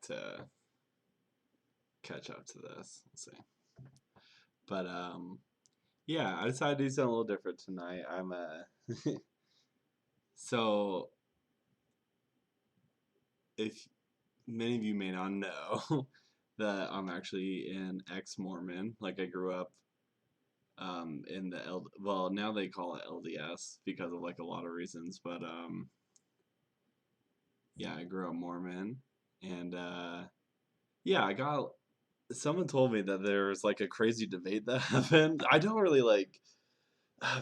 to catch up to this. Let's see. But yeah, I decided to do something a little different tonight. I'm so if many of you may not know that I'm actually an ex-Mormon. Like I grew up in the well, now they call it LDS because of like a lot of reasons, but yeah, I grew up Mormon, and yeah, someone told me that there was like a crazy debate that happened. I don't really like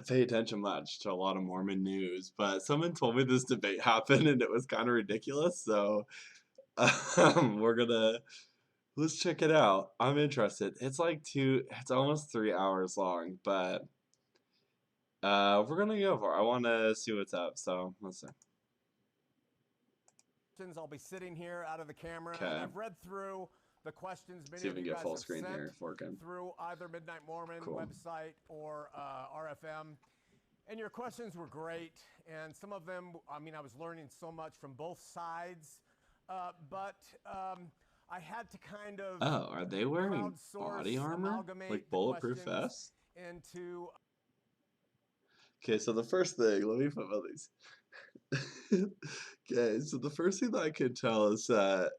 pay attention much to a lot of Mormon news, but someone told me this debate happened and it was kind of ridiculous. So we're gonna let's check it out. I'm interested. It's almost 3 hours long, but we're gonna go for it. I want to see what's up. So let's see. I'll be sitting here out of the camera, and Okay. I've read through the questions many See if of we you can get guys full have screen sent here if we're good. through either Midnight Mormon Cool. website or RFM. And your questions were great, and some of them, I mean, I was learning so much from both sides, but I had to kind of Oh, are they wearing crowdsource, body armor? amalgamate Like the bulletproof questions vests? into Okay, so the first thing, let me put all these. Okay, so the first thing that I could tell is that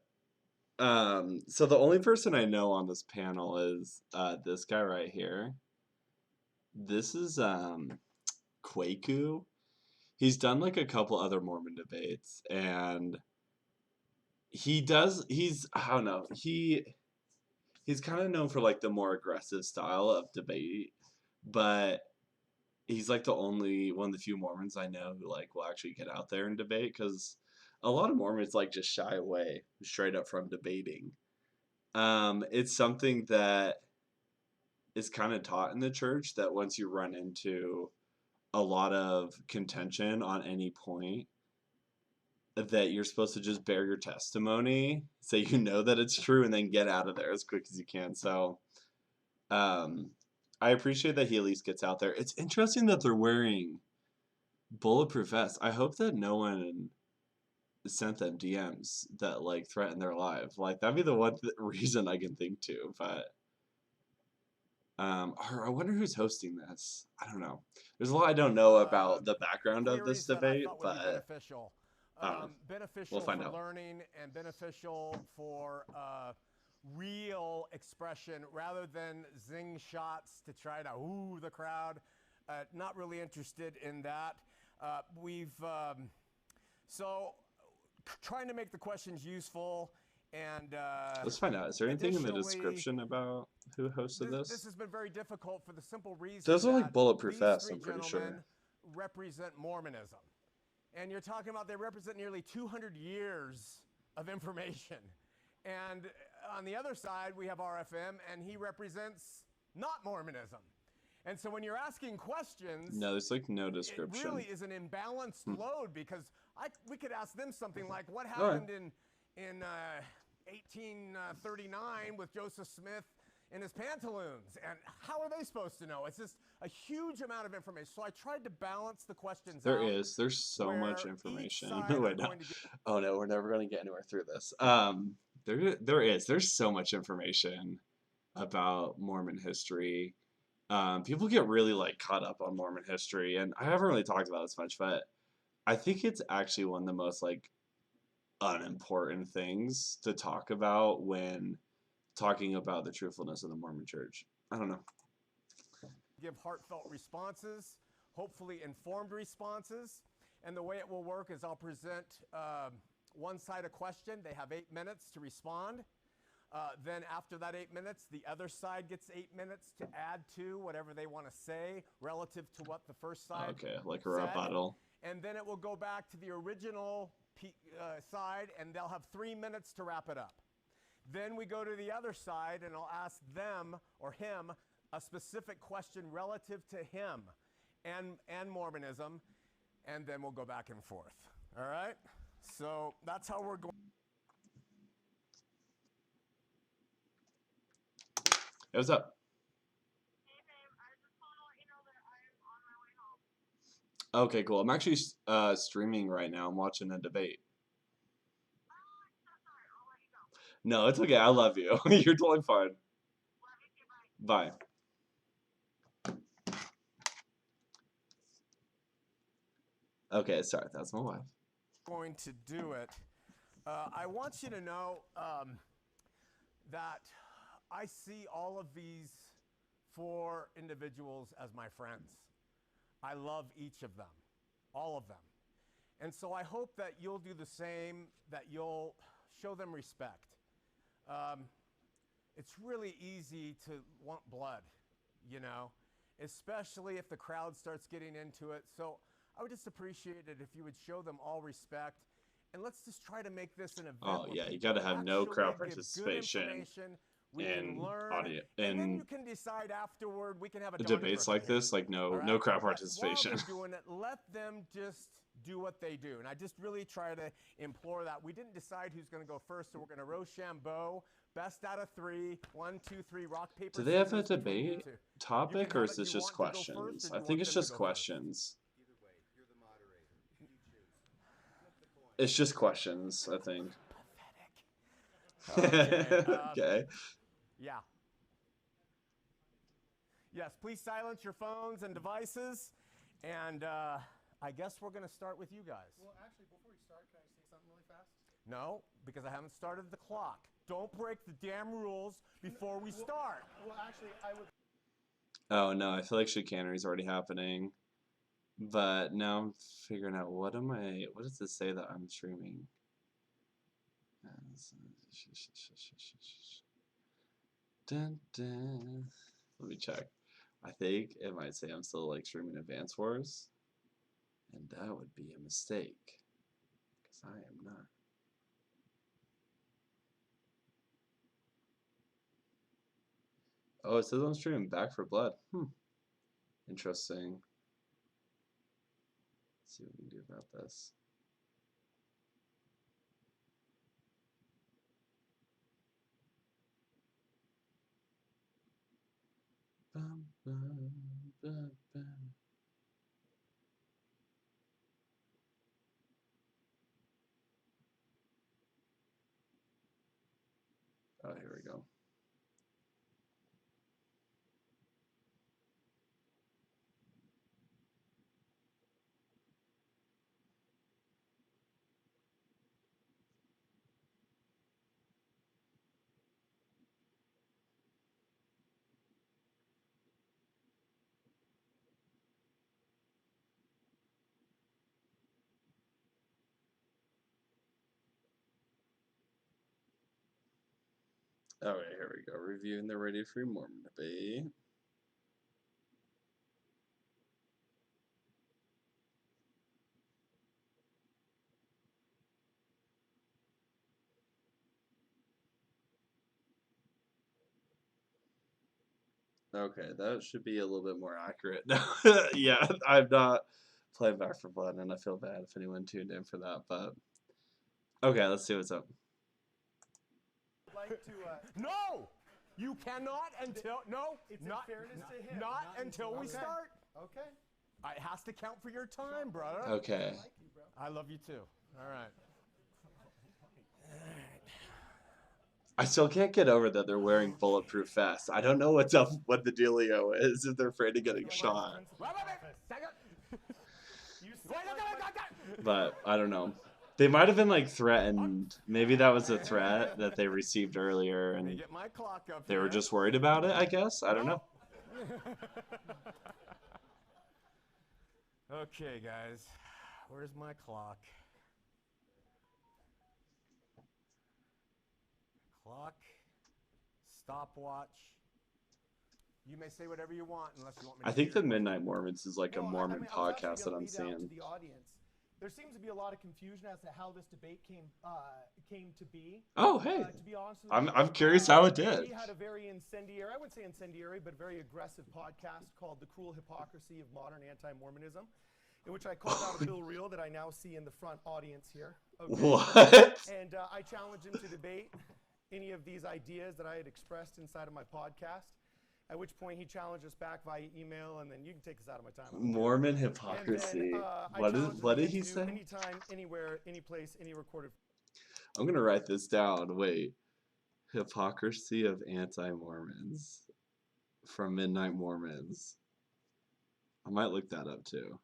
so the only person I know on this panel is this guy right here. This is Kwaku. He's done like a couple other Mormon debates, and I don't know, he's kind of known for like the more aggressive style of debate, but he's like the only one of the few Mormons I know who like will actually get out there and debate, because a lot of Mormons like just shy away straight up from debating. It's something that is kind of taught in the church that once you run into a lot of contention on any point, that you're supposed to just bear your testimony, say you know that it's true, and then get out of there as quick as you can. So I appreciate that he at least gets out there. It's interesting that they're wearing bulletproof vests. I hope that no one sent them DMs that like threaten their life. Like that'd be the one reason I can think to. But or I wonder who's hosting this. I don't know. There's a lot I don't know about the background of this queries that I debate, thought would be but beneficial. I don't know. Beneficial We'll find for out. learning and beneficial for real expression rather than zing shots to try to ooh the crowd. Not really interested in that. So trying to make the questions useful and Let's find out. Is there anything in the additionally, description about who hosted this this? has been very difficult for the simple reason Those are like that bulletproof these vests, three I'm pretty gentlemen sure. represent Mormonism. And you're talking about they represent nearly 200 years of information. And on the other side, we have RFM, and he represents not Mormonism. And so when you're asking questions, No, there's like no it description. really is an imbalanced load, because we could ask them something like, what All right. happened in 1839 with Joseph Smith in his pantaloons, and how are they supposed to know? It's just a huge amount of information. So I tried to balance the questions out. There's so much where information. each side Wait, are no. going to get- Oh no, we're never gonna get anywhere through this. There's so much information about Mormon history. People get really like caught up on Mormon history, and I haven't really talked about this much, but I think it's actually one of the most like unimportant things to talk about when talking about the truthfulness of the Mormon Church. I don't know. give heartfelt responses, hopefully informed responses. And the way it will work is I'll present one side a question. They have 8 minutes to respond. Then after that 8 minutes, the other side gets 8 minutes to add to whatever they want to say relative to what the first side Okay, like a said. rebuttal. And then it will go back to the original side, and they'll have 3 minutes to wrap it up. Then we go to the other side, and I'll ask them or him a specific question relative to him and Mormonism, and then we'll go back and forth. All right? So that's how we're going. Hey, what's up? Hey, babe, I was just calling to let you know that I am on my way home. Okay, cool. I'm actually streaming right now. I'm watching a debate. So sorry, I'll let you go. No, it's okay. I love you. You're totally fine. Love you too. Bye. Bye. Okay, sorry. That's my wife. Going to do it. I want you to know that I see all of these 4 individuals as my friends. I love each of them, all of them. And so I hope that you'll do the same, that you'll show them respect. It's really easy to want blood, you know, especially if the crowd starts getting into it. So I would just appreciate it if you would show them all respect. And let's just try to make this an event. Oh, yeah, you got to have no crowd participation in audio and then you in can decide afterward. We can have a debates like this, like no crowd participation. While they're doing it, let them just do what they do. And I just really try to implore that. We didn't decide who's going to go first, so we're going to Rochambeau. Best out of 3. 1, 2, 3. Rock, paper, Do they have a scissors, debate topic, or is this just questions? I think it's just questions. Either way, you're the moderator. You choose. Flip the coin. It's just questions, I think. Pathetic. Okay. Yeah. Yes, please silence your phones and devices. And I guess we're going to start with you guys. Well, actually, before we start, can I say something really fast? No, because I haven't started the clock. Don't break the damn rules before we start. Well, actually, I would. Oh no, I feel like chicanery's already happening. But now I'm figuring out what does this say that I'm streaming? Dun, dun. Let me check. I think it might say I'm still like streaming Advance Wars. And that would be a mistake. Because I am not. Oh, it says I'm streaming Back for Blood. Interesting. Let's see what we can do about this. Bum, bum, bum, bum. Oh, here we go. Alright, here we go. Reviewing the Radio Free Mormon debate. Okay, that should be a little bit more accurate. Yeah, I'm not playing Back for Blood, and I feel bad if anyone tuned in for that, but okay, let's see what's up. Like to, No! You cannot until it's not in fairness to him. not until we Okay. start. Okay. It has to count for your time, brother. Okay. I like you, bro. I love you too. All right. I still can't get over that they're wearing bulletproof vests. I don't know what's up, what the dealio is, if they're afraid of getting shot. But I don't know. They might have been like threatened. Maybe that was a threat that they received earlier, Let me and get my clock up they were here. just worried about it, I guess. I don't know. Okay, guys. Where's my clock? Clock. Stopwatch. You may say whatever you want unless you want me to I think hear the it. Midnight Mormons is like a Well, Mormon I was actually podcast that gonna I'm lead out seeing. to the audience. There seems to be a lot of confusion as to how this debate came to be. Oh, hey. To be honest with I'm curious how it did. We had a very incendiary, I wouldn't say incendiary, but very aggressive podcast called The Cruel Hypocrisy of Modern Anti-Mormonism, in which I called out a Bill Reel that I now see in the front audience here. Okay? What? And I challenged him to debate any of these ideas that I had expressed inside of my podcast, at which point he challenged us back via email, and then you can take this out of my time. Mormon And then, hypocrisy. I What challenged did him he to say? Anytime, anywhere, any place, any recorded. I'm gonna write this down. Wait. Hypocrisy of Anti-Mormons from Midnight Mormons. I might look that up too.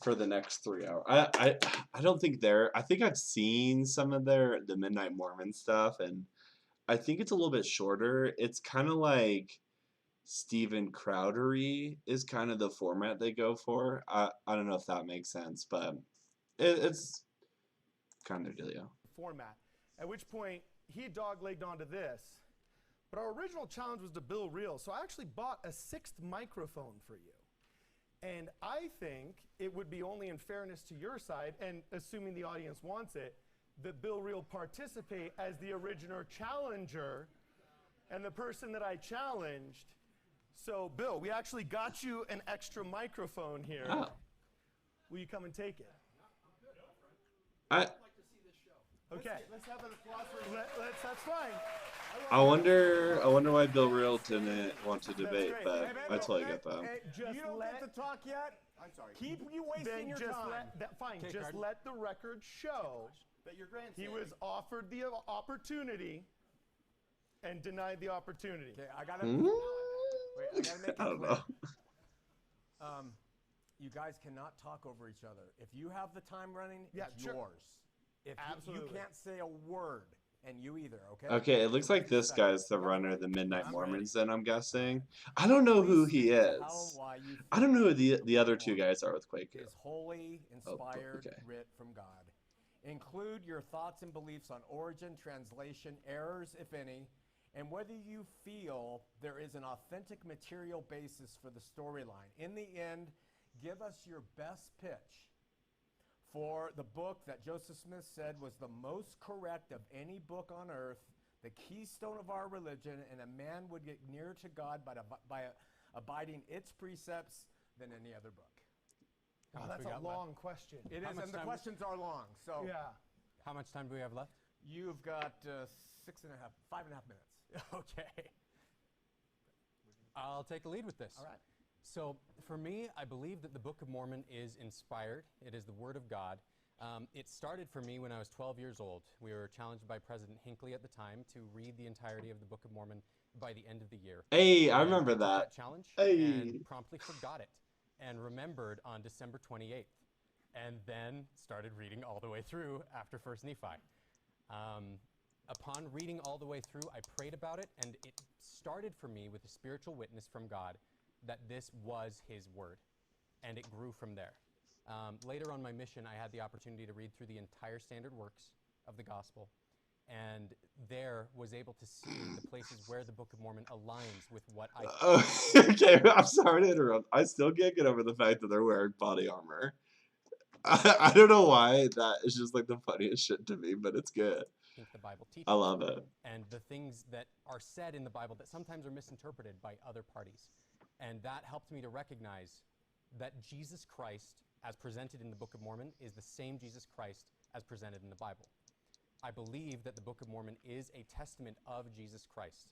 For the next 3 hours. I don't think I think I've seen some of the Midnight Mormon stuff, and I think it's a little bit shorter. It's kind of like Steven Crowdery is kind of the format they go for. I don't know if that makes sense, but it's kind of their dealio. Format. At which point, he dog-legged onto this. But our original challenge was to Bill Reel, so I actually bought a 6th microphone for you. And I think it would be only in fairness to your side, and assuming the audience wants it, that Bill Reel participate as the original challenger and the person that I challenged. So, Bill, we actually got you an extra microphone here. Oh. Will you come and take it? I Okay. Let's have an applause for that's fine. I wonder why Bill Reel didn't want to debate, great. but I totally get that. Just you don't get to talk yet. I'm sorry. Keep you wasting your time. Let the record show that your grandson. he was offered the opportunity and denied the opportunity. Okay, I gotta Hmm? wait. I gotta make it I don't clear. know. You guys cannot talk over each other. If you have the time running, Yeah, it's sure. yours. If you Absolutely. can't say a word, and you either, okay? Okay, it looks like this guy's the runner of the Midnight I'm Mormons, ready. then I'm guessing. I don't know who Please he state the how is. and why you I don't know who think the other two guys are with Quaker. is holy, inspired, okay. writ from God. Include your thoughts and beliefs on origin, translation, errors, if any, and whether you feel there is an authentic material basis for the storyline. In the end, give us your best pitch for the book that Joseph Smith said was the most correct of any book on earth, the keystone of our religion, and a man would get nearer to God by abiding its precepts than any other book. Oh, that's a long question. It is, and the questions are long. So Yeah. How much time do we have left? you've got 5.5 minutes. Okay. I'll take the lead with this. All right. So for me, I believe that the Book of Mormon is inspired. It is the Word of God. It started for me when I was 12 years old. We were challenged by President Hinckley at the time to read the entirety of the Book of Mormon by the end of the year. Hey, I And remember took that. challenge Hey. and promptly forgot it and remembered on December 28th and then started reading all the way through after First Nephi. Upon reading all the way through, I prayed about it, and it started for me with a spiritual witness from God that this was His Word, and it grew from there. Later on my mission, I had the opportunity to read through the entire standard works of the gospel, and there was able to see the places where the Book of Mormon aligns with what I Okay, I'm sorry to interrupt. I still can't get over the fact that they're wearing body armor. I don't know why. That is just like the funniest shit to me, but it's good. think the Bible teaches. I love it. And the things that are said in the Bible that sometimes are misinterpreted by other parties. And that helped me to recognize that Jesus Christ, as presented in the Book of Mormon, is the same Jesus Christ as presented in the Bible. I believe that the Book of Mormon is a testament of Jesus Christ.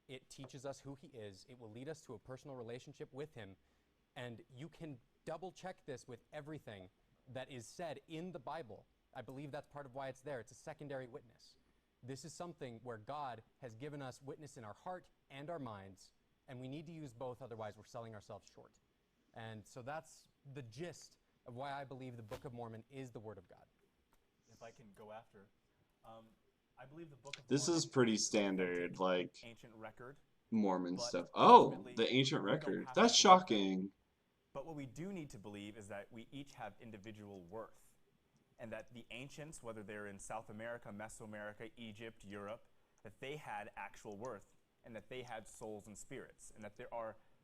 It teaches us who He is. It will lead us to a personal relationship with Him. And you can double check this with everything that is said in the Bible. I believe that's part of why it's there. It's a secondary witness. This is something where God has given us witness in our heart and our minds, and we need to use both, otherwise we're selling ourselves short. And so that's the gist of why I believe the Book of Mormon is the Word of God. If I can go after, I believe the Book of This Mormon is pretty is an standard, authentic like ancient record. Mormon But stuff. Oh, ultimately, the ancient we don't record. have to That's believe shocking. But what we do need to believe is that we each have individual worth, and that the ancients, whether they're in South America, Mesoamerica, Egypt, Europe, that they had actual worth, and that they had souls and spirits, and that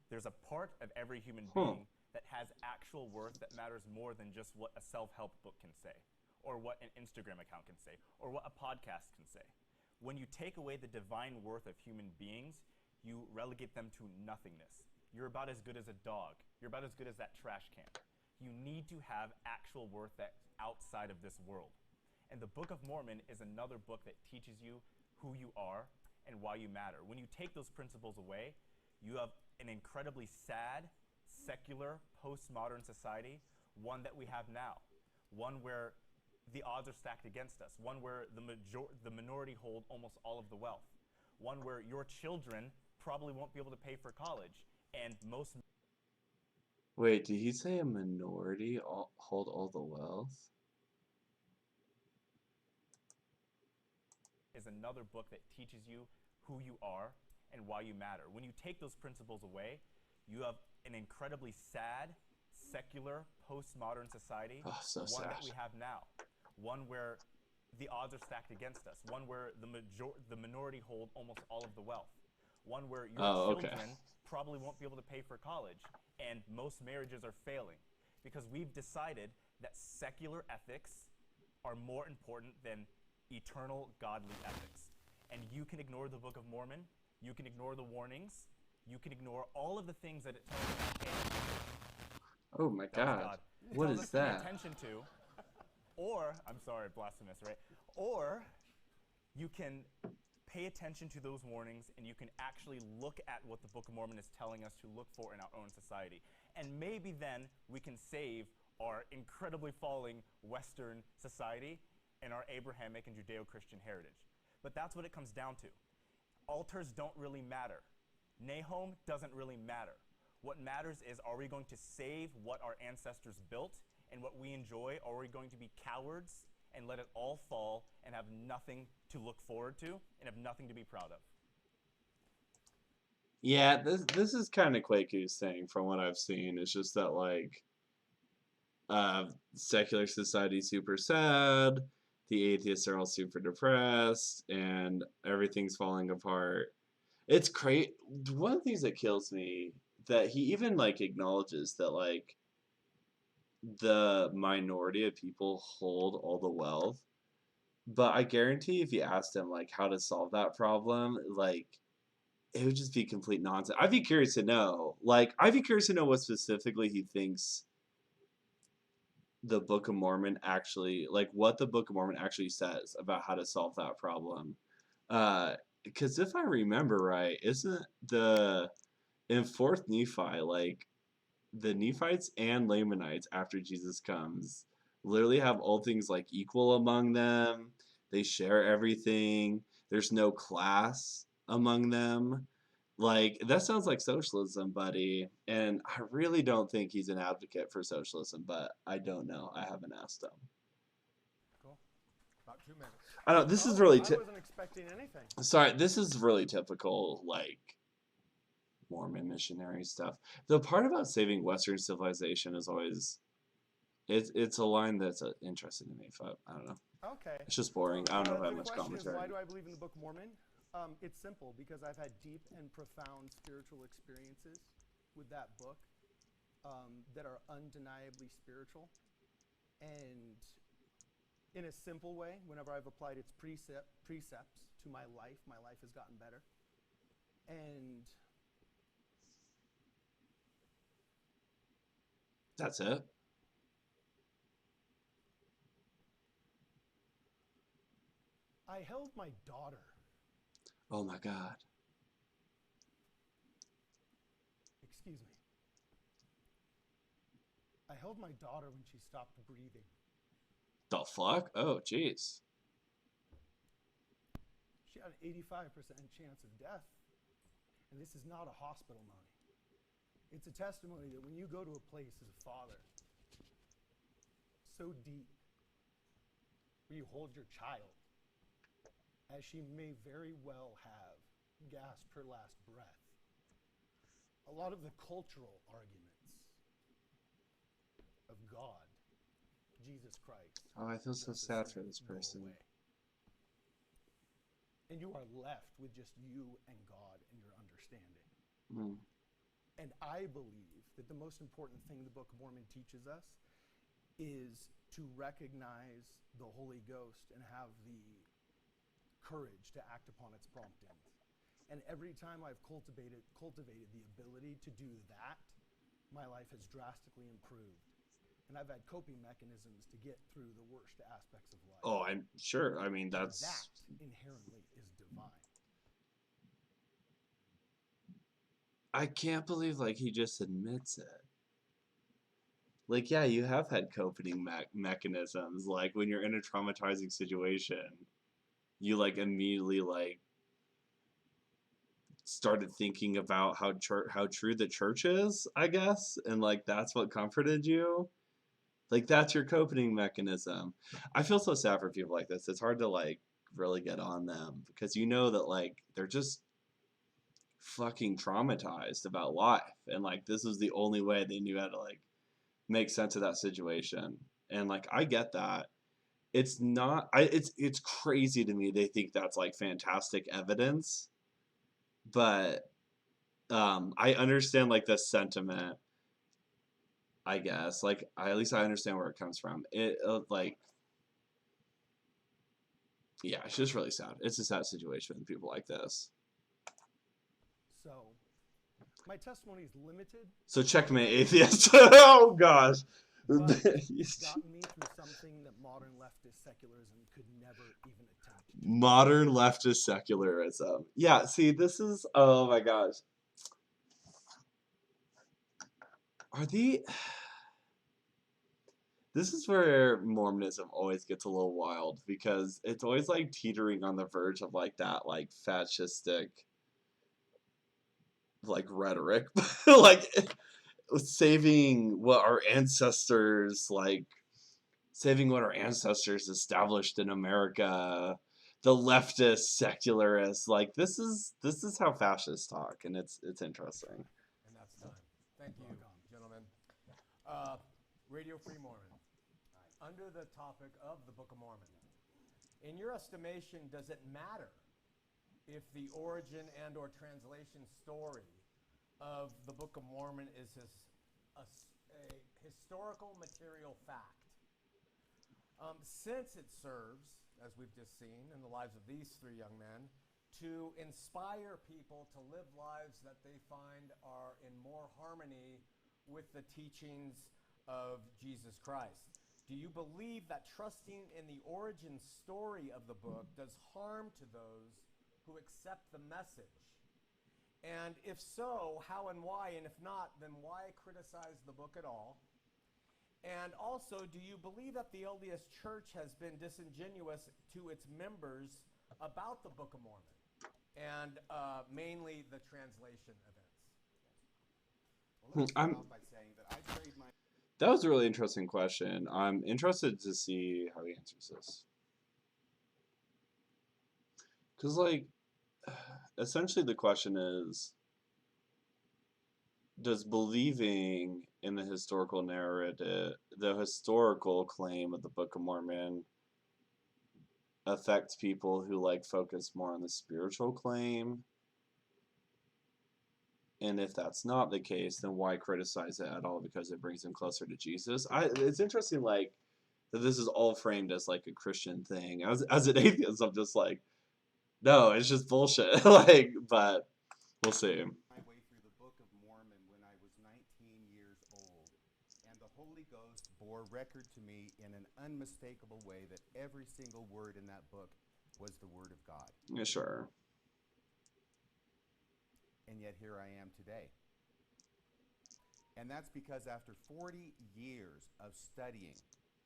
there's a part of every human being that has actual worth that matters more than just what a self-help book can say, or what an Instagram account can say, or what a podcast can say. When you take away the divine worth of human beings, you relegate them to nothingness. You're about as good as a dog. You're about as good as that trash can. You need to have actual worth that's outside of this world. And the Book of Mormon is another book that teaches you who you are and why you matter. When you take those principles away, you have an incredibly sad, secular, postmodern society, one that we have now. One where the odds are stacked against us, one where the minority hold almost all of the wealth, one where your children probably won't be able to pay for college, and most Wait, did he say a minority hold all the wealth? is another book that teaches you who you are and why you matter. When you take those principles away, you have an incredibly sad, secular, postmodern society, Oh, so one that sad. we have now, one where the odds are stacked against us, one where the minority hold almost all of the wealth, one where your Oh, okay. children probably won't be able to pay for college, and most marriages are failing because we've decided that secular ethics are more important than eternal godly ethics. And you can ignore the Book of Mormon, you can ignore the warnings, you can ignore all of the things that it tells us. Oh my That was God. God. It What tells is us to pay that? attention to, or, I'm sorry, blasphemous, right? Or you can pay attention to those warnings and you can actually look at what the Book of Mormon is telling us to look for in our own society. And maybe then we can save our incredibly falling Western society and our Abrahamic and Judeo-Christian heritage. But that's what it comes down to. Altars don't really matter. Nahum doesn't really matter. What matters is, are we going to save what our ancestors built and what we enjoy, or are we going to be cowards and let it all fall and have nothing to look forward to and have nothing to be proud of? Yeah, this is kind of Kwaku's thing from what I've seen. It's just that like secular society super sad, the atheists are all super depressed, and everything's falling apart. It's crazy. One of the things that kills me that he even like acknowledges that like the minority of people hold all the wealth, but I guarantee if you asked him like how to solve that problem, like it would just be complete nonsense. I'd be curious to know. Like I'd be curious to know what specifically he thinks the Book of Mormon actually, like what the Book of Mormon actually says about how to solve that problem. Because if I remember right, isn't the in fourth Nephi, like the Nephites and Lamanites after Jesus comes literally have all things like equal among them. They share everything. There's no class among them. Like that sounds like socialism, buddy. And I really don't think he's an advocate for socialism, but I don't know. I haven't asked him. Cool. About 2 minutes. I don't. This is Oh, really. I wasn't expecting anything. Sorry. This is really typical, like Mormon missionary stuff. The part about saving Western civilization is always. It's a line that's interesting to me. But I don't know. Okay. It's just boring. I don't know if I have The much question is, commentary. why do I believe in the Book of Mormon? It's simple, because I've had deep and profound spiritual experiences with that book that are undeniably spiritual. And in a simple way, whenever I've applied its precepts to my life has gotten better. And That's it. I held my daughter. Oh my God. Excuse me. I held my daughter when she stopped breathing. The fuck? Oh, jeez. She had an 85% chance of death. And this is not a hospital money. It's a testimony that when you go to a place as a father, so deep, where you hold your child, as she may very well have gasped her last breath, a lot of the cultural arguments of God, Jesus Christ. Oh, I feel so sad for this go person. away. And you are left with just you and God and your understanding. Mm. And I believe that the most important thing the Book of Mormon teaches us is to recognize the Holy Ghost and have the courage to act upon its promptings. And every time I've cultivated the ability to do that, my life has drastically improved. And I've had coping mechanisms to get through the worst aspects of life. Oh, I'm sure. I mean, And that's. that inherently is divine. I can't believe like he just admits it. like, yeah, you have had coping mechanisms. Like, when you're in a traumatizing situation, you, like, immediately, like, started thinking about how true the church is, I guess, and, like, that's what comforted you. Like, that's your coping mechanism. I feel so sad for people like this. It's hard to, like, really get on them because you know that, like, they're just fucking traumatized about life, and, like, this is the only way they knew how to, like, make sense of that situation. And, like, I get that. It's not it's crazy to me they think that's, like, fantastic evidence, but I understand, like, the sentiment, I guess. Like, at least I understand where it comes from. It like, yeah, it's just really sad. It's a sad situation with people like this. So, my testimony is limited. So checkmate, atheist. Oh gosh. But it's gotten me through something that modern leftist secularism could never even attempt to do. Modern leftist secularism. Yeah, see, this is, oh my gosh. This is where Mormonism always gets a little wild because it's always like teetering on the verge of like that like fascistic like rhetoric. Like saving what our ancestors established in America, the leftist secularists, like this is how fascists talk, and it's interesting. And that's time. Thank you, gentlemen. Radio Free Mormon. Under the topic of the Book of Mormon. In your estimation, does it matter if the origin and or translation story of the Book of Mormon is a historical material fact? Since it serves, as we've just seen in the lives of these three young men, to inspire people to live lives that they find are in more harmony with the teachings of Jesus Christ. Do you believe that trusting in the origin story of the book does harm to those who accept the message? And if so, how and why? And if not, then why criticize the book at all? And also, do you believe that the LDS Church has been disingenuous to its members about the Book of Mormon and mainly the translation events? Well, let me start off by saying that I trade my That was a really interesting question. I'm interested to see how he answers this. Because, like, essentially the question is, does believing in the historical narrative, the historical claim of the Book of Mormon, affect people who, like, focus more on the spiritual claim? And if that's not the case, then why criticize it at all? Because it brings them closer to Jesus. It's interesting, like, that this is all framed as like a Christian thing. As an atheist, I'm just like, no, it's just bullshit. Like, but we'll see. my way through the Book of Mormon when I was 19 years old, and the Holy Ghost bore record to me in an unmistakable way that every single word in that book was the Word of God. Yeah, sure. And yet here I am today. And that's because after 40 years of studying,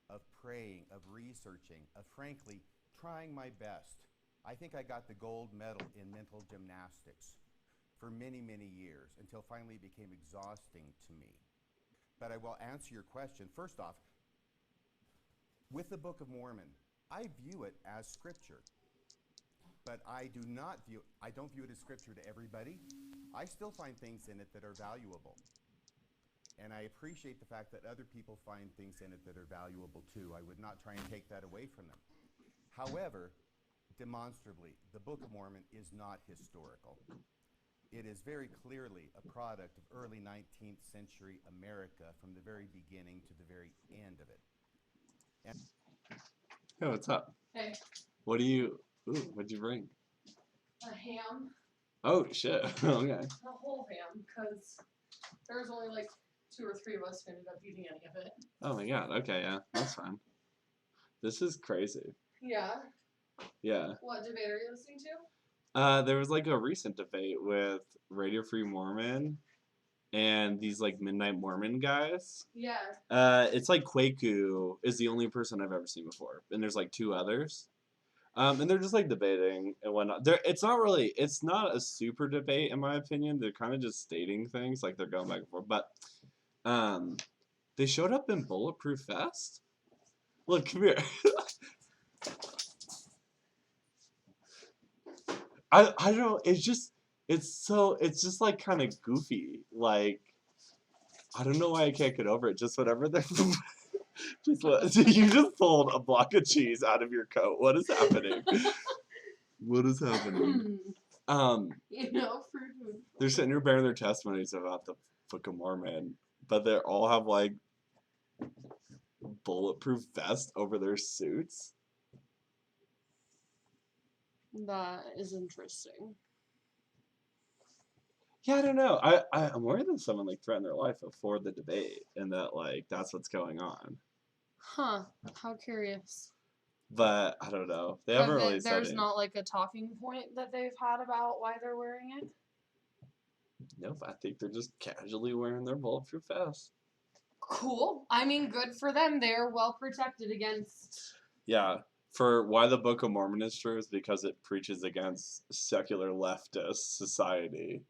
of praying, of researching, of frankly trying my best, I think I got the gold medal in mental gymnastics for many, many years until finally it became exhausting to me. But I will answer your question. First off, with the Book of Mormon, I view it as scripture. But I don't view it as scripture to everybody. I still find things in it that are valuable. And I appreciate the fact that other people find things in it that are valuable too. I would not try and take that away from them. However, demonstrably, the Book of Mormon is not historical. It is very clearly a product of early 19th century America from the very beginning to the very end of it. And Hey, what's up? Hey, What'd you bring? a ham, Oh, shit. Okay. a whole ham, because there was only like 2 or 3 of us who ended up eating any of it. Oh my god. Okay, yeah. That's fine. This is crazy. Yeah. Yeah. What debate are you listening to? There was like a recent debate with Radio Free Mormon and these like Midnight Mormon guys. Yeah. It's like Kwaku is the only person I've ever seen before, and there's like two others. And they're just like debating and whatnot. It's not a super debate in my opinion. They're kind of just stating things, like they're going back and forth. But they showed up in Bulletproof Vest. Look, come here. I don't know. It's just like kind of goofy. Like I don't know why I can't get over it. Just whatever they're. Just what you just pulled a block of cheese out of your coat. What is happening? What is happening? You know, fruit. They're sitting here bearing their testimonies about the Book of Mormon, but they all have like bulletproof vest over their suits. That is interesting. Yeah, I don't know. I'm worried that someone like threatened their life before the debate, and that like that's what's going on. Huh. How curious. But I don't know. They haven't really said There's it. not like a talking point that they've had about why they're wearing it? Nope, I think they're just casually wearing their bulletproof vest. Cool. I mean, good for them. They're well protected against. Yeah. For why the Book of Mormon is true is because it preaches against secular leftist society.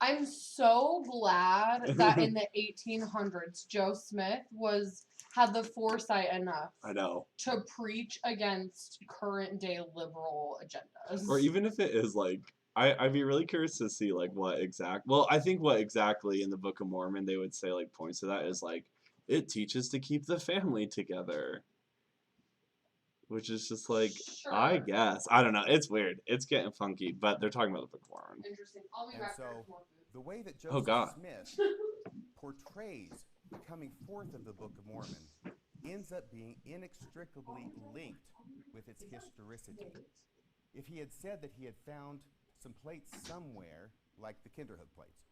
I'm so glad that in the 1800s, Joe Smith had the foresight enough I know. to preach against current day liberal agendas. Or even if it is like, I'd be really curious to see like I think what exactly in the Book of Mormon they would say like points to that is like, it teaches to keep the family together. Which is just like, Sure. I guess. I don't know. It's weird. It's getting funky, but they're talking about the Book of Mormon. Interesting. I'll be And back so, there with more food. the way that Oh, Joseph God. Smith portrays the coming forth of the Book of Mormon ends up being inextricably linked with its historicity. If he had said that he had found some plates somewhere, like the Kinderhook plates,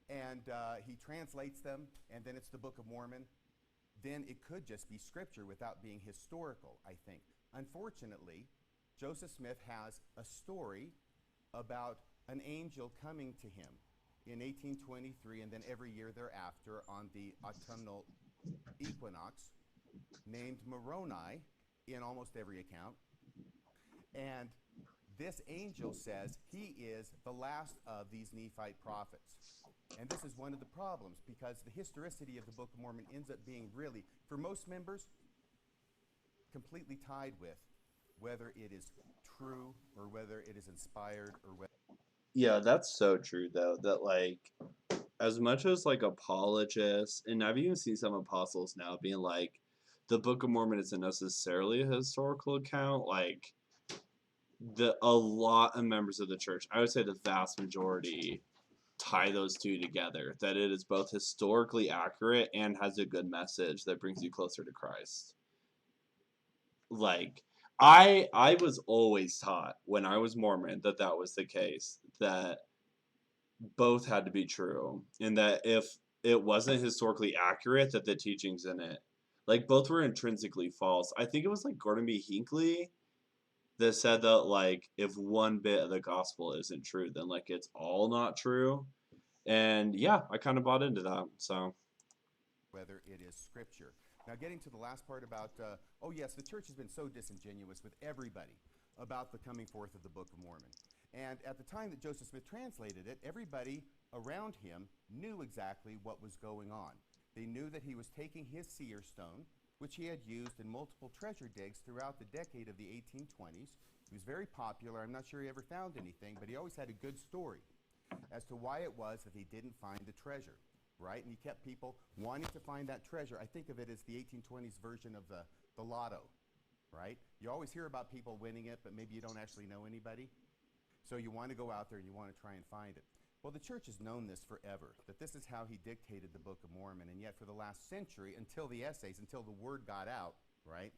and he translates them, and then it's the Book of Mormon, then it could just be scripture without being historical, I think. Unfortunately, Joseph Smith has a story about an angel coming to him in 1823 and then every year thereafter on the autumnal equinox named Moroni in almost every account. And this angel says he is the last of these Nephite prophets. And this is one of the problems because the historicity of the Book of Mormon ends up being really, for most members, completely tied with whether it is true or whether it is inspired or whether. Yeah, that's so true though. That like, as much as like apologists, and I've even seen some apostles now being like, the Book of Mormon isn't necessarily a historical account. Like, a lot of members of the church, I would say the vast majority, tie those two together. That it is both historically accurate and has a good message that brings you closer to Christ. Like, I was always taught when I was Mormon that was the case, that both had to be true, and that if it wasn't historically accurate, that the teachings in it, like, both were intrinsically false. I think it was like Gordon B. Hinckley that said that like if one bit of the gospel isn't true, then like it's all not true. And yeah, I kind of bought into that. So whether it is scripture. Now, getting to the last part about, oh yes, the church has been so disingenuous with everybody about the coming forth of the Book of Mormon. And at the time that Joseph Smith translated it, everybody around him knew exactly what was going on. They knew that he was taking his seer stone, which he had used in multiple treasure digs throughout the decade of the 1820s. He was very popular. I'm not sure he ever found anything, but he always had a good story as to why it was that he didn't find the treasure. Right? And he kept people wanting to find that treasure. I think of it as the 1820s version of the lotto, right? You always hear about people winning it, but maybe you don't actually know anybody. So you want to go out there and you want to try and find it. Well, the church has known this forever, that this is how he dictated the Book of Mormon. And yet for the last century, until the essays, until the word got out, right?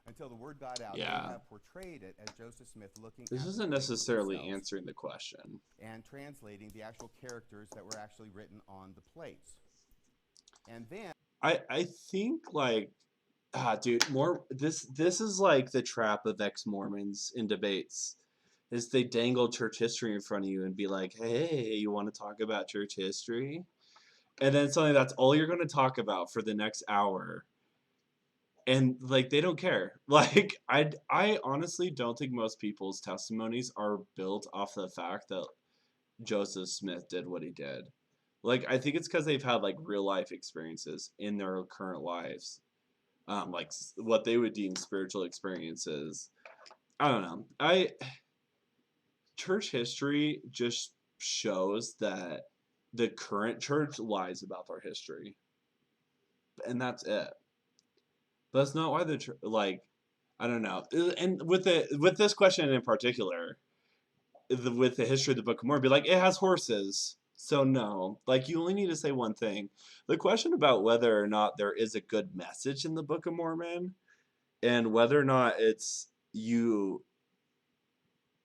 Until the word got out, yeah, they have portrayed it as Joseph Smith looking. This isn't necessarily answering the question and translating the actual characters that were actually written on the plates. And then I think like dude, more this is like the trap of ex-Mormons in debates. Is they dangle church history in front of you and be like, hey, you want to talk about church history? and then something that's all you're going to talk about for the next hour. And like they don't care. Like I honestly don't think most people's testimonies are built off the fact that Joseph Smith did what he did. Like I think it's because they've had like real life experiences in their current lives, like what they would deem spiritual experiences. I don't know. Church history just shows that the current church lies about their history, and that's it. But that's not why like, I don't know. And with this question in particular, with the history of the Book of Mormon, be like, it has horses. So no. Like, you only need to say one thing. The question about whether or not there is a good message in the Book of Mormon, and whether or not it's you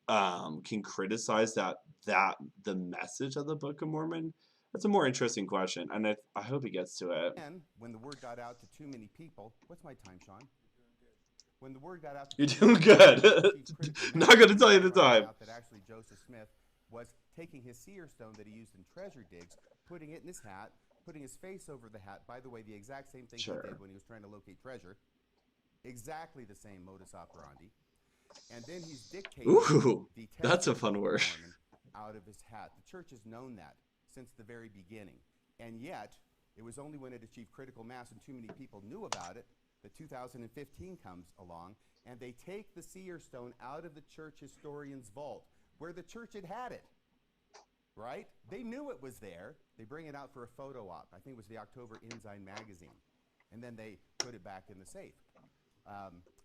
can criticize that the message of the Book of Mormon, that's a more interesting question, and I hope he gets to it. And when the word got out to too many people, what's my time, Sean? When the word got out to You're doing good. Not going to tell you the time. That actually Joseph Smith was taking his seer stone that he used in treasure digs, putting it in his hat, putting his face over the hat. By the way, the exact same thing he did when he was trying to locate treasure. Exactly the same modus operandi. And then he's dictating the that's a fun word. Out of his hat. The church has known that since the very beginning. And yet, it was only when it achieved critical mass and too many people knew about it that 2015 comes along, and they take the seer stone out of the church historian's vault, where the church had it, right? They knew it was there. They bring it out for a photo op. I think it was the October Ensign magazine. And then they put it back in the safe.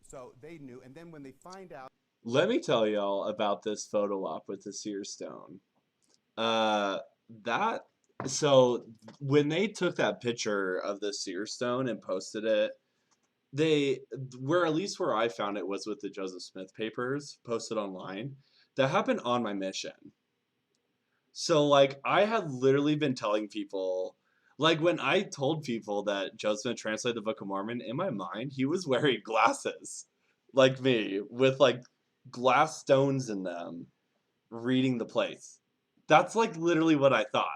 So they knew, and then when they find out... Let me tell y'all about this photo op with the seer stone. So when they took that picture of the seer stone and posted it, where I found it was with the Joseph Smith papers posted online. That happened on my mission. So like I had literally been telling people, like when I told people that Joseph Smith translated the Book of Mormon, in my mind he was wearing glasses like me with like glass stones in them, reading the place. That's like literally what I thought.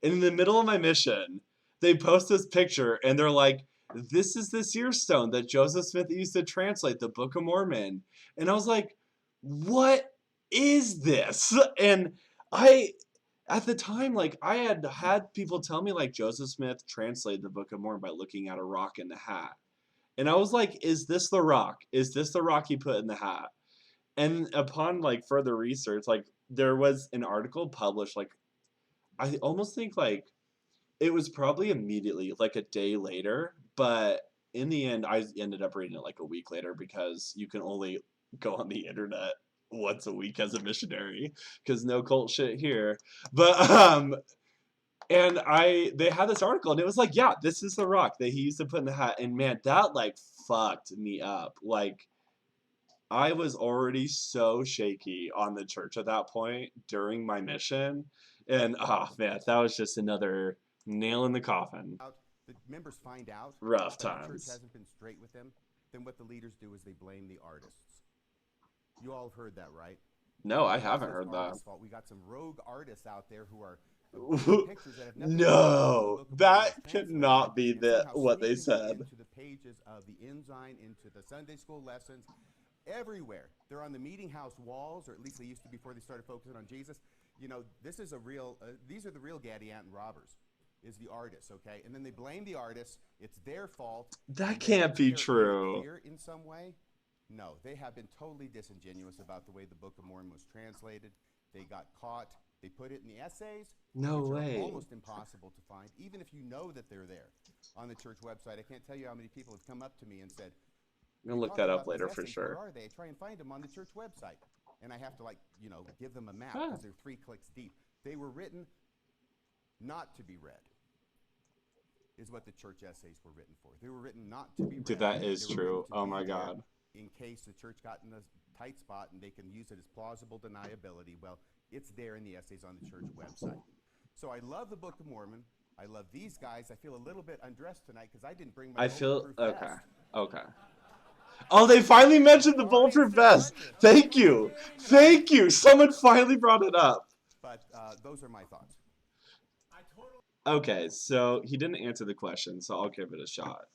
And in the middle of my mission, they post this picture and they're like, this is the seer stone that Joseph Smith used to translate the Book of Mormon. And I was like, what is this? And at the time, like, I had people tell me, like, Joseph Smith translated the Book of Mormon by looking at a rock in the hat. And I was like, is this the rock? Is this the rock he put in the hat? And upon, like, further research, like, there was an article published, like, I almost think, like, it was probably immediately, like, a day later. But in the end, I ended up reading it, like, a week later because you can only go on the internet once a week as a missionary because no cult shit here. But and they had this article and it was like, yeah, this is the rock that he used to put in the hat. And man, that like fucked me up. Like I was already so shaky on the church at that point during my mission, and oh man, that was just another nail in the coffin. The members find out rough that the church times. hasn't been straight with them. Then what the leaders do is they blame the artists. You all have heard that, right? No, I haven't heard that. We got some rogue artists out there who are pictures that have nothing no, that cannot be what they said. Into the pages of the Ensign, into the Sunday school lessons, everywhere. They're on the meeting house walls, or at least they used to before they started focusing on Jesus. You know, this is a real. These are the real Gadianton robbers. Is the artists, okay? And then they blame the artists. It's their fault. That can't be true. In some way. No, they have been totally disingenuous about the way the Book of Mormon was translated. They got caught. They put it in the essays. No way. Are almost impossible to find, even if you know that they're there on the church website. I can't tell you how many people have come up to me and said, I'm going to look that up later for sure. Where are they? I try and find them on the church website. And I have to, like, you know, give them a map because they're 3 clicks deep. They were written not to be read. Is what the church essays were written for. They were written not to be read. Dude, that is true. Oh my God. In case the church got in a tight spot and they can use it as plausible deniability, well, it's there in the essays on the church website. So I love the Book of Mormon. I love these guys. I feel a little bit undressed tonight because I didn't bring my bulletproof vest. Okay. Oh, they finally mentioned the bulletproof vest. Thank you. Thank you. Someone finally brought it up. But those are my thoughts. Okay, so he didn't answer the question, so I'll give it a shot.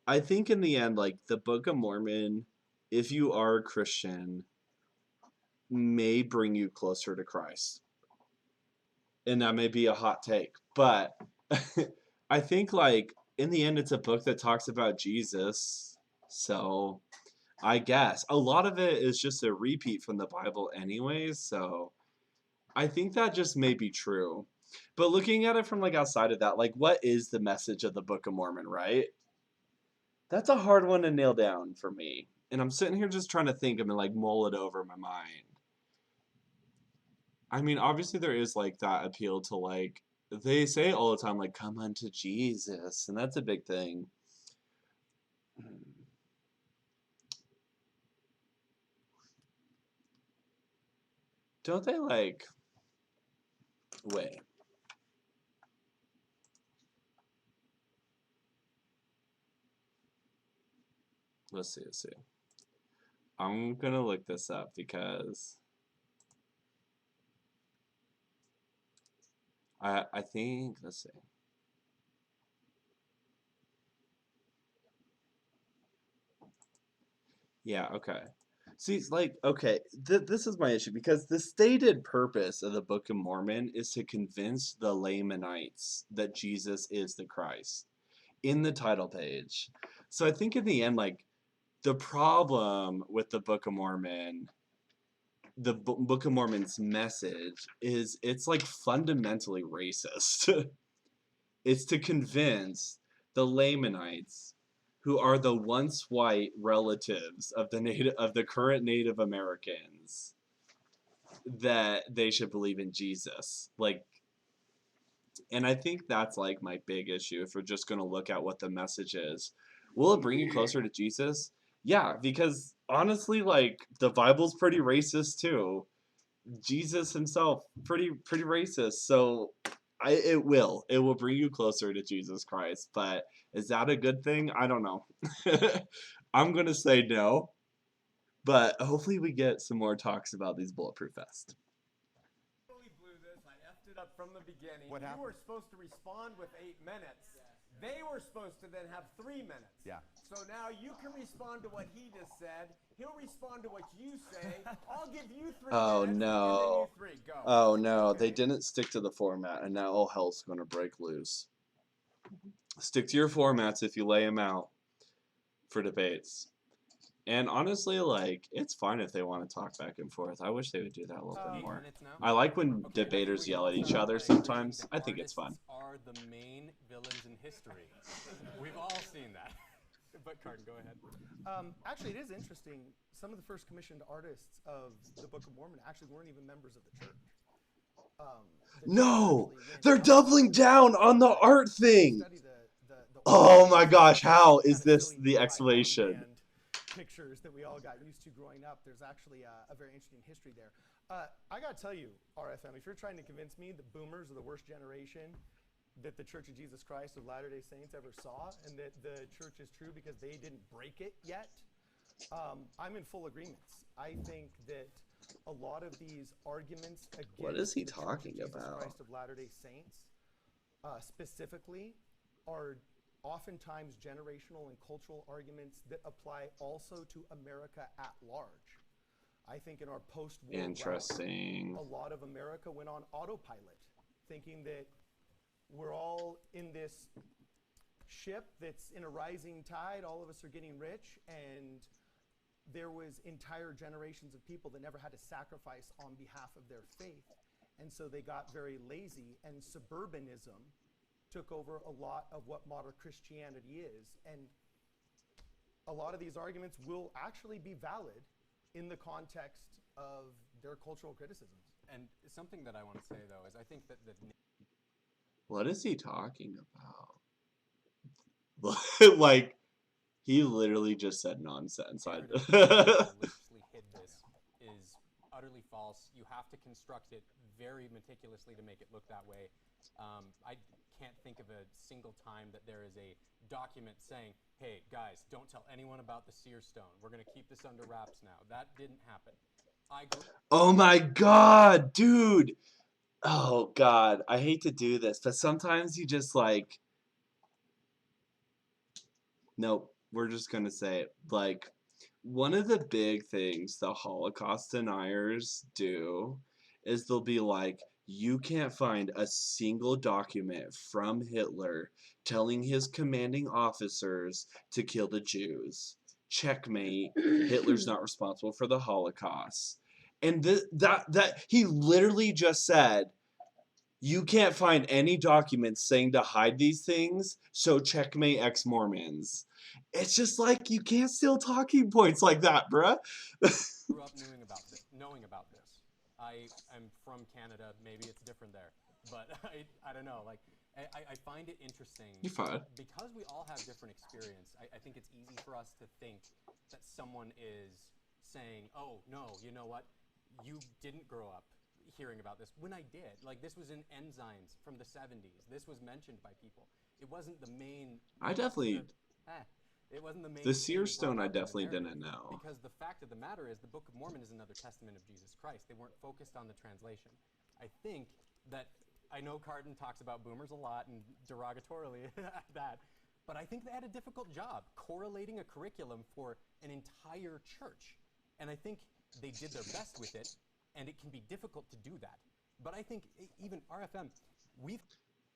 I think in the end, like the Book of Mormon, if you are a Christian, may bring you closer to Christ. And that may be a hot take, but I think like in the end it's a book that talks about Jesus. So I guess a lot of it is just a repeat from the Bible anyways, so I think that just may be true. But looking at it from like outside of that, like what is the message of the Book of Mormon, right? That's a hard one to nail down for me. And I'm sitting here just trying to think of and like mull it over in my mind. I mean, obviously there is like that appeal to like they say all the time like come unto Jesus, and that's a big thing. Don't they like wait. Let's see. I'm gonna look this up because I think let's see. Yeah, okay. See, it's like, okay, this is my issue because the stated purpose of the Book of Mormon is to convince the Lamanites that Jesus is the Christ in the title page. So I think in the end, like, the problem with the Book of Mormon, the Book of Mormon's message is it's like fundamentally racist. It's to convince the Lamanites, who are the once white relatives of the current Native Americans, that they should believe in Jesus. Like, and I think that's like my big issue if we're just going to look at what the message is. Will it bring you closer to Jesus? Yeah, because honestly, like the Bible's pretty racist too. Jesus himself pretty racist. So it will bring you closer to Jesus Christ. But is that a good thing? I don't know. I'm gonna say no. But hopefully we get some more talks about these Bulletproof Fest. Totally blew this. I effed it up from the beginning. What happened? You were supposed to respond with 8 minutes. They were supposed to then have 3 minutes. Yeah. So now you can respond to what he just said. He'll respond to what you say. I'll give you 3 Oh minutes. no. And then you 3. Go. Oh no, Okay. they didn't stick to the format, and now all hell's gonna break loose. Stick to your formats if you lay them out for debates. And honestly, like, it's fine if they want to talk back and forth. I wish they would do that a little bit 8 more. minutes now? I like when Okay, debaters we yell at can each start other by agreeing sometimes. that I think it's fun. artists are the main villains in history. We've all seen that. But Carden, go ahead. Actually, it is interesting. Some of the first commissioned artists of the Book of Mormon actually weren't even members of the church. No! They're doubling down on the art thing! Oh my gosh, how is this the explanation? Pictures that we all got used to growing up. There's actually a very interesting history there. I got to tell you, RFM, if you're trying to convince me that boomers are the worst generation that the Church of Jesus Christ of Latter-day Saints ever saw, and that the church is true because they didn't break it yet, I'm in full agreement. I think that a lot of these arguments against What is he the Church of talking Jesus about? Christ of Latter-day Saints specifically are oftentimes generational and cultural arguments that apply also to America at large. I think in our post-war Interesting. route, a lot of America went on autopilot, thinking that we're all in this ship that's in a rising tide, all of us are getting rich, and there was entire generations of people that never had to sacrifice on behalf of their faith. And so they got very lazy, and suburbanism took over a lot of what modern Christianity is. And a lot of these arguments will actually be valid in the context of their cultural criticisms. And something that I want to say, though, is I think that the What is he talking about? Like, he literally just said nonsense. narrative that maliciously hid this is utterly false. You have to construct it very meticulously to make it look that way. I can't think of a single time that there is a document saying, hey, guys, don't tell anyone about the seer stone. We're going to keep this under wraps now. That didn't happen. Oh my god, dude! Oh God, I hate to do this, but sometimes you just like, nope, we're just gonna say it. Like, one of the big things the Holocaust deniers do is they'll be like, you can't find a single document from Hitler telling his commanding officers to kill the Jews. Checkmate. Hitler's not responsible for the Holocaust. And that he literally just said, you can't find any documents saying to hide these things, so checkmate ex-Mormons. It's just like you can't steal talking points like that, bruh. Grew up knowing about this. I am from Canada. Maybe it's different there, but I don't know. Like I find it interesting. You're fine. Because we all have different experience. I think it's easy for us to think that someone is saying, "Oh no, you know what? You didn't grow up hearing about this." When I did, like this was in enzymes from the 70s. This was mentioned by people. It wasn't the main. I definitely. It wasn't the main. The thing seer stone I brought up in the definitely narrative. didn't know. Because the fact of the matter is, the Book of Mormon is another testament of Jesus Christ. They weren't focused on the translation. I think that I know Carden talks about boomers a lot and derogatorily at that, but I think they had a difficult job correlating a curriculum for an entire church. And I think they did their best with it, and it can be difficult to do that. But I think even RFM, we've...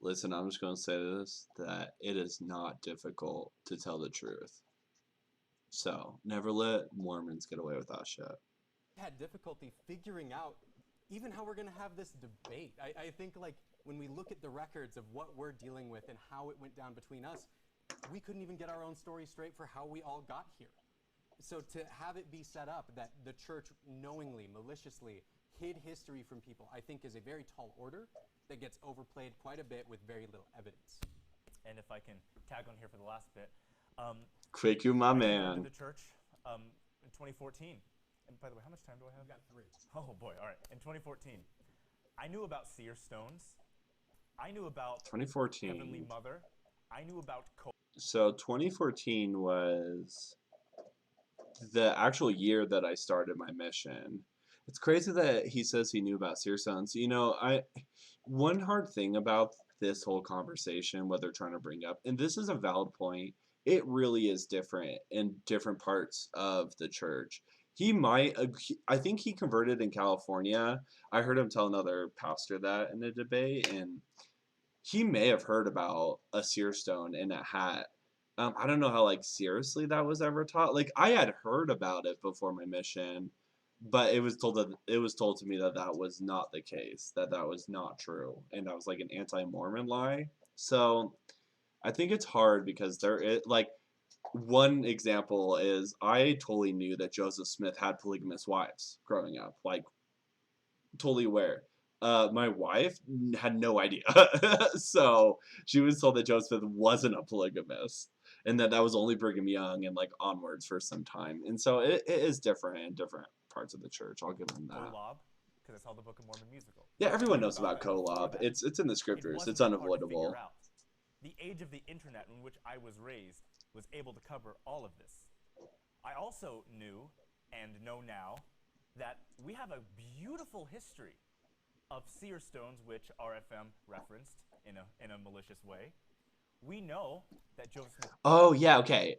Listen, I'm just going to say this, that it is not difficult to tell the truth. So, never let Mormons get away with that shit. had difficulty figuring out even how we're going to have this debate. I think, like, when we look at the records of what we're dealing with and how it went down between us, we couldn't even get our own story straight for how we all got here. So to have it be set up that the church knowingly, maliciously hid history from people, I think is a very tall order that gets overplayed quite a bit with very little evidence. And if I can tag on here for the last bit. Quick, you my I man. went to the church in 2014. And by the way, how much time do I have? You got 3. Oh boy, all right. In 2014, I knew about seer stones. I knew about 2014. Heavenly Mother. I knew about So 2014 was the actual year that I started my mission. It's crazy that he says he knew about seer stones. You know, one hard thing about this whole conversation, what they're trying to bring up, and this is a valid point, it really is different in different parts of the church. I think he converted in California. I heard him tell another pastor that in a debate, and he may have heard about a seer stone in a hat. I don't know how like seriously that was ever taught. Like I had heard about it before my mission, but it was told to me that that was not the case, that was not true, and that was like an anti-Mormon lie. So I think it's hard because like one example is I totally knew that Joseph Smith had polygamous wives growing up, like totally aware. My wife had no idea, so she was told that Joseph Smith wasn't a polygamist, and that was only Brigham Young and like onwards for some time. And so it is different in different parts of the church. I'll give them that. Kolob, because it's how the Book of Mormon musical. Yeah, everyone knows about Kolob. It's in the scriptures. It's unavoidable. The age of the internet in which I was raised was able to cover all of this. I also knew and know now that we have a beautiful history of seer stones, which RFM referenced in a malicious way. We know that Joseph... Oh, yeah, okay.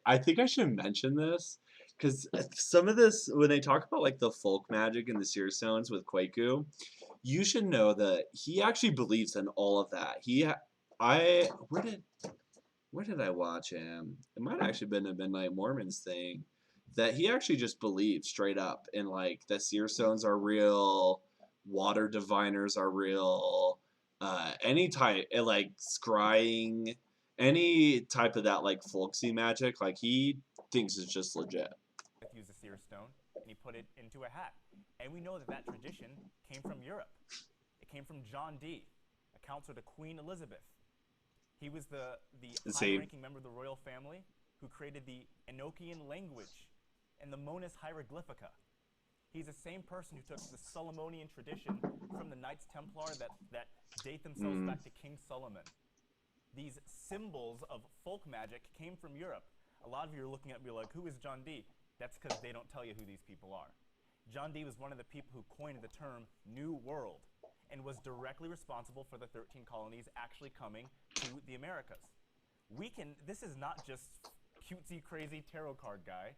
I think I should mention this, because some of this, when they talk about like the folk magic and the seer stones with Kwaku, you should know that he actually believes in all of that. Where did I watch him? It might have actually been a Midnight Mormons thing, that he actually just believed straight up in like the seer stones are real, water diviners are real, any type like scrying, any type of that like folksy magic, like he thinks is just legit. Used a seer stone and he put it into a hat, and we know that tradition came from Europe. It came from John Dee, a counselor to Queen Elizabeth. He was the high-ranking member of the royal family who created the Enochian language and the Monas Hieroglyphica. He's the same person who took the Solomonian tradition from the Knights Templar that date themselves back to King Solomon. These symbols of folk magic came from Europe. A lot of you are looking at me like, who is John Dee? That's because they don't tell you who these people are. John Dee was one of the people who coined the term New World. and was directly responsible for the 13 colonies actually coming to the Americas. This is not just cutesy, crazy tarot card guy.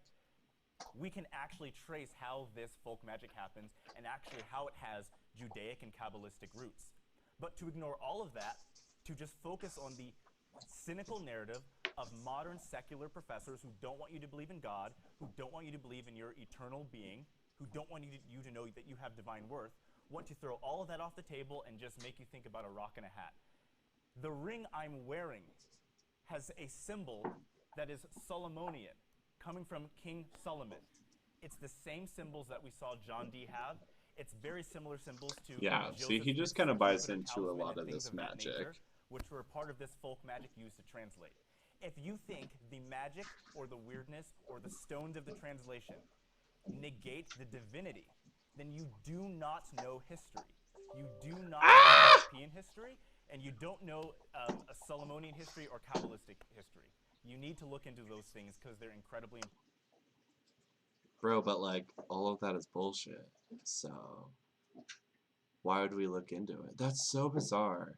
We can actually trace how this folk magic happens and actually how it has Judaic and Kabbalistic roots. But to ignore all of that, to just focus on the cynical narrative of modern secular professors who don't want you to believe in God, who don't want you to believe in your eternal being, who don't want you to know that you have divine worth, want to throw all of that off the table and just make you think about a rock and a hat. The ring I'm wearing has a symbol that is Solomonian, coming from King Solomon. It's the same symbols that we saw John Dee have. It's very similar symbols to Yeah, see, Joseph he just Smith's kind of buys Jupiter into a talisman lot and of things this of that magic. nature, which were part of this folk magic used to translate. If you think the magic or the weirdness or the stones of the translation negate the divinity, then you do not know history. You do not know European history, and you don't know a Solomonian history or Kabbalistic history. You need to look into those things because they're incredibly important. Bro, but like, all of that is bullshit. So, why would we look into it? That's so bizarre.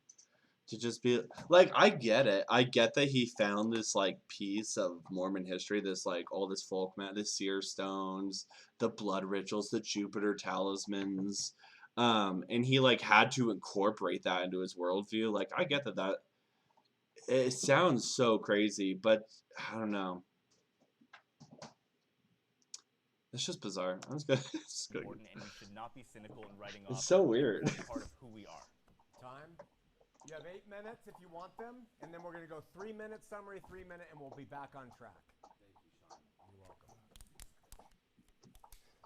To just be like, I get it. I get that he found this like piece of Mormon history, this like all this folk the seer stones, the blood rituals, the Jupiter talismans, and he like had to incorporate that into his worldview. Like, I get that it sounds so crazy, but I don't know. It's just bizarre. I'm just gonna. Important, and you should not be cynical in writing off It's so weird. an important part of who we are. Time. You have 8 minutes if you want them, and then we're going to go 3-minute summary, 3-minute, and we'll be back on track. Thank you, Sean. You're welcome.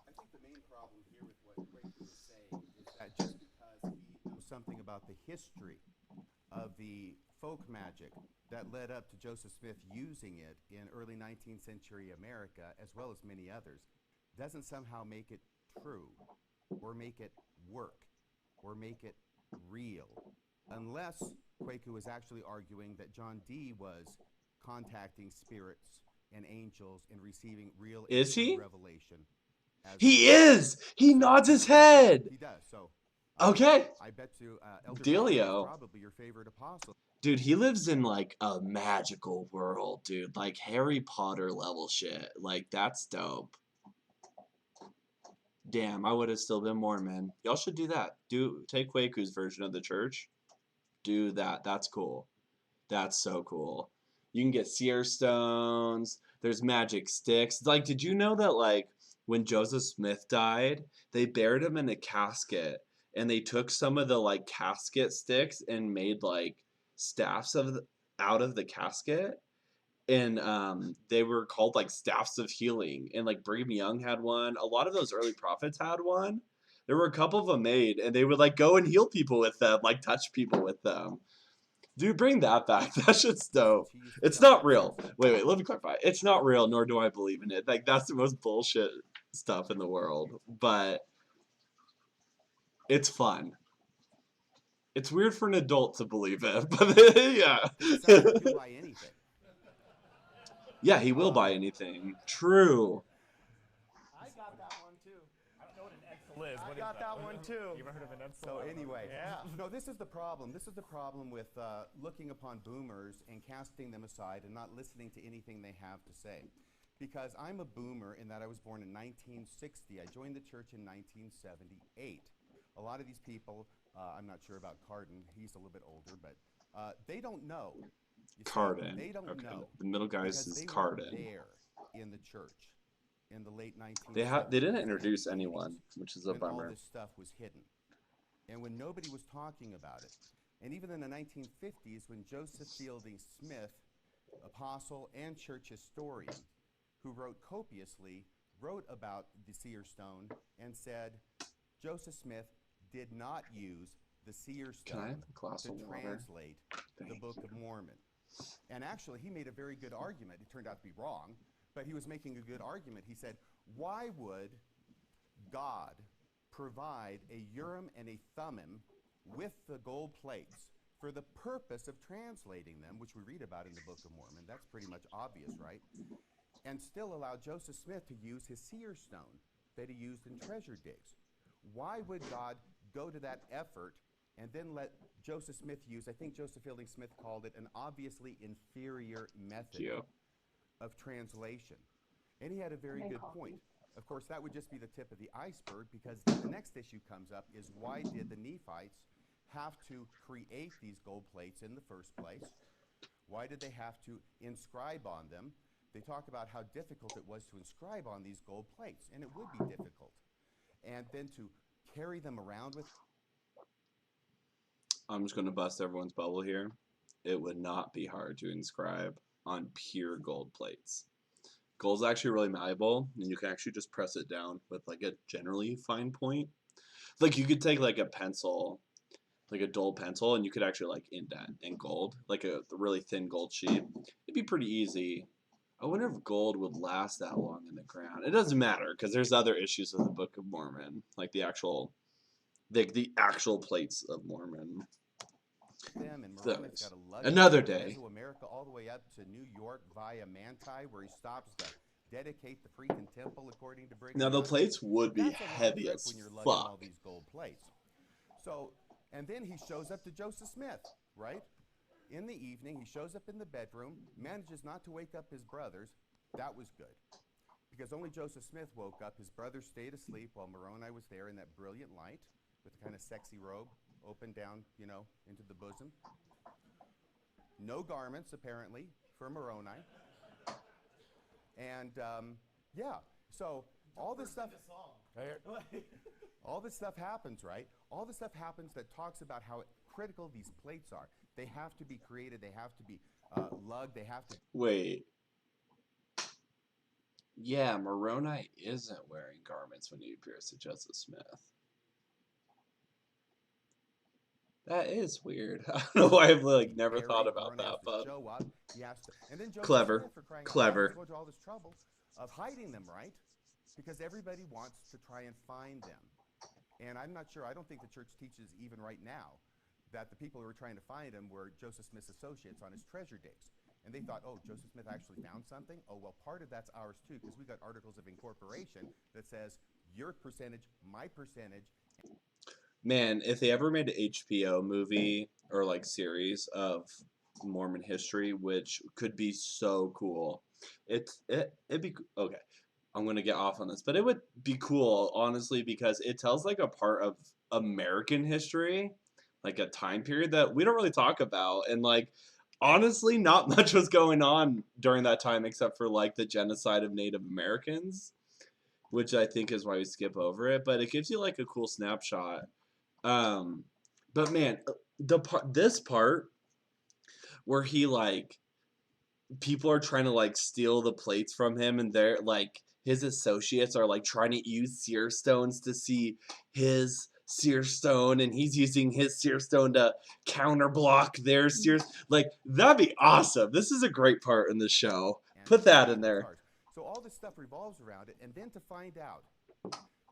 I think the main problem here with what Quaker is saying is that just because he knows something about the history of the folk magic that led up to Joseph Smith using it in early 19th century America, as well as many others, doesn't somehow make it true, or make it work, or make it real. Unless Kwaku is actually arguing that John Dee was contacting spirits and angels and receiving real Is he? revelation. He is! He nods his head! He does, so. Okay. I bet you Elder Dealio. is probably your favorite apostle. Dude, he lives in like a magical world, dude. Like Harry Potter level shit. Like, that's dope. Damn, I would have still been Mormon. Y'all should do that. Take Kwaku's version of the church. Do that. That's cool. That's so cool. You can get seer stones. There's magic sticks. Like, did you know that, like, when Joseph Smith died, they buried him in a casket, and they took some of the, like, casket sticks and made, like, staffs out of the casket? And they were called, like, staffs of healing. And, like, Brigham Young had one. A lot of those early prophets had one. There were a couple of them made, and they would, like, go and heal people with them, like, touch people with them. Dude, bring that back. That shit's dope. It's not real. Wait, let me clarify. It's not real, nor do I believe in it. Like, that's the most bullshit stuff in the world. But it's fun. It's weird for an adult to believe it, but yeah. He'll buy anything. Yeah, he will buy anything. True. I got that one too. I don't know what an Edsel is. I What is got that one too. You ever heard of an Edsel? So anyway, Yeah. no, this is the problem. This is the problem with looking upon boomers and casting them aside and not listening to anything they have to say. Because I'm a boomer in that I was born in 1960. I joined the church in 1978. A lot of these people, I'm not sure about Carden. He's a little bit older, but they don't know. You see, Carden. they don't Okay. know. The middle guys because is they Carden. weren't there in the church in the late 1970s. They didn't and introduce 80s anyone, which is a when bummer. all this stuff was hidden. And when nobody was talking about it. And even in the 1950s, when Joseph Fielding Smith, apostle and church historian, who wrote copiously, wrote about the seer stone and said Joseph Smith did not use the seer Can I stone have a glass to of water? translate the Thank Book of Mormon. And actually, he made a very good argument. It turned out to be wrong, but he was making a good argument. He said, why would God provide a Urim and a Thummim with the gold plates for the purpose of translating them, which we read about in the Book of Mormon? That's pretty much obvious, right? And still allow Joseph Smith to use his seer stone that he used in treasure digs. Why would God go to that effort and then let Joseph Smith use, I think Joseph Fielding Smith called it an obviously inferior method Cute. of translation. And he had a very My good coffee. point. Of course, that would just be the tip of the iceberg, because then the next issue comes up is, why did the Nephites have to create these gold plates in the first place? Why did they have to inscribe on them? They talk about how difficult it was to inscribe on these gold plates, and it would be difficult. And then to carry them around with. I'm just going to bust everyone's bubble here. It would not be hard to inscribe on pure gold plates. Gold's actually really malleable, and you can actually just press it down with like a generally fine point. Like you could take like a pencil, like a dull pencil, and you could actually like indent in gold, like a really thin gold sheet. It'd be pretty easy. I wonder if gold would last that long in the ground. It doesn't matter, because there's other issues with the Book of Mormon, like the actual plates of Mormon. Them, and Moroni's got a luggage Another from day. Mesoamerica all the way up to New York via Manti, where he stops to dedicate the freaking temple, according to Brigham Now the Young. plates would be That's a long heavy trip as when you're lugging all fuck. these gold plates. So, and then he shows up to Joseph Smith, right? In the evening, he shows up in the bedroom, manages not to wake up his brothers. That was good, because only Joseph Smith woke up. His brothers stayed asleep while Moroni was there in that brilliant light with the kind of sexy robe open down, you know, into the bosom. No garments, apparently, for Moroni. And, yeah, so all this stuff... all this stuff happens, right? All this stuff happens that talks about how critical these plates are. They have to be created. They have to be lugged. They have to... Wait. Yeah, Moroni isn't wearing garments when he appears to Joseph Smith. That is weird. I don't know why I've like never thought about that, but show up. He has to, and then Joseph clever, Smith, for crying out clever. loud, has to go to all this trouble of hiding them, right? Because everybody wants to try and find them. And I'm not sure, I don't think the church teaches even right now that the people who were trying to find him were Joseph Smith's associates on his treasure days. And they thought, oh, Joseph Smith actually found something? Oh, well, part of that's ours too, because we got articles of incorporation that says your percentage, my percentage. Man, if they ever made an HBO movie or like series of Mormon history, which could be so cool, it'd be okay. I'm gonna get off on this, but it would be cool, honestly, because it tells like a part of American history, like a time period that we don't really talk about, and like honestly, not much was going on during that time except for like the genocide of Native Americans, which I think is why we skip over it. But it gives you like a cool snapshot. But man, this part where he like people are trying to like steal the plates from him, and they're like his associates are like trying to use seer stones to see his seer stone, and he's using his seer stone to counter block their seer. Like that'd be awesome. This is a great part in the show. Put that in there. So all this stuff revolves around it, and then to find out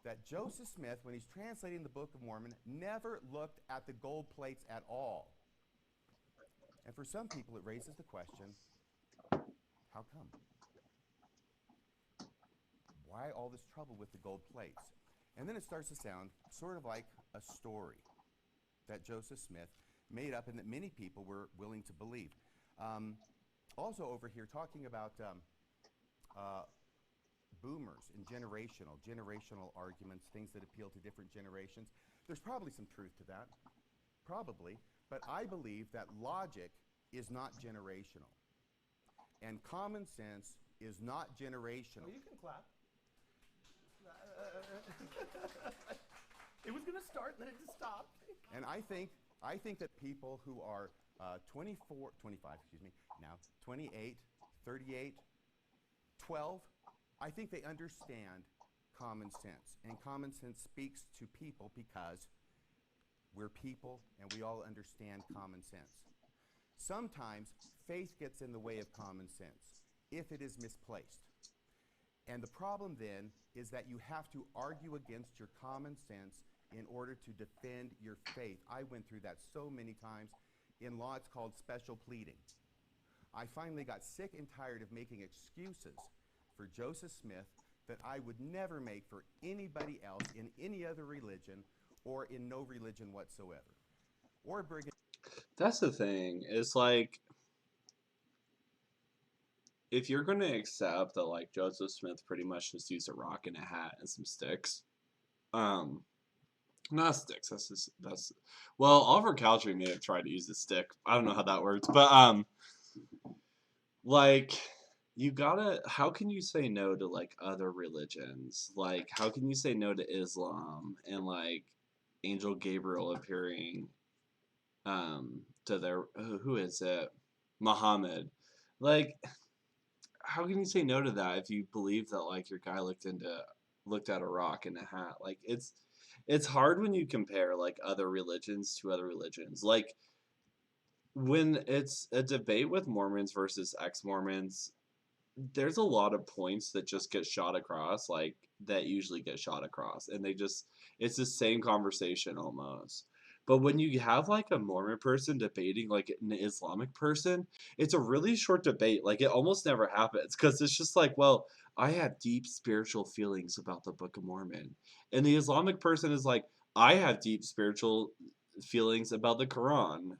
that Joseph Smith, when he's translating the Book of Mormon, never looked at the gold plates at all. And for some people, it raises the question, how come? Why all this trouble with the gold plates? And then it starts to sound sort of like a story that Joseph Smith made up and that many people were willing to believe. Also over here, talking about boomers and generational arguments, things that appeal to different generations. There's probably some truth to that, probably, but I believe that logic is not generational, and common sense is not generational. Well, you can clap. It was going to start, and then it just stopped. And I think that people who are 25, now 28, 38, 12, I think they understand common sense. And common sense speaks to people because we're people and we all understand common sense. Sometimes faith gets in the way of common sense if it is misplaced. And the problem then is that you have to argue against your common sense in order to defend your faith. I went through that so many times. In law, it's called special pleading. I finally got sick and tired of making excuses for Joseph Smith that I would never make for anybody else in any other religion or in no religion whatsoever. or Brigham. That's the thing. It's like, if you're going to accept that, like, Joseph Smith pretty much just used a rock and a hat and some sticks, not sticks. Well, Oliver Cowdery may have tried to use a stick. I don't know how that works, but like, you gotta. How can you say no to like other religions? Like, how can you say no to Islam and like Angel Gabriel appearing to their who is it, Muhammad? Like, how can you say no to that if you believe that like your guy looked at a rock and a hat? Like, it's hard when you compare like other religions to other religions. Like, when it's a debate with Mormons versus ex-Mormons, there's a lot of points that just get shot across, like that usually get shot across, and it's the same conversation almost. But when you have like a Mormon person debating like an Islamic person, it's a really short debate. Like, it almost never happens because it's just like, well, I have deep spiritual feelings about the Book of Mormon, and the Islamic person is like, I have deep spiritual feelings about the Quran.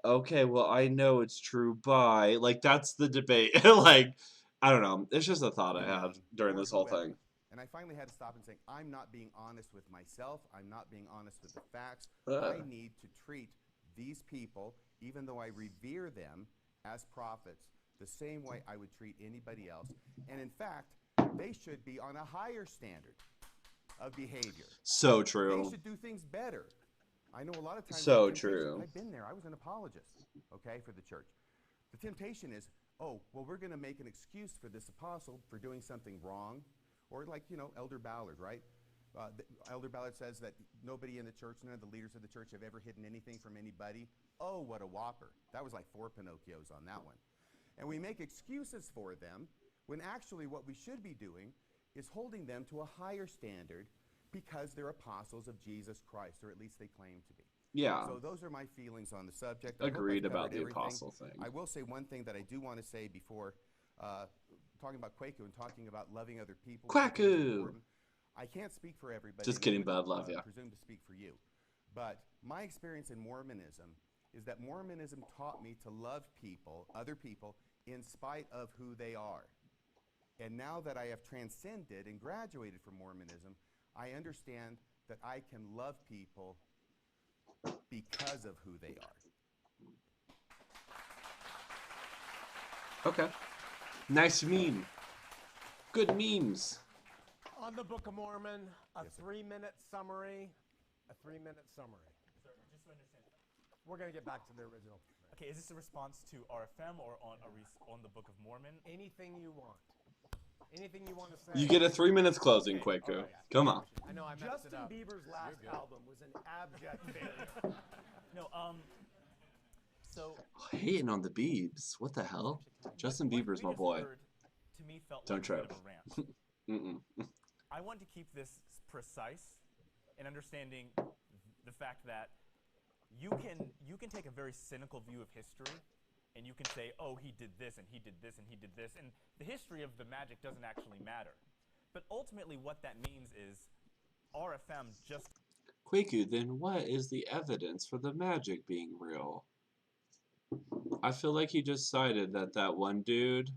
Okay, well, I know it's true. Bye. Like, that's the debate. Like, I don't know. It's just a thought I had during or this whole whoever. thing. And I finally had to stop and say, I'm not being honest with myself. I'm not being honest with the facts. Ugh. I need to treat these people, even though I revere them as prophets, the same way I would treat anybody else. And in fact, they should be on a higher standard of behavior. So They true. should do things better. I know a lot of times. So the temptation- true. I've been there. I was an apologist, okay, for the church. The temptation is, oh, well, we're going to make an excuse for this apostle for doing something wrong. Or like, Elder Ballard, right? Elder Ballard says that nobody in the church, none of the leaders of the church have ever hidden anything from anybody. Oh, what a whopper. That was like 4 Pinocchios on that one. And we make excuses for them when actually what we should be doing is holding them to a higher standard because they're apostles of Jesus Christ, or at least they claim to be. Yeah. So those are my feelings on the subject. I hope I've Agreed about covered the everything. apostle thing. I will say one thing that I do want to say before talking about Kwaku and talking about loving other people. which I think is Kwaku! important. I can't speak for everybody. Just and I kidding, wouldn't, bud. Love ya. presume to speak for you. But my experience in Mormonism is that Mormonism taught me to love people, other people, in spite of who they are. And now that I have transcended and graduated from Mormonism, I understand that I can love people because of who they are. Okay. Nice meme. Good memes. On the Book of Mormon, a Yes, sir. 3-minute summary. A 3-minute summary. Sir, just to understand. We're going to get back to the original. Okay, is this a response to RFM or on the Book of Mormon? Anything you want. Anything you want to say. You get a 3 minutes closing, Okay, Kwaku. alright. Come on. I know I messed it Justin up. Bieber's last album was an abject failure. No, so Hating on the Biebs. What the hell? Justin what Bieber's we my just boy. heard, to me, felt Don't like a trip. bit of a rant. Mm-mm. I want to keep this precise in understanding the fact that you can take a very cynical view of history, and you can say, oh, he did this, and he did this, and he did this, and the history of the magic doesn't actually matter. But ultimately, what that means is RFM just Kwaku, then what is the evidence for the magic being real? I feel like he just cited that one dude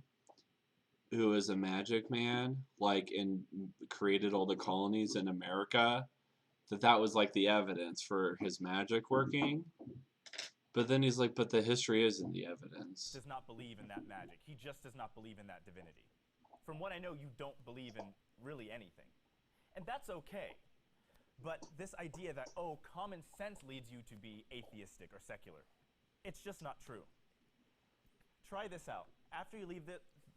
who is a magic man, like, and created all the colonies in America, that was like the evidence for his magic working. But then he's like, but the history isn't the evidence. does not believe in that magic. He just does not believe in that divinity. From what I know, you don't believe in really anything. And that's okay. But this idea that, oh, common sense leads you to be atheistic or secular, it's just not true. Try this out. After you leave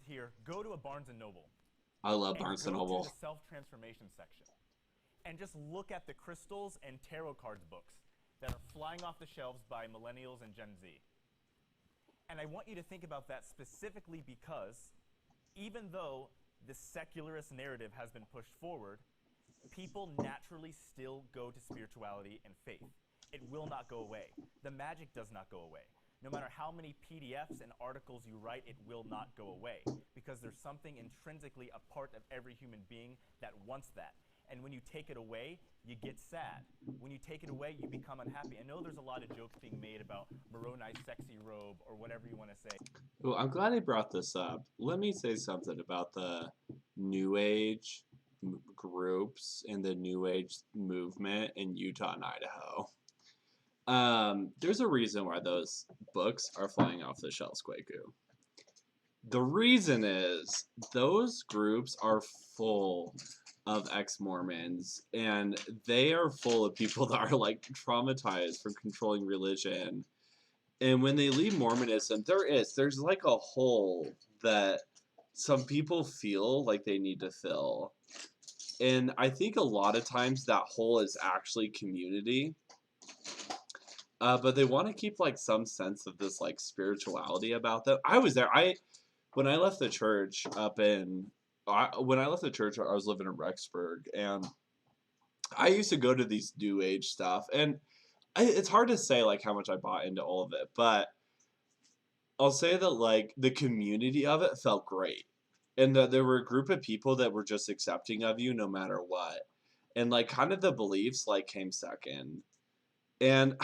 here, go to a Barnes & Noble. I love and Barnes & go Noble. to the self-transformation section. And just look at the crystals and tarot cards books that are flying off the shelves by millennials and Gen Z. And I want you to think about that specifically because even though the secularist narrative has been pushed forward, people naturally still go to spirituality and faith. It will not go away. The magic does not go away. No matter how many PDFs and articles you write, it will not go away because there's something intrinsically a part of every human being that wants that. And when you take it away, you get sad. When you take it away, you become unhappy. I know there's a lot of jokes being made about Moroni's sexy robe or whatever you want to say. Well, I'm glad he brought this up. Let me say something about the New Age groups and the New Age movement in Utah and Idaho. There's a reason why those books are flying off the shelves, Kwaku. The reason is those groups are full of ex-Mormons, and they are full of people that are like traumatized from controlling religion. And when they leave Mormonism, there's like a hole that some people feel like they need to fill. And I think a lot of times that hole is actually community. But they want to keep like some sense of this like spirituality about them. I was there. When I left the church I was living in Rexburg, and I used to go to these New Age stuff, and it's hard to say like how much I bought into all of it, but I'll say that like the community of it felt great, and that there were a group of people that were just accepting of you no matter what, and like kind of the beliefs like came second, and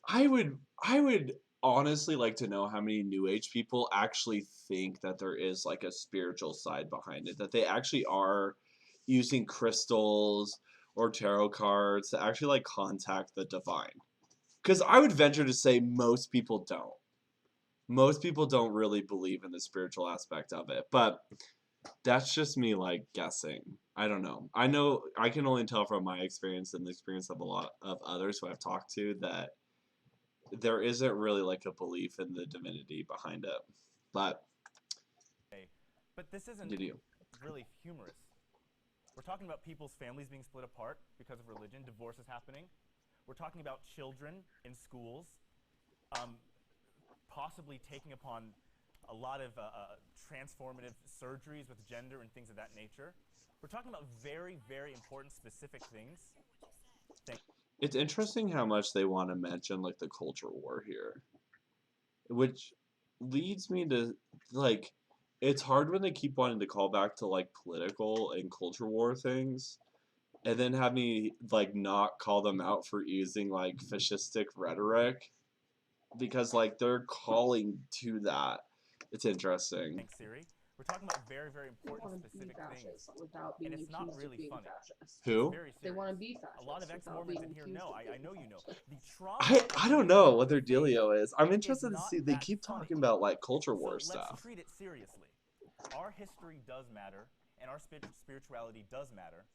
I would honestly like to know how many New Age people actually think that there is like a spiritual side behind it, that they actually are using crystals or tarot cards to actually like contact the divine. Because I would venture to say most people don't. Most people don't really believe in the spiritual aspect of it, but that's just me like guessing. I don't know. I know I can only tell from my experience and the experience of a lot of others who I've talked to that there isn't really like a belief in the divinity behind it. But this isn't really humorous. We're talking about people's families being split apart because of religion, divorces happening. We're talking about children in schools possibly taking upon a lot of transformative surgeries with gender and things of that nature. We're talking about very, very important specific things. It's interesting how much they want to mention like the culture war here, which leads me to like, it's hard when they keep wanting to call back to like political and culture war things, and then have me like not call them out for using like fascistic rhetoric, because like they're calling to that. It's interesting. Thanks, Siri. We're talking about very, very important specific things, and it's not really funny. Who? They want to be fascist. A lot of ex-Mormons in here know. I know you know. The trauma. I don't know what their dealio is. I'm interested to see. They keep talking about like culture war stuff. Let's treat it seriously. Our history does matter, and our spirituality does matter,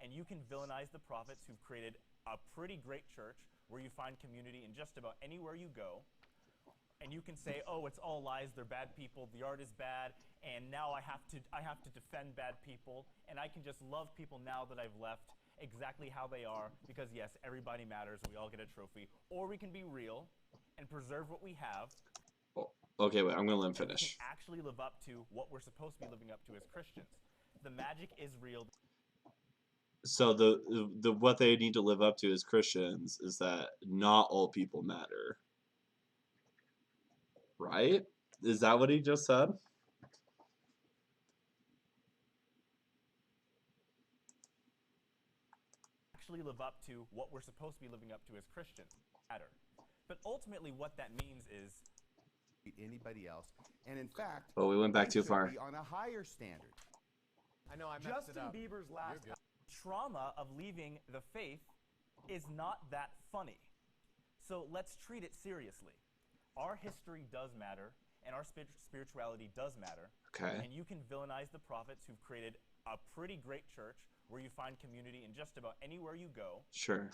and you can villainize the prophets who've created a pretty great church where you find community in just about anywhere you go. And you can say, oh, it's all lies, they're bad people, the art is bad, and now I have to defend bad people, and I can just love people now that I've left exactly how they are, because yes, everybody matters, we all get a trophy. Or we can be real and preserve what we have. Oh, okay, wait, I'm gonna let him finish. We can actually live up to what we're supposed to be living up to as Christians. The magic is real. So the what they need to live up to as Christians is that not all people matter. Right? Is that what he just said? Actually live up to what we're supposed to be living up to as Christians. But ultimately what that means is anybody else. And in fact, oh, we went back too far. Be on a higher standard. I know I messed it up. Justin Bieber's last trauma of leaving the faith is not that funny. So let's treat it seriously. Our history does matter, and our spirituality does matter. Okay. And you can villainize the prophets who've created a pretty great church where you find community in just about anywhere you go. Sure.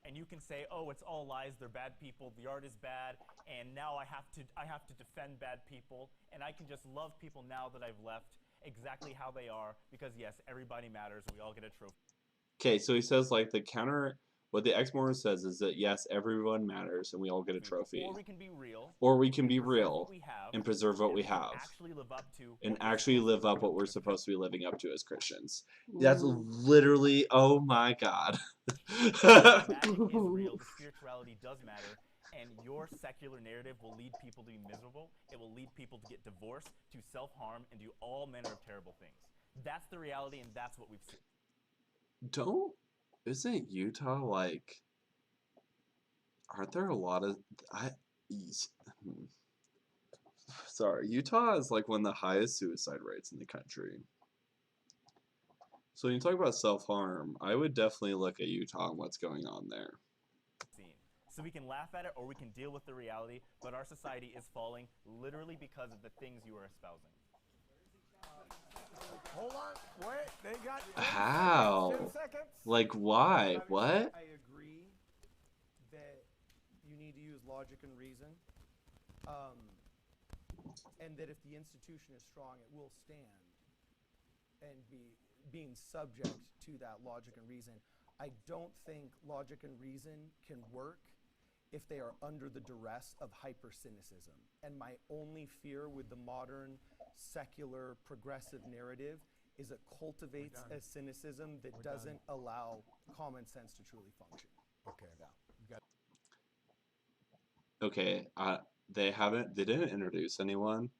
And you can say, oh, it's all lies, they're bad people, the art is bad, and now I have to defend bad people, and I can just love people now that I've left exactly how they are, because yes, everybody matters, we all get a trophy. Okay, so he says like what the ex-Mormon says is that yes, everyone matters and we all get a trophy. Or we can be real. Or we can be real and preserve what we have. And actually live up what we're supposed to be living up to as Christians. That's literally, oh my God. The magic is real, the spirituality does matter, and your secular narrative will lead people to be miserable. It will lead people to get divorced, to self-harm, and do all manner of terrible things. That's the reality, and that's what we've seen. Isn't Utah like, aren't there a lot of, sorry, Utah is like one of the highest suicide rates in the country. So when you talk about self-harm, I would definitely look at Utah and what's going on there. So we can laugh at it or we can deal with the reality, but our society is falling literally because of the things you are espousing. Hold on, wait, they got 10 How? seconds. Like, why? What? I agree that you need to use logic and reason, and that if the institution is strong, it will stand and being subject to that logic and reason. I don't think logic and reason can work if they are under the duress of hyper-cynicism. And my only fear with the modern, secular, progressive narrative is it cultivates a cynicism that doesn't allow common sense to truly function. Okay, Yeah. Okay, they didn't introduce anyone,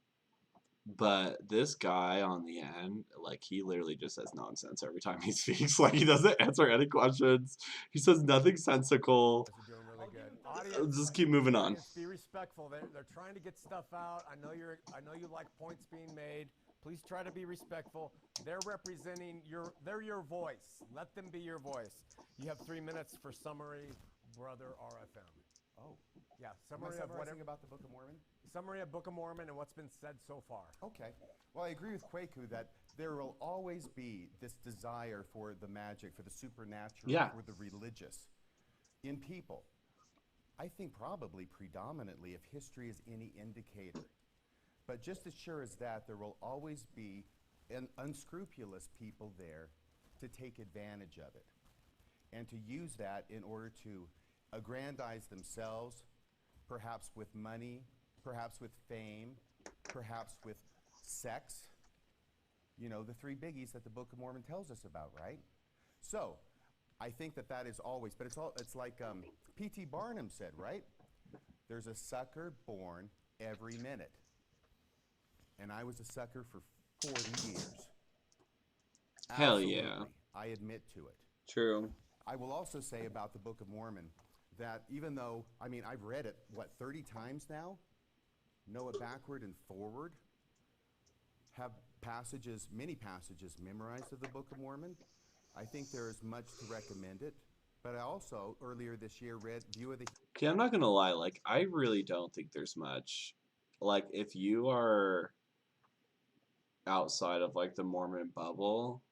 but this guy on the end, like, he literally just says nonsense every time he speaks. Like, he doesn't answer any questions. He says nothing sensical. you're doing really good. Audience, Just keep moving on. audience, be respectful. They're trying to get stuff out. I know you like points being made. Please try to be respectful. They're representing they're your voice. Let them be your voice. You have 3 minutes for summary, brother RFM. Oh, Yeah, am I summary of summarizing whatever. about the Book of Mormon? Summary of Book of Mormon and what's been said so far. Okay. Well, I agree with Kwaku that there will always be this desire for the magic, for the supernatural, Yeah. for the religious in people. I think probably predominantly, if history is any indicator. But just as sure as that, there will always be unscrupulous people there to take advantage of it and to use that in order to aggrandize themselves, perhaps with money, perhaps with fame, perhaps with sex. You know, the three biggies that the Book of Mormon tells us about, right? So, I think that is always, but it's like P.T. Barnum said, right? There's a sucker born every minute. And I was a sucker for 40 years. Hell Absolutely. yeah. I admit to it. True. I will also say about the Book of Mormon that even though, I mean, I've read it, 30 times now? Know it backward and forward? Have many passages memorized of the Book of Mormon? I think there is much to recommend it. But I also, earlier this year, read View of the... Okay, I'm not gonna lie, like, I really don't think there's much. Like, if you are outside of, like, the Mormon bubble,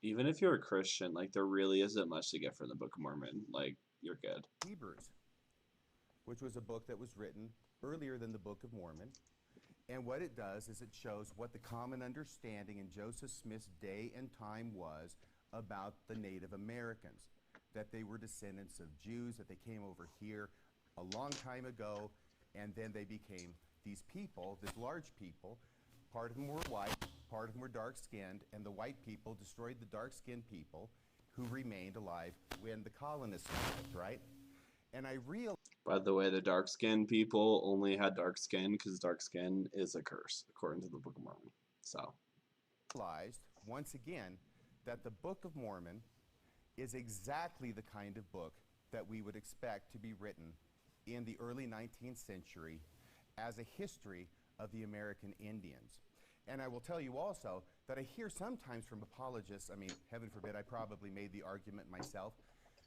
even if you're a Christian, like, there really isn't much to get from the Book of Mormon. Like, you're good. Hebrews, which was a book that was written earlier than the Book of Mormon. And what it does is it shows what the common understanding in Joseph Smith's day and time was about the Native Americans, that they were descendants of Jews, that they came over here a long time ago, and then they became these people, this large people. Part of them were white, part of them were dark-skinned, and the white people destroyed the dark-skinned people who remained alive when the colonists arrived, right? And I realized... By the way, the dark-skinned people only had dark skin because dark skin is a curse, according to the Book of Mormon. So, once again, that the Book of Mormon is exactly the kind of book that we would expect to be written in the early 19th century as a history of the American Indians. And I will tell you also that I hear sometimes from apologists, I mean, heaven forbid, I probably made the argument myself,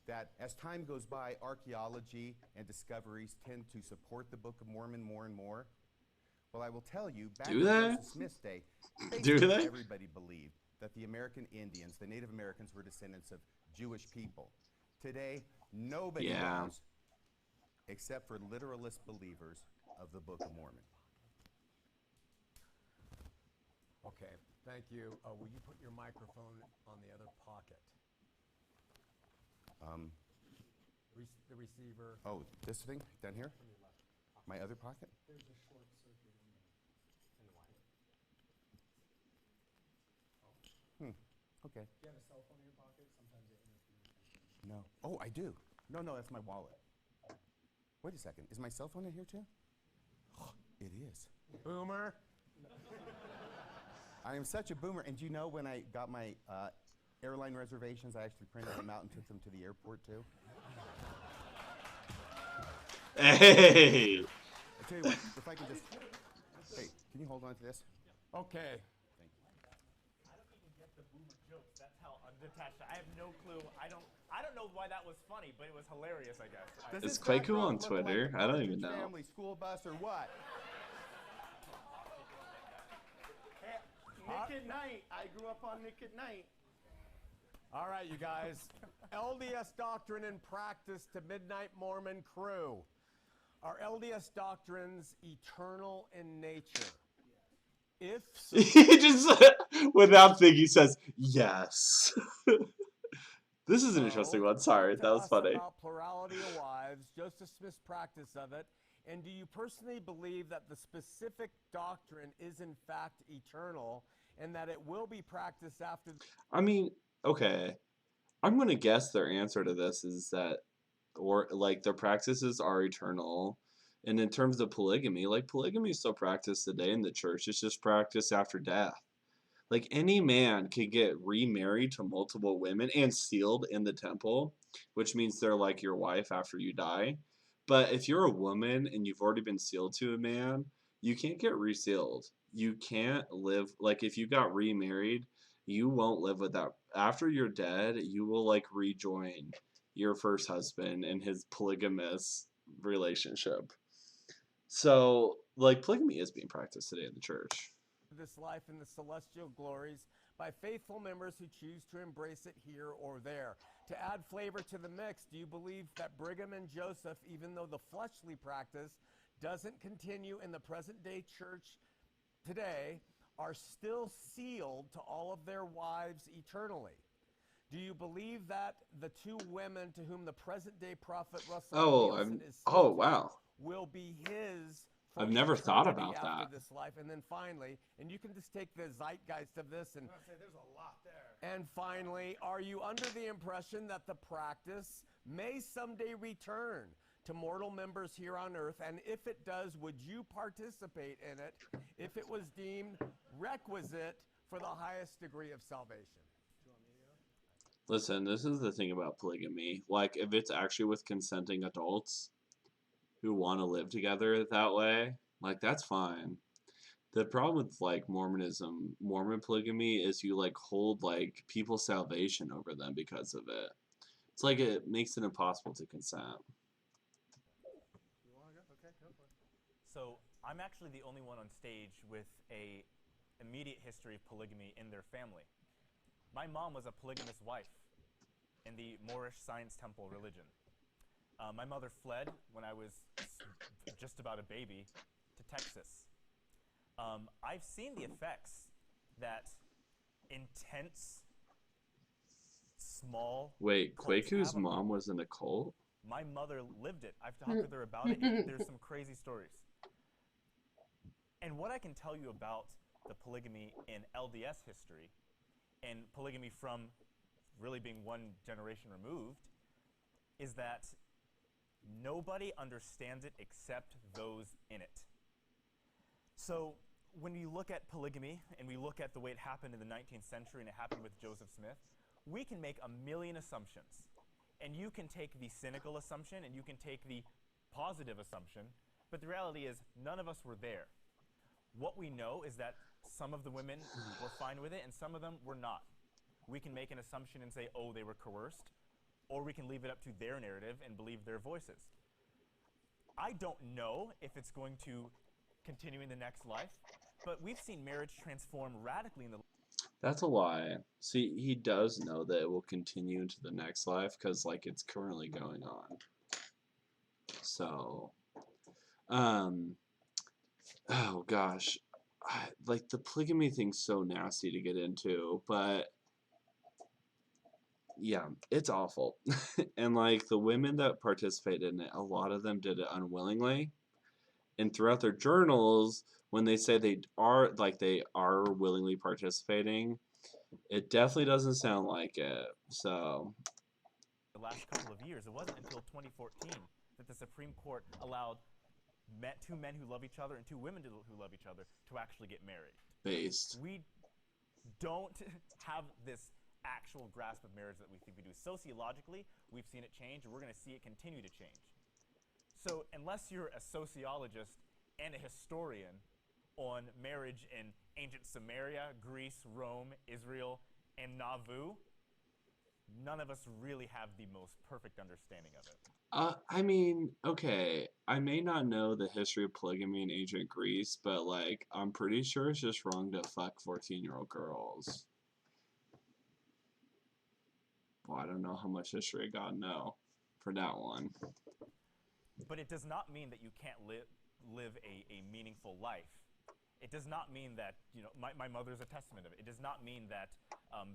that as time goes by, archaeology and discoveries tend to support the Book of Mormon more and more. Well, I will tell you, back in Joseph Smith's day, basically everybody believed that the American Indians, the Native Americans, were descendants of Jewish people. Today, nobody does, except for literalist believers of the Book of Mormon. Okay, thank you. Will you put your microphone on the other pocket? The receiver. Oh, this thing down here? My other pocket? There's a short circuit in there. Okay. Do you have a cell phone in your pocket? Sometimes it interferes. No. Oh, I do. No, that's my wallet. Wait a second. Is my cell phone in here too? It is. Boomer. I am such a boomer. And do you know when I got my airline reservations, I actually printed them out and took them to the airport too? Hey. I tell you what, if I can just, hey, can you hold on to this? Okay. Thank you. I don't even get the boomer jokes. That's how undetached. I have no clue. I don't know why that was funny, but it was hilarious, I guess. Does Is this background Kwaku on look Twitter? Like I don't Partridge even know. Family school bus or what? Hey, Nick at Night. I grew up on Nick at Night. All right, you guys. LDS doctrine and practice to Midnight Mormon crew. Are LDS doctrines eternal in nature? If so, He just, without thinking, says yes. This is an interesting one. Sorry, talk to that was us funny. about plurality of wives, Joseph Smith's practice of it, and do you personally believe that the specific doctrine is in fact eternal and that it will be practiced after? I mean, okay. I'm gonna guess their answer to this is that, or like their practices are eternal. And in terms of polygamy, like polygamy is still practiced today in the church. It's just practiced after death. Like any man can get remarried to multiple women and sealed in the temple, which means they're like your wife after you die. But if you're a woman and you've already been sealed to a man, you can't get resealed. You can't live, like if you got remarried, you won't live with that. After you're dead, you will like rejoin your first husband and his polygamous relationship. So, like polygamy is being practiced today in the church. This life in the celestial glories by faithful members who choose to embrace it here or there. To add flavor to the mix, do you believe that Brigham and Joseph, even though the fleshly practice doesn't continue in the present day church today, are still sealed to all of their wives eternally? Do you believe that the two women to whom the present day prophet Russell Nielsen is sealed wow. will be his for I've never thought eternity about after that. this life? And then finally, and you can just take the zeitgeist of this and There's a lot there. and finally, are you under the impression that the practice may someday return to mortal members here on earth? And if it does, would you participate in it if it was deemed requisite for the highest degree of salvation? Listen, this is the thing about polygamy. Like, if it's actually with consenting adults who want to live together that way, like, that's fine. The problem with, like, Mormonism, Mormon polygamy, is you, like, hold, like, people's salvation over them because of it. It's like it makes it impossible to consent. You want to go? Okay, go for it. So I'm actually the only one on stage with a immediate history of polygamy in their family. My mom was a polygamous wife in the Moorish Science Temple religion. My mother fled when I was just about a baby to Texas. I've seen the effects that intense, small. Wait, cults Kwaku's have on mom people. was in a cult? My mother lived it. I've talked with her about it. And there's some crazy stories. And what I can tell you about the polygamy in LDS history, and polygamy from really being one generation removed, is that nobody understands it except those in it. So when you look at polygamy and we look at the way it happened in the 19th century and it happened with Joseph Smith, we can make a million assumptions. And you can take the cynical assumption and you can take the positive assumption, but the reality is none of us were there. What we know is that some of the women were fine with it and some of them were not. We can make an assumption and say, oh, they were coerced, or we can leave it up to their narrative and believe their voices. I don't know if it's going to continue in the next life, but we've seen marriage transform radically in the. That's a lie. See, he does know that it will continue into the next life because, like, it's currently going on. So, oh gosh, like the polygamy thing's so nasty to get into, but yeah, it's awful. And like the women that participated in it, a lot of them did it unwillingly. And throughout their journals, when they say they are willingly participating, it definitely doesn't sound like it. So The last couple of years, it wasn't until 2014 that the Supreme Court allowed two men who love each other and two women who love each other to actually get married. based. We don't have this actual grasp of marriage that we think we do. Sociologically, we've seen it change, and we're going to see it continue to change. So unless you're a sociologist and a historian on marriage in ancient Samaria, Greece, Rome, Israel, and Nauvoo, none of us really have the most perfect understanding of it. I mean, okay, I may not know the history of polygamy in ancient Greece, but like, I'm pretty sure it's just wrong to fuck 14-year-old girls. Well, I don't know how much history I gotta know for that one. But it does not mean that you can't live a meaningful life. It does not mean that, my mother's a testament of it. It does not mean that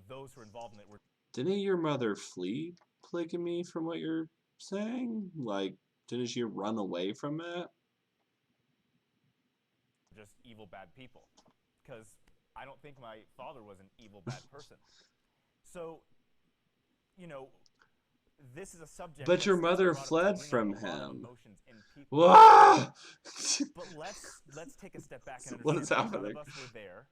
those who are involved in it were Didn't your mother flee polygamy from what you're saying? Like, didn't she run away from it? just evil, bad people. Because I don't think my father was an evil, bad person. So, this is a subject. But your that's mother brought up to fled bring out from a lot of him. emotions in people. Wah! But let's take a step back and What understand is that happening? none of us were there.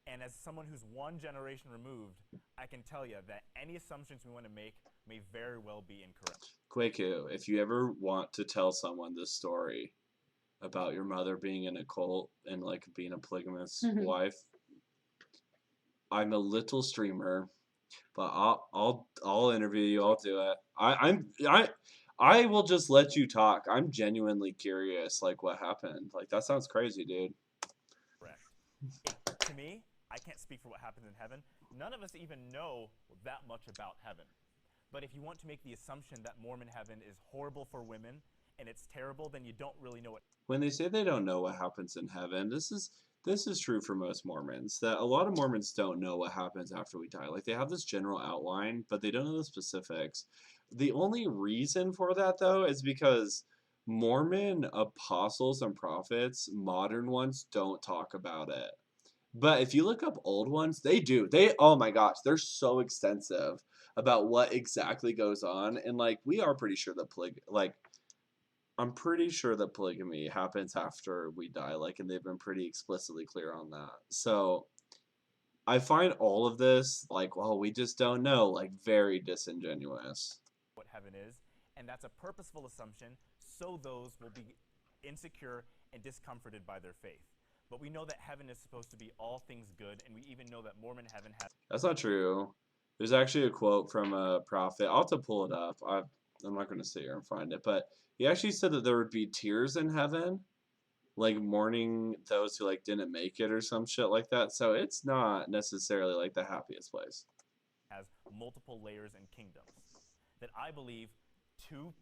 And as someone who's one generation removed, I can tell you that any assumptions we want to make may very well be incorrect. Kwaku, if you ever want to tell someone this story about your mother being in a cult and like being a polygamous wife, I'm a little streamer, but I'll interview you. I'll do it. I will just let you talk. I'm genuinely curious, like what happened. Like that sounds crazy, dude. Correct. To me, I can't speak for what happens in heaven. None of us even know that much about heaven. But if you want to make the assumption that Mormon heaven is horrible for women and it's terrible, then you don't really know what. When they say they don't know what happens in heaven, this is true for most Mormons. That a lot of Mormons don't know what happens after we die. Like they have this general outline, but they don't know the specifics. The only reason for that though is because Mormon apostles and prophets, modern ones, don't talk about it. But if you look up old ones, they do. Oh my gosh, they're so extensive about what exactly goes on. And like we are pretty sure that I'm pretty sure that polygamy happens after we die, like, and they've been pretty explicitly clear on that. So I find all of this, like, well, we just don't know, like, very disingenuous. What heaven is, and that's a purposeful assumption, so those will be insecure and discomforted by their faith. But we know that heaven is supposed to be all things good, and we even know that Mormon heaven has. That's not true. There's actually a quote from a prophet. I'll have to pull it up. I'm not going to sit here and find it, but he actually said that there would be tears in heaven, like mourning those who like didn't make it or some shit like that. So it's not necessarily like the happiest place. Has multiple layers and kingdoms that I believe two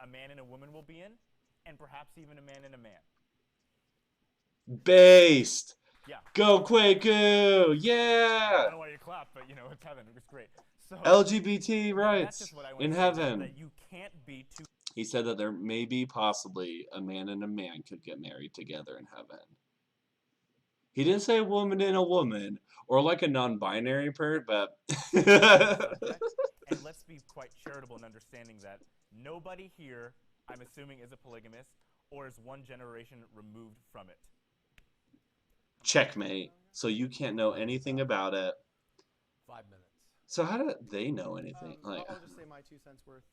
a man and a woman will be in, and perhaps even a man and a man. Based. Yeah. Go Kwaku! Yeah. I don't know why you clap, but it's heaven. It's great. So LGBT that's rights just what I want in to say, heaven. that you can't be two. He said that there may be possibly a man and a man could get married together in heaven. He didn't say a woman and a woman, or like a non-binary person, but. And let's be quite charitable in understanding that nobody here, I'm assuming, is a polygamist or is one generation removed from it. Checkmate. So you can't know anything about it. 5 minutes. So how do they know anything? I'll just say my 2 cents worth.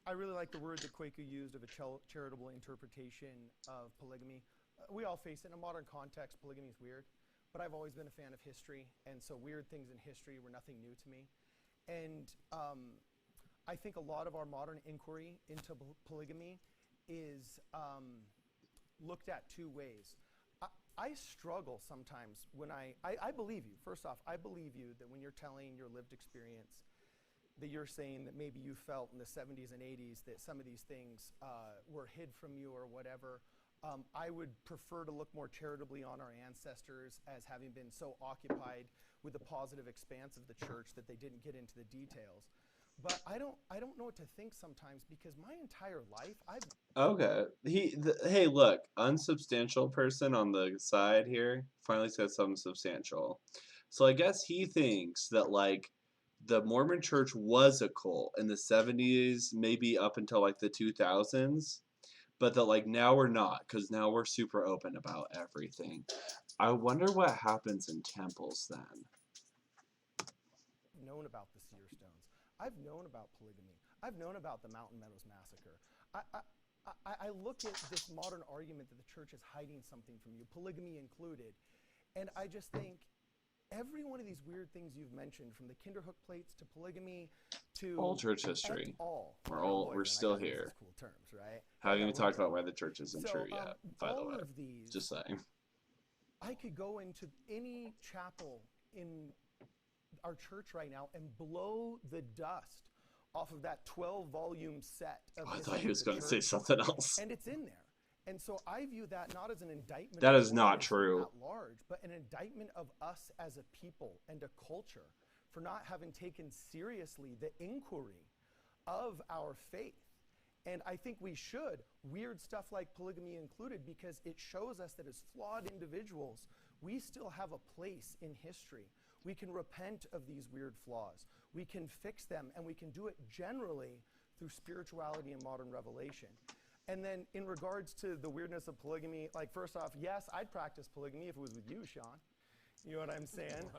I really like the word that Kwaku used of a charitable interpretation of polygamy. We all face it in a modern context. Polygamy is weird, but I've always been a fan of history, and so weird things in history were nothing new to me. And I think a lot of our modern inquiry into polygamy is looked at 2 ways. I struggle sometimes when I believe you. First off, I believe you that when you're telling your lived experience, that you're saying that maybe you felt in the 70s and 80s that some of these things were hid from you or whatever. I would prefer to look more charitably on our ancestors as having been so occupied with the positive expanse of the church that they didn't get into the details. But I don't know what to think sometimes, because my entire life Okay. Hey, look, unsubstantial person on the side here finally said something substantial. So I guess he thinks that like the Mormon church was a cult in the 70s, maybe up until like the 2000s. but that like now we're not, because now we're super open about everything. I wonder what happens in temples then. I've known about the seer stones. I've known about polygamy. I've known about the Mountain Meadows massacre. I look at this modern argument that the church is hiding something from you, polygamy included, and I just think every one of these weird things you've mentioned, from the Kinderhook plates to polygamy to All church history. We're We're still here. Cool terms, right? Haven't even talked about why the church isn't So, true yet, by the all way. of these, Just saying. I could go into any chapel in our church right now and blow the dust off of that 12-volume set of I history thought he was of the going to say church. something else. And it's in there. And so I view that not as an indictment That of is not Mormonism true. at large, but an indictment of us as a people and a culture for not having taken seriously the inquiry of our faith. And I think we should, weird stuff like polygamy included, because it shows us that as flawed individuals, we still have a place in history. We can repent of these weird flaws. We can fix them, and we can do it generally through spirituality and modern revelation. And then in regards to the weirdness of polygamy, like first off, yes, I'd practice polygamy if it was with you, Sean. You know what I'm saying?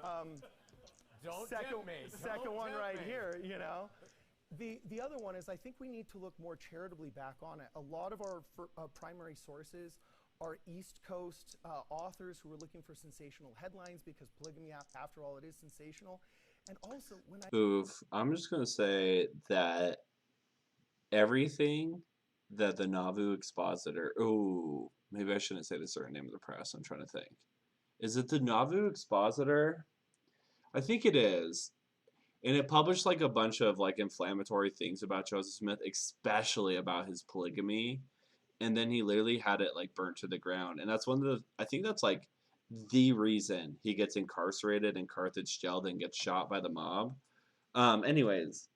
Don't second, tempt me. second Don't one tempt right me. here, you know. The other one is I think we need to look more charitably back on it. A lot of our primary sources are East Coast authors who are looking for sensational headlines, because polygamy, after all, it is sensational. And also, when I... Oof. I'm just going to say that everything that the Nauvoo Expositor... Oh, maybe I shouldn't say the certain name of the press. I'm trying to think. Is it the Nauvoo Expositor? I think it is. And it published like a bunch of like inflammatory things about Joseph Smith, especially about his polygamy. And then he literally had it like burnt to the ground. And that's one of the... I think that's like the reason he gets incarcerated in Carthage jail, then gets shot by the mob. Anyways,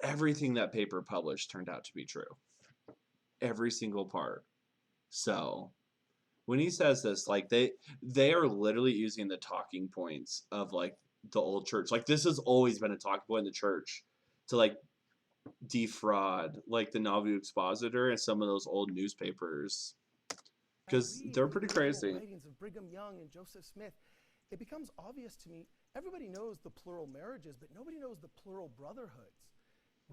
everything that paper published turned out to be true. Every single part. So when he says this, like they are literally using the talking points of like the old church. Like this has always been a talking point in the church to like defraud like the Nauvoo Expositor and some of those old newspapers, because they're pretty crazy. Writings of Brigham Young and Joseph Smith, it becomes obvious to me, everybody knows the plural marriages, but nobody knows the plural brotherhoods.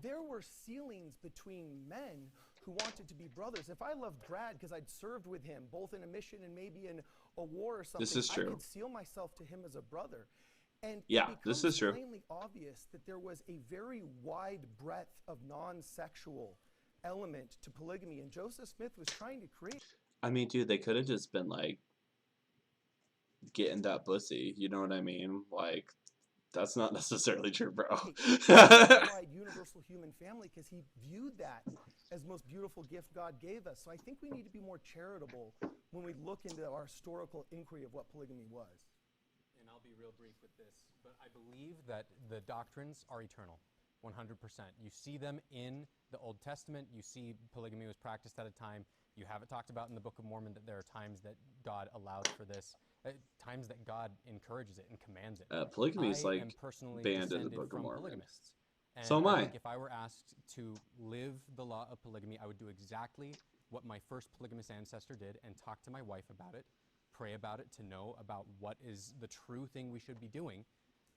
There were sealings between men who wanted to be brothers. If I loved Brad because I'd served with him, both in a mission and maybe in a war or something, This is true. I could seal myself to him as a brother. And Yeah, it this becomes is true. plainly obvious that there was a very wide breadth of non-sexual element to polygamy, and Joseph Smith was trying to create... I mean, dude, they could have just been like getting that pussy. You know what I mean? Like, that's not necessarily true, bro. Wide universal human family, because he viewed that as the most beautiful gift God gave us. So I think we need to be more charitable when we look into our historical inquiry of what polygamy was. And I'll be real brief with this, but I believe that the doctrines are eternal, 100%. You see them in the Old Testament. You see polygamy was practiced at a time. You have it talked about in the Book of Mormon that there are times that God allows for this, times that God encourages it and commands it. Polygamy is like am personally banned in the descended Book of from Mormon. polygamists. And So am I. think if I were asked to live the law of polygamy, I would do exactly what my first polygamous ancestor did and talk to my wife about it, pray about it to know about what is the true thing we should be doing,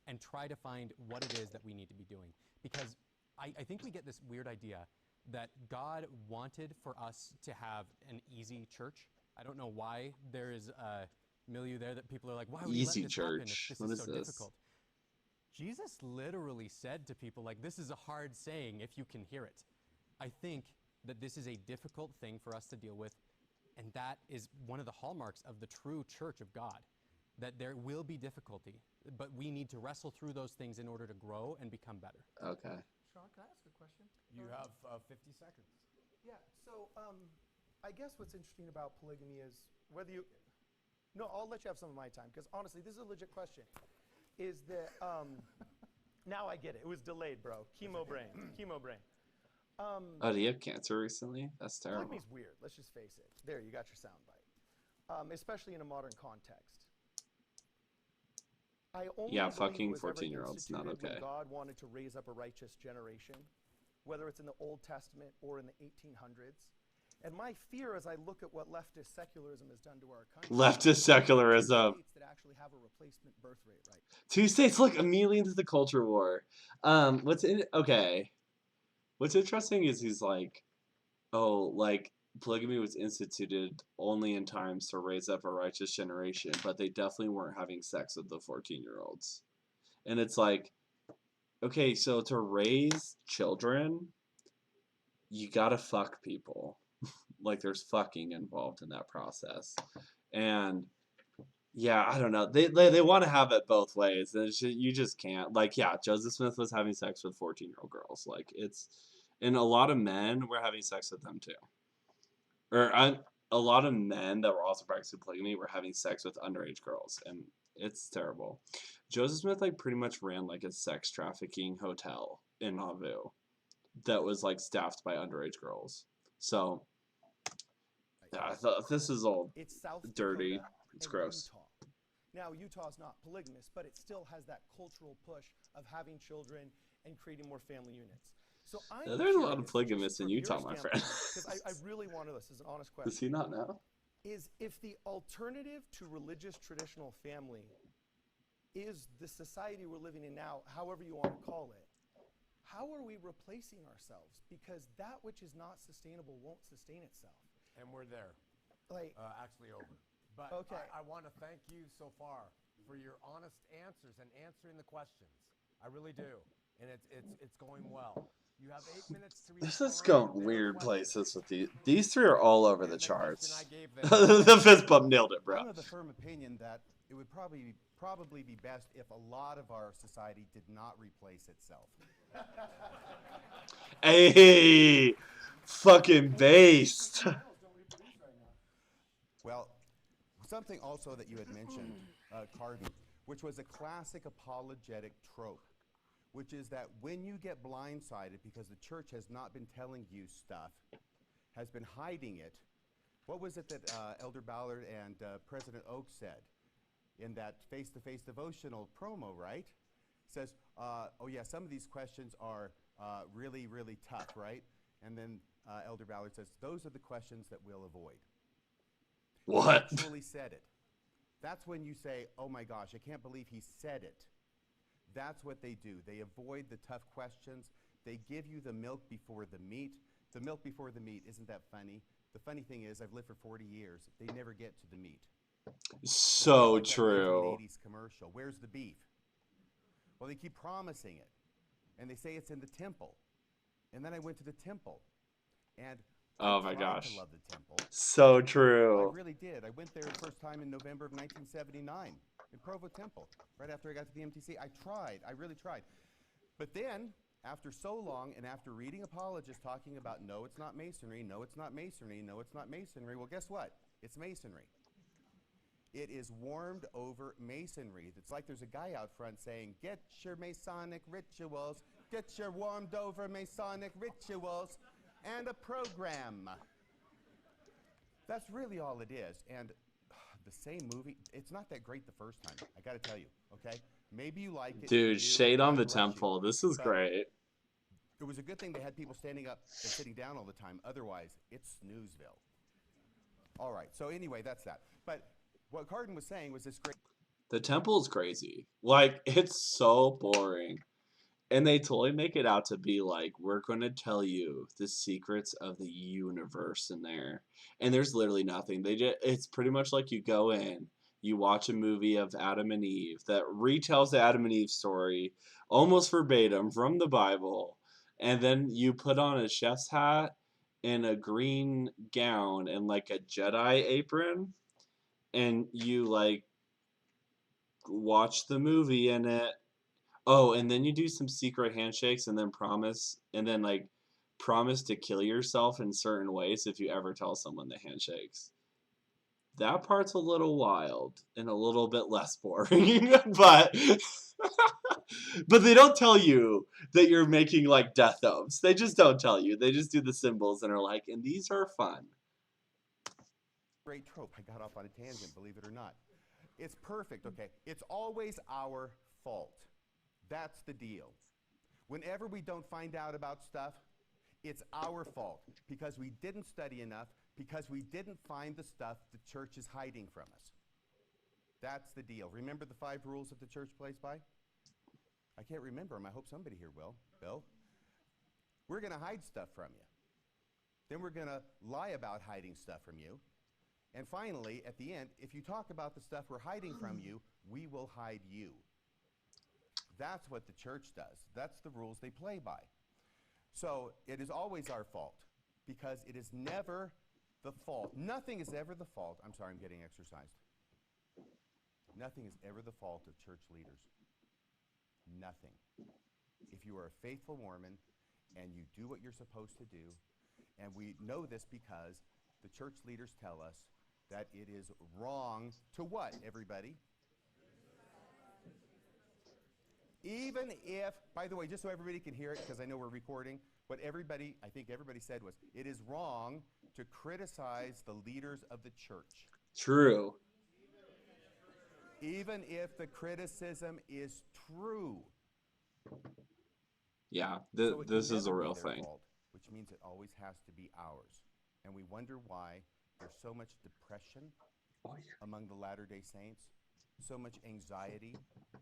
and try to find what it is that we need to be doing. Because I think we get this weird idea that God wanted for us to have an easy church. I don't know why there is a milieu there that people are like, why would you let Easy this happen if church. this What is is so this? difficult? Jesus literally said to people, like, this is a hard saying if you can hear it. I think that this is a difficult thing for us to deal with, and that is one of the hallmarks of the true church of God, that there will be difficulty, but we need to wrestle through those things in order to grow and become better. Okay. Sean, can I ask a question? You have 50 seconds. Yeah, so I guess what's interesting about polygamy is whether you... No, I'll let you have some of my time, because honestly, this is a legit question. Is that... now I get it. It was delayed, bro. Chemo brain. Chemo brain. Oh, do you have cancer recently? That's terrible. Polygamy's weird. Let's just face it. There, you got your soundbite. Especially in a modern context. I only Yeah, believe fucking it was ever 14-year-olds, not instituted when okay. God wanted to raise up a righteous generation, whether it's in the Old Testament or in the 1800s. And my fear as I look at what leftist secularism has done to our country. Leftist secularism. 2 states that actually have a replacement birth rate, right? 2 states, look, immediately into the culture war. Okay. What's interesting is he's like, oh, like, polygamy was instituted only in times to raise up a righteous generation, but they definitely weren't having sex with the 14-year-olds. And it's like, okay, so to raise children, you gotta fuck people. Like, there's fucking involved in that process. And yeah, I don't know. They want to have it both ways. And you just can't. Like, yeah, Joseph Smith was having sex with 14-year-old girls. Like, and a lot of men were having sex with them too. Or a lot of men that were also practicing polygamy were having sex with underage girls, and it's terrible. Joseph Smith like pretty much ran like a sex trafficking hotel in Nauvoo that was like staffed by underage girls. So yeah, I thought this is all It's South dirty. Dakota It's and gross. Utah. Now, Utah's not polygamous, but it still has that cultural push of having children and creating more family units. So There's a lot of polygamists in Utah, my friend. Because I really want to know this is an honest question. Does he not know? Is if the alternative to religious traditional family is the society we're living in now, however you want to call it, how are we replacing ourselves? Because that which is not sustainable won't sustain itself. And we're there. Like, Actually over. But Okay. I want to thank you so far for your honest answers and answering the questions. I really do. And it's going well. You have 8 minutes to This respond is to going their weird questions. places with these 3 are all over And the question charts. I gave them- The fist bump nailed it, bro. I'm of the firm opinion that it would probably be best if a lot of our society did not replace itself. Hey, fucking based. Well, something also that you had mentioned, Carden, which was a classic apologetic trope, which is that when you get blindsided because the church has not been telling you stuff, has been hiding it, what was it that Elder Ballard and President Oak said in that face-to-face devotional promo, right? Says, oh yeah, some of these questions are really, really tough, right? And then Elder Ballard says, those are the questions that we'll avoid. What? He actually said it. That's when you say, oh my gosh, I can't believe he said it. That's what they do. They avoid the tough questions. They give you the milk before the meat. The milk before the meat, isn't that funny? The funny thing is, I've lived for 40 years. They never get to the meat. So It's like that true. 1980s commercial. Where's the beef? Well, they keep promising it. And they say it's in the temple. And then I went to the temple. And Oh I my tried gosh. to love the temple. So I true. really did. I went there the first time in November of 1979 in Provo Temple, right after I got to the MTC. I tried. I really tried. But then, after so long, and after reading apologists talking about, no, it's not masonry, no, it's not masonry, no, it's not masonry, well, guess what? It's masonry. It is warmed over masonry. It's like there's a guy out front saying, get your Masonic rituals, get your warmed over Masonic rituals, and a program. That's really all it is. And the same movie, it's not that great the first time, I gotta tell you, okay? Maybe you like it. if you Dude, do, shade on God the bless you. temple. This is But great. it was a good thing they had people standing up and sitting down all the time. Otherwise, it's snoozeville. All right, so anyway, that's that. But what Carden was saying was this great. The temple is crazy. Like, it's so boring. And they totally make it out to be like, we're going to tell you the secrets of the universe in there. And there's literally nothing. It's pretty much like you go in, you watch a movie of Adam and Eve that retells the Adam and Eve story almost verbatim from the Bible. And then you put on a chef's hat and a green gown and like a Jedi apron. And you like watch the movie in it. Oh, and then you do some secret handshakes and then promise to kill yourself in certain ways if you ever tell someone the handshakes. That part's a little wild and a little bit less boring, but but they don't tell you that you're making like death oaths. They just don't tell you. They just do the symbols and are like, and these are fun. Great trope. I got off on a tangent, believe it or not. It's perfect, okay? It's always our fault. That's the deal. Whenever we don't find out about stuff, It's our fault because we didn't study enough, because we didn't find the stuff the church is hiding from us. That's the deal. Remember the 5 rules that the church plays by? I can't remember them. I hope somebody here will. Bill? We're going to hide stuff from you. Then we're going to lie about hiding stuff from you. And finally, at the end, if you talk about the stuff we're hiding from you, we will hide you. That's what the church does. That's the rules they play by. So it is always our fault because it is never the fault. Nothing is ever the fault. I'm sorry, I'm getting exercised. Nothing is ever the fault of church leaders. Nothing. If you are a faithful Mormon and you do what you're supposed to do, and we know this because the church leaders tell us that it is wrong to what, everybody? Even if, by the way, just so everybody can hear it, because I know we're recording, what everybody, I think everybody said was, it is wrong to criticize the leaders of the church. True. Even if the criticism is true. Yeah, So it this can is a never be real their thing. fault, which means it always has to be ours. And we wonder why there's so much depression among the Latter-day Saints, so much anxiety,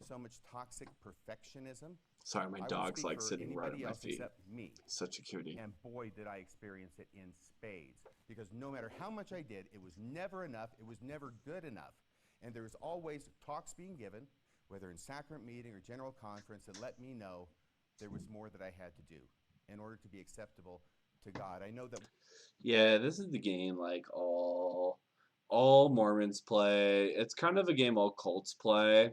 so much toxic perfectionism. Sorry, my I will dog's speak like for sitting right at anybody my else feet. except me. Such a cutie. And boy, did I experience it in spades. Because no matter how much I did, it was never enough. It was never good enough. And there was always talks being given, whether in sacrament meeting or general conference, that let me know there was more that I had to do in order to be acceptable to God. I know that. Yeah, this is the game like all Mormons play. It's kind of a game all cults play.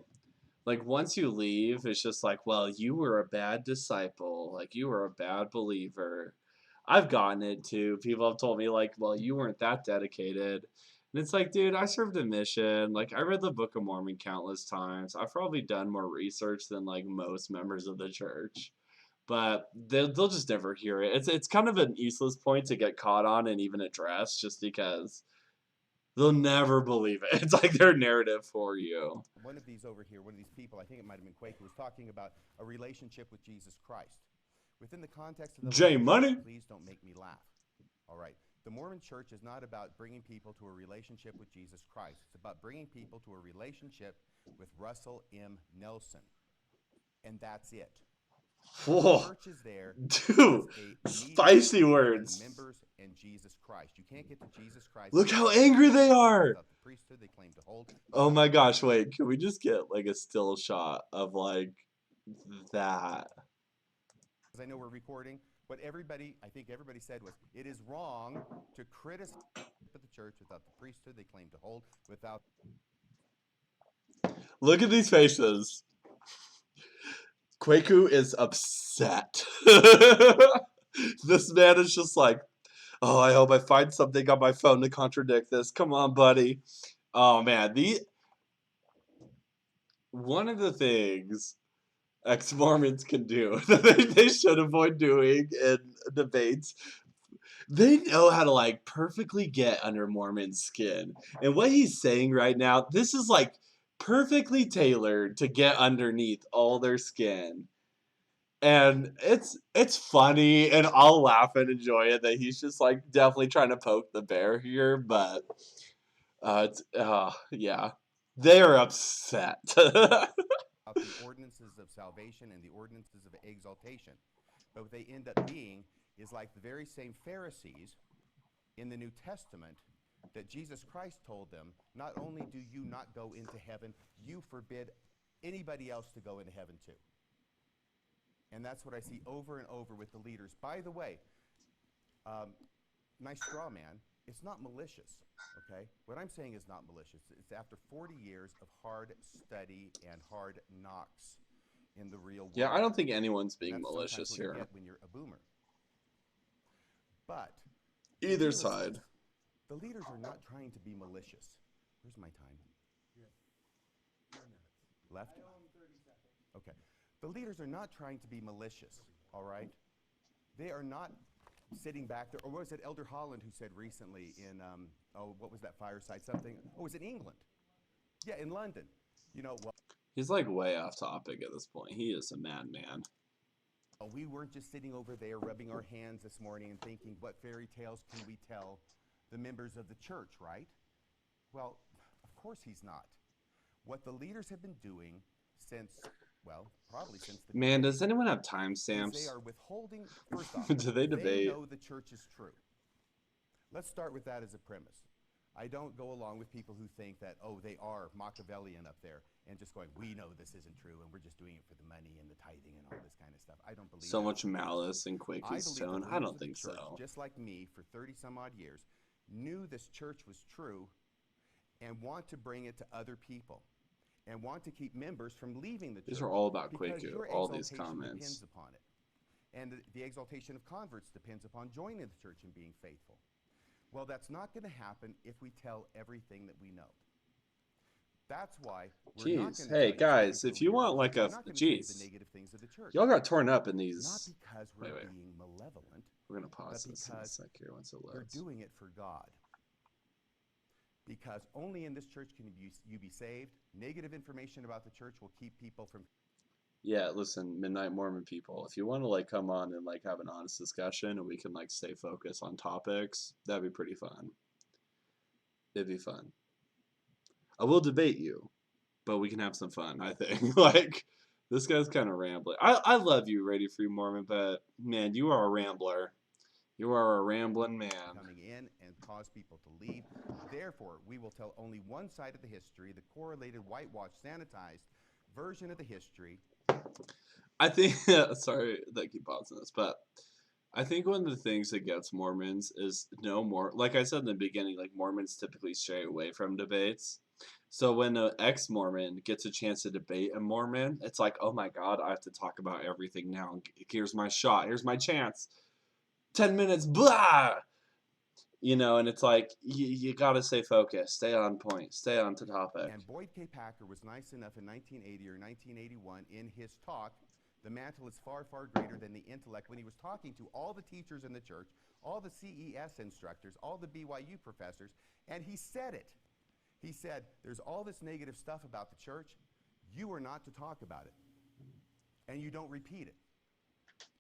Like once you leave, it's just like, well, you were a bad disciple. Like you were a bad believer. I've gotten it too. People have told me like, well, you weren't that dedicated. And it's like, dude, I served a mission. Like I read the Book of Mormon countless times. I've probably done more research than like most members of the church. But they'll just never hear it. It's kind of an useless point to get caught on and even address just because they'll never believe it. It's like their narrative for you. One of these over here, one of these people, I think it might have been Quaker, was talking about a relationship with Jesus Christ. Within the context of the J Mormon Money. Church, please don't make me laugh. All right. The Mormon Church is not about bringing people to a relationship with Jesus Christ. It's about bringing people to a relationship with Russell M. Nelson. And that's it. The Whoa. church is there Dude, as a spicy mediator words. between members and Jesus Christ. You can't get to Jesus Christ. Look how angry they are. Without the priesthood they claim to hold. Oh my gosh, wait, can we just get like a still shot of like that? Because I know we're recording, what everybody, I think everybody said was, it is wrong to criticize the church without the priesthood they claim to hold, without. Look at these faces. Kwaku is upset. This man is just like, oh, I hope I find something on my phone to contradict this. Come on, buddy. Oh man, one of the things ex-Mormons can do that they should avoid doing in debates, they know how to like perfectly get under Mormon's skin. And what he's saying right now, this is like perfectly tailored to get underneath all their skin. And it's funny and I'll laugh and enjoy it that he's just like definitely trying to poke the bear here, but yeah. They're upset. Of the ordinances of salvation and the ordinances of exaltation. But what they end up being is like the very same Pharisees in the New Testament that Jesus Christ told them, not only do you not go into heaven, you forbid anybody else to go into heaven too. And that's what I see over and over with the leaders. By the way, nice straw man, it's not malicious, okay? What I'm saying is not malicious. It's after 40 years of hard study and hard knocks in the real world. Yeah, I don't think anyone's being And that's malicious sometimes what you here. get when you're a boomer. But Either realists, side. the leaders are not trying to be malicious. Where's my time? Left? Okay. The leaders are not trying to be malicious, all right? They are not sitting back there, or what was it Elder Holland who said recently in, what was that fireside something? Oh, it was in England. Yeah, in London. You know, well, He's like way off topic at this point. He is a madman. We weren't just sitting over there rubbing our hands this morning and thinking, what fairy tales can we tell the members of the church, right? Well, of course he's not. What the leaders have been doing since, well, probably since the Man, beginning, does anyone have is timestamps? they are withholding, first off, Do they debate? know the church is true. Let's start with that as a premise. I don't go along with people who think that, oh, they are Machiavellian up there and just going, we know this isn't true and we're just doing it for the money and the tithing and all this kind of stuff. I don't believe So that. much malice in I Quake's believe tone. the I leaders don't of the think church, so. just like me for 30 some odd years, knew this church was true and want to bring it to other people and want to keep members from leaving the church. These are all about because Quaku, your all these exaltation comments. depends upon it. And the exaltation of converts depends upon joining the church and being faithful. Well, that's not going to happen if we tell everything that we know. That's why we're not Jeez, gonna hey tell you guys, spiritual if you want leaders, like we're a, not gonna tell you the jeez, negative things of the church. y'all got torn up in Not these. because we're Wait. being malevolent, We're gonna pause but this in a because sec here once it we're loads. doing it for God. Because only in this church can you be saved. Negative information about the church will keep people from. Yeah, listen, Midnight Mormon people, if you want to like come on and like have an honest discussion and we can like stay focused on topics, that'd be pretty fun. It'd be fun. I will debate you, but we can have some fun, I think. Like, this guy's kind of rambling. I love you, Radio Free Mormon, but man, you are a rambler. You are a rambling man. Coming in and cause people to leave. Therefore, we will tell only one side of the history, the correlated, whitewashed, sanitized version of the history. I think, sorry that I keep pausing this, but I think one of the things that gets Mormons is no more, like I said in the beginning, like Mormons typically stray away from debates. So when an ex-Mormon gets a chance to debate a Mormon, it's like, oh my God, I have to talk about everything now. Here's my shot. Here's my chance. 10 minutes, blah! You know, and it's like, you got to stay focused, stay on point, stay on to topic. And Boyd K. Packer was nice enough in 1980 or 1981 in his talk, the mantle is far, far greater than the intellect, when he was talking to all the teachers in the church, all the CES instructors, all the BYU professors, and he said it. He said, there's all this negative stuff about the church. You are not to talk about it. And you don't repeat it.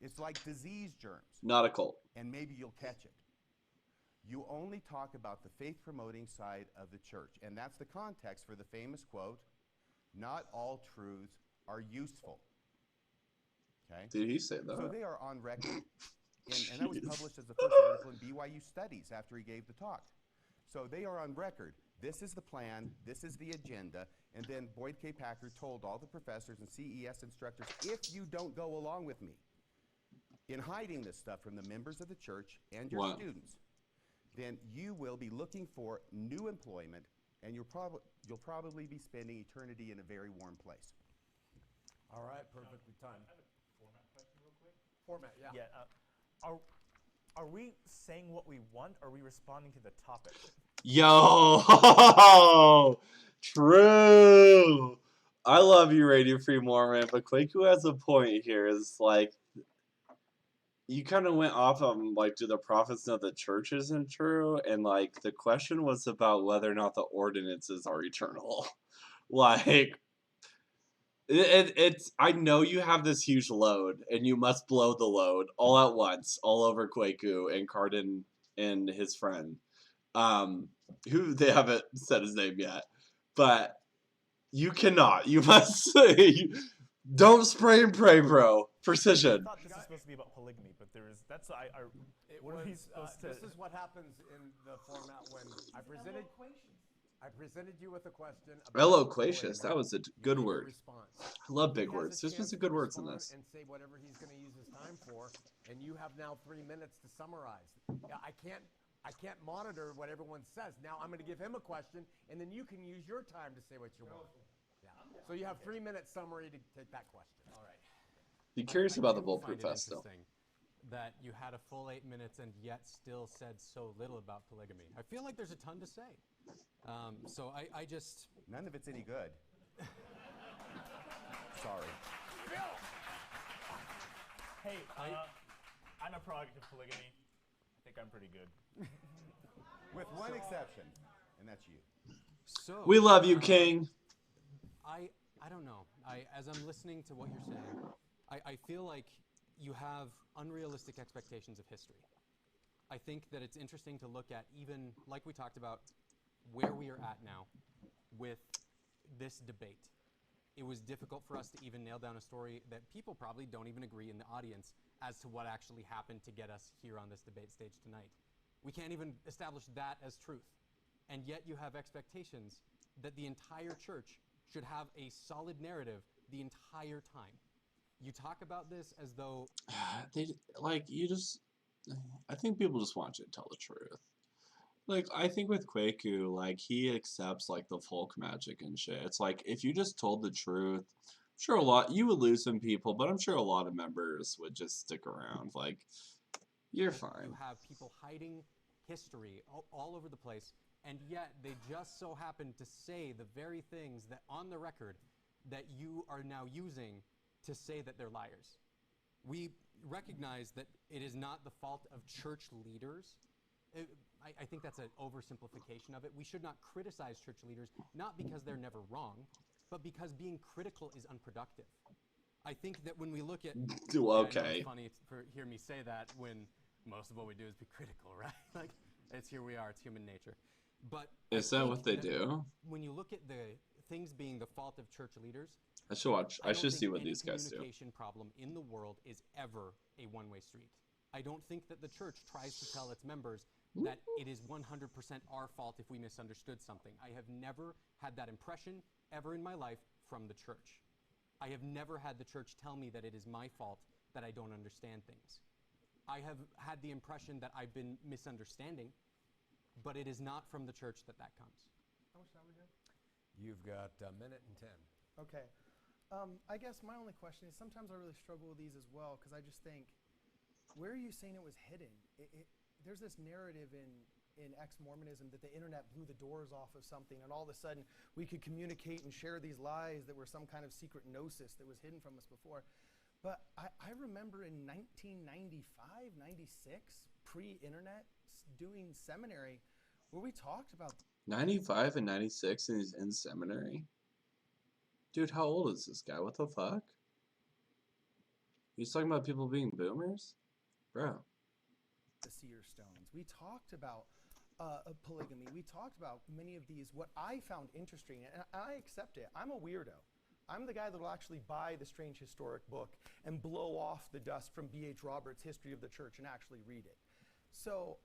It's like disease germs. Not a cult. And maybe you'll catch it. You only talk about the faith-promoting side of the church. And that's the context for the famous quote, not all truths are useful. Okay? Did he say that? So they are on record. And that was published as the first article in BYU Studies after he gave the talk. So they are on record. This is the plan. This is the agenda. And then Boyd K. Packer told all the professors and CES instructors, if you don't go along with me in hiding this stuff from the members of the church and your students, then you will be looking for new employment, and you'll probably be spending eternity in a very warm place. All right, perfectly timed. I have a format question real quick. Format, yeah. Yeah. Are we saying what we want, or are we responding to the topic? Yo, true. I love you, Radio Free Mormon, but Kwaku has a point here. Is like, you kind of went off on like, do the prophets know the church isn't true? And like, the question was about whether or not the ordinances are eternal. Like, it's. I know you have this huge load, and you must blow the load all at once, all over Kwaku and Cardin and his friend. Who they haven't said his name yet, but you cannot. You must say, don't spray and pray, bro. Precision. I thought this was supposed to be about polygamy, but there is. That's what are we supposed to? This is what happens in the format when I presented you with a question. Eloquacious. That was a good word. Response. I love big words. There's been some good words in this. And say whatever he's going to use his time for, and you have now 3 minutes to summarize. Yeah, I can't monitor what everyone says. Now I'm going to give him a question, and then you can use your time to say what you want. Yeah. So you have 3 minute summary to take that question. All right. Be curious about the do Bulletproof find it Vest, though. interesting that you had a full 8 minutes and yet still said so little about polygamy. I feel like there's a ton to say. So I just... None of it's any good. Sorry. Hey, I'm a product of polygamy. I think I'm pretty good. With one exception, and that's you. So We love you, King. I don't know. As I'm listening to what you're saying, I feel like you have unrealistic expectations of history. I think that it's interesting to look at, even like we talked about, where we are at now with this debate. It was difficult for us to even nail down a story that people probably don't even agree in the audience as to what actually happened to get us here on this debate stage tonight. We can't even establish that as truth. And yet you have expectations that the entire church should have a solid narrative the entire time. You talk about this as though I think people just want you to tell the truth. Like, I think with Kwaku, like, he accepts, like, the folk magic and shit. It's like, if you just told the truth, I'm sure you would lose some people, but I'm sure a lot of members would just stick around. Like, you're fine. You have people hiding history all over the place, and yet they just so happen to say the very things that on the record that you are now using to say that they're liars. We recognize that it is not the fault of church leaders. I think that's an oversimplification of it. We should not criticize church leaders, not because they're never wrong, but because being critical is unproductive. I think that when we look at... Okay. Yeah, I know it's funny to hear me say that when most of what we do is be critical, right? Like, it's here we are, it's human nature. But is that what they do? When you look at the things being the fault of church leaders, I should see what these guys do. The communication problem in the world is ever a one-way street. I don't think that the church tries to tell its members that it is 100% our fault if we misunderstood something. I have never had that impression ever in my life from the church. I have never had the church tell me that it is my fault that I don't understand things. I have had the impression that I've been misunderstanding, but it is not from the church that comes. How much time we have? You've got a minute and 10. Okay. I guess my only question is sometimes I really struggle with these as well because I just think, where are you saying it was hidden? There's this narrative in ex-Mormonism that the internet blew the doors off of something and all of a sudden we could communicate and share these lies that were some kind of secret gnosis that was hidden from us before. But I remember in 1995, 96, pre-internet, doing seminary where we talked about 95 and 96 and he's in seminary? Dude, how old is this guy? What the fuck? He's talking about people being boomers? Bro. The seer stones. We talked about polygamy. We talked about many of these, what I found interesting, and I accept it. I'm a weirdo. I'm the guy that will actually buy the Strange Historic book and blow off the dust from B.H. Roberts' History of the Church and actually read it. So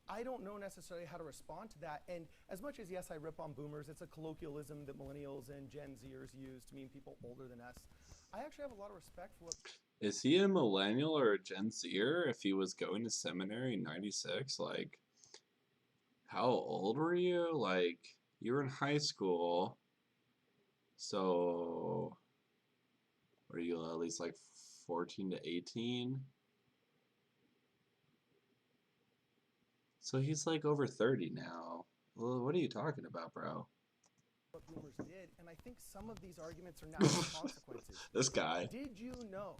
I don't know necessarily how to respond to that. And as much as, yes, I rip on boomers, it's a colloquialism that millennials and Gen Zers use to mean people older than us. I actually have a lot of respect for what... Is he a millennial or a Gen Zer if he was going to seminary in 96? Like, how old were you? Like, you were in high school. So, were you at least like 14 to 18? So he's like over 30 now. Well, what are you talking about, bro? What boomers did, and I think some of these arguments are natural consequences. This guy. Did you know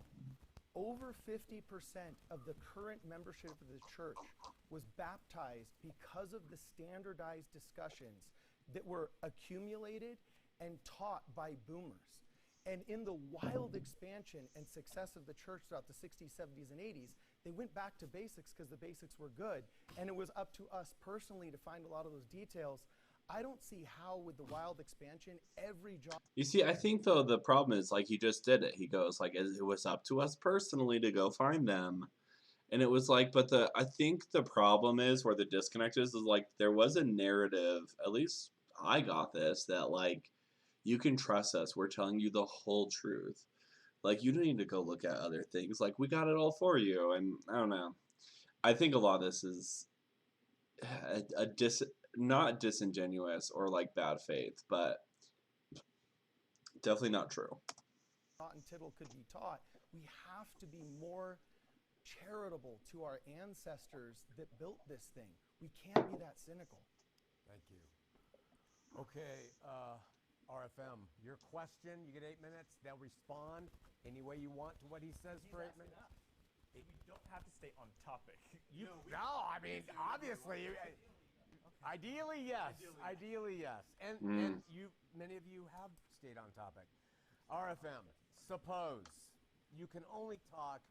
over 50% of the current membership of the church was baptized because of the standardized discussions that were accumulated and taught by boomers? And in the wild expansion and success of the church throughout the 60s, 70s, and 80s, they went back to basics because the basics were good. And it was up to us personally to find a lot of those details. I don't see how with the wild expansion, every job... You see, I think, though, the problem is, like, he just did it. He goes, like, it was up to us personally to go find them. And it was like, but I think the problem is, where the disconnect is like, there was a narrative, at least I got this, that, like, you can trust us. We're telling you the whole truth. Like, you don't need to go look at other things. Like, we got it all for you. And I don't know. I think a lot of this is not disingenuous or, like, bad faith, but definitely not true. And tittle could be taught. We have to be more charitable to our ancestors that built this thing. We can't be that cynical. Thank you. Okay, RFM, your question, you get 8 minutes. They'll respond any way you want to what he says for 8 minutes. We don't have to stay on topic. I mean, obviously, ideally, yes. Ideally, yes. And many of you have stayed on topic. RFM, suppose you can only talk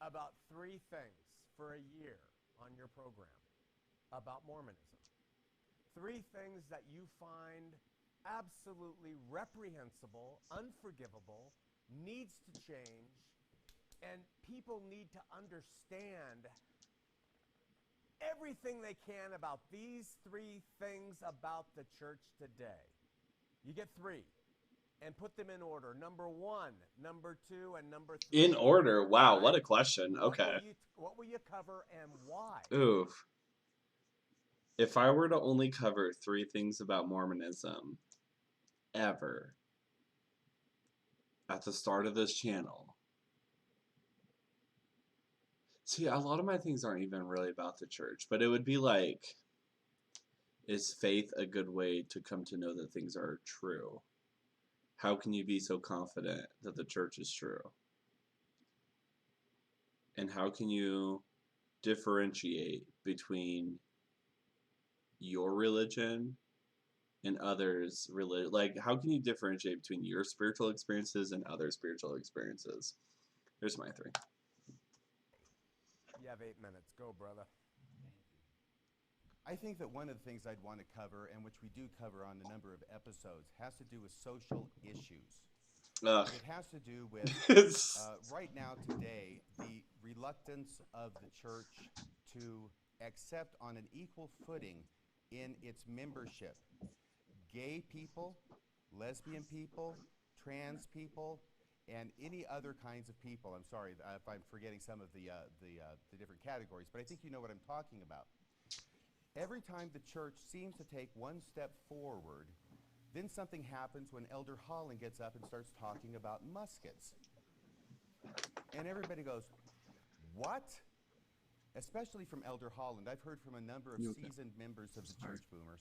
about 3 things for a year on your program about Mormonism. 3 things that you find absolutely reprehensible, unforgivable, needs to change, and people need to understand everything they can about these 3 things about the church today. You get 3 and put them in order. Number 1, number 2, and number 3. In order? Wow, Right? what a question. What Okay. what will you cover and why? Oof. If I were to only cover 3 things about Mormonism ever at the start of this channel. See, a lot of my things aren't even really about the church, but it would be like, is faith a good way to come to know that things are true? How can you be so confident that the church is true? And how can you differentiate between your religion and others' religion? Like, how can you differentiate between your spiritual experiences and other spiritual experiences? Here's my 3. You have 8 minutes. Go, brother. I think that one of the things I'd want to cover, and which we do cover on a number of episodes, has to do with social issues. Ugh. It has to do with, right now today, the reluctance of the church to accept on an equal footing in its membership gay people, lesbian people, trans people, and any other kinds of people. I'm sorry if I'm forgetting some of the different categories, but I think you know what I'm talking about. Every time the church seems to take one step forward, then something happens when Elder Holland gets up and starts talking about muskets. And everybody goes, what? Especially from Elder Holland. I've heard from a number of seasoned members of the Church Boomers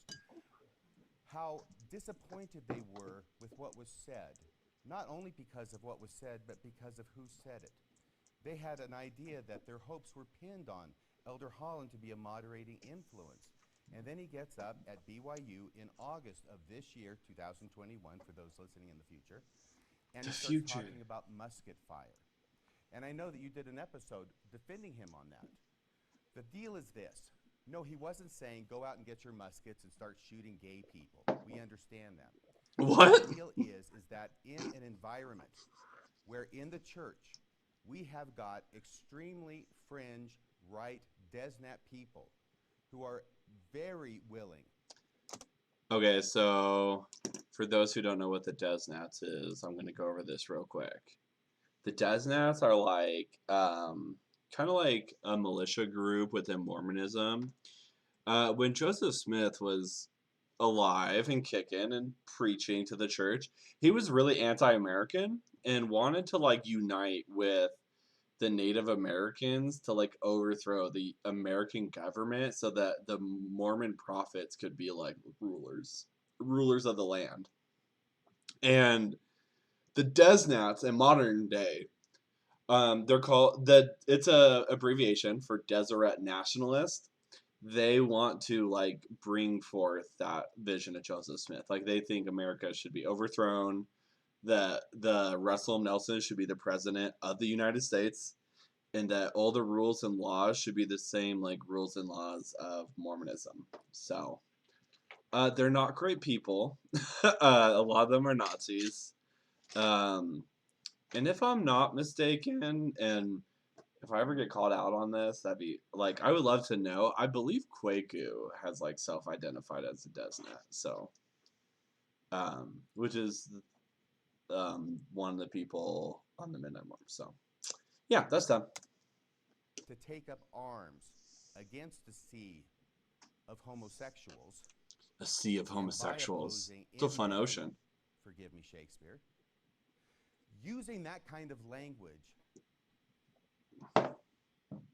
how disappointed they were with what was said. Not only because of what was said, but because of who said it. They had an idea that their hopes were pinned on Elder Holland to be a moderating influence. And then he gets up at BYU in August of this year, 2021, for those listening in the future, and he starts talking about musket fire. And I know that you did an episode defending him on that. The deal is this. No, he wasn't saying go out and get your muskets and start shooting gay people. We understand that. What? The deal is that in an environment where in the church we have got extremely fringe, right, DesNat people who are very willing. Okay, so for those who don't know what the DesNats is, I'm going to go over this real quick. The DesNats are like, kind of like a militia group within Mormonism. When Joseph Smith was alive and kicking and preaching to the church, he was really anti-American and wanted to like unite with the Native Americans to like overthrow the American government so that the Mormon prophets could be like rulers of the land. And the DesNats in modern day, they're called it's a abbreviation for Deseret Nationalist. They want to like bring forth that vision of Joseph Smith. Like they think America should be overthrown. The Russell Nelson should be the president of the United States, and that all the rules and laws should be the same like rules and laws of Mormonism. So they're not great people. A lot of them are Nazis. And if I'm not mistaken, and if I ever get called out on this, that'd be like, I would love to know. I believe Kwaku has like self-identified as a DesNat, so which is one of the people on the Midnight Mormons. So yeah, that's done. To take up arms against a sea of homosexuals. A sea of homosexuals. It's a fun ocean. Forgive me, Shakespeare. Using that kind of language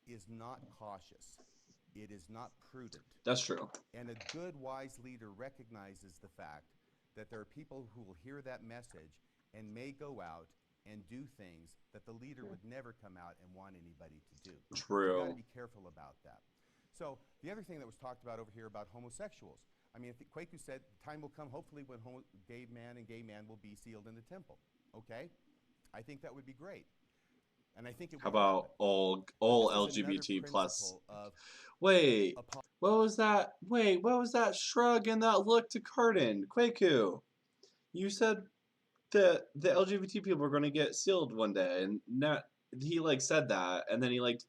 is not cautious. It is not prudent. That's true. And a good, wise leader recognizes the fact that there are people who will hear that message and may go out and do things that the leader would never come out and want anybody to do. True. You've got to be careful about that. So the other thing that was talked about over here about homosexuals, I mean, Kwaku said time will come, hopefully, when gay man and gay man will be sealed in the temple. Okay? I think that would be great. And I think it How would happen. about all This is another LGBT plus? principle of Wait, apo- what was that? Wait, what was that shrug and that look to Cardin? Kwaku, you said that the LGBT people are going to get sealed one day, and not he like said that, and then he like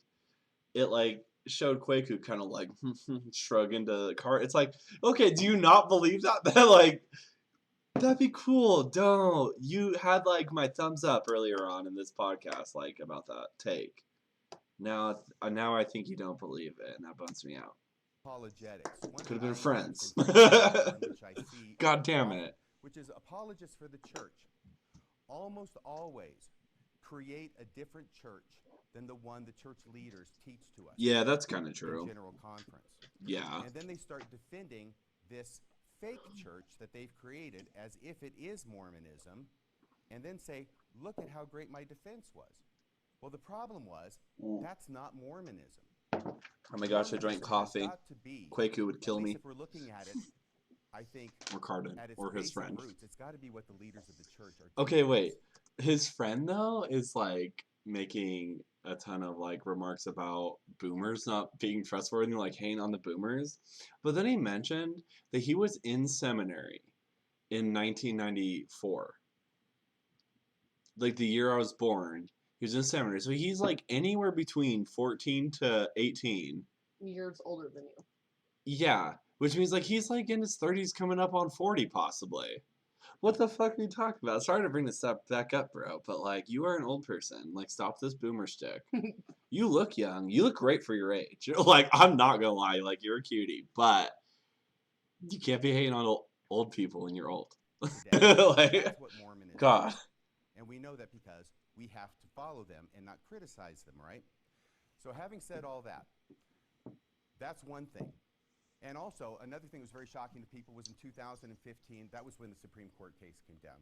it like showed Kwaku kind of like shrug into the car. It's like, okay, do you not believe that? That like that'd be cool. Don't you had like my thumbs up earlier on in this podcast, like about that take. Now I think you don't believe it, and that bums me out. apologetics. One Could have that been I friends. think is one which I see God damn often, it. which is apologists for the church almost always create a different church than the one the church leaders teach to us. Yeah, that's kind of in true. General Conference. Yeah. And then they start defending this fake church that they've created as if it is Mormonism, and then say, look at how great my defense was. Well, the problem was, that's not Mormonism. Oh my gosh, I drank Mormonism has coffee. got to be, Kwaku would kill at least me. if we're looking at it, I think, Or Cardin, at its or his basic friend. roots, it's got to be what the leaders of the church are Okay, teaching wait. us. His friend though is like making a ton of like remarks about boomers not being trustworthy and like hating on the boomers. But then he mentioned that he was in seminary in 1994. Like the year I was born, he was in seminary. So he's like anywhere between 14 to 18. Years older than you. Yeah, which means like he's like in his 30s coming up on 40 possibly. What the fuck are you talking about? Sorry to bring this up back up, bro, but like you are an old person. Like stop this boomer stick. You look young. You look great for your age. Like I'm not gonna lie, like you're a cutie, but you can't be hating on old people when you're old. Today. Like, That's what Mormonism God. is. And we know that because we have to follow them and not criticize them, right? So having said all that, that's one thing. And also, another thing that was very shocking to people was in 2015, that was when the Supreme Court case came down,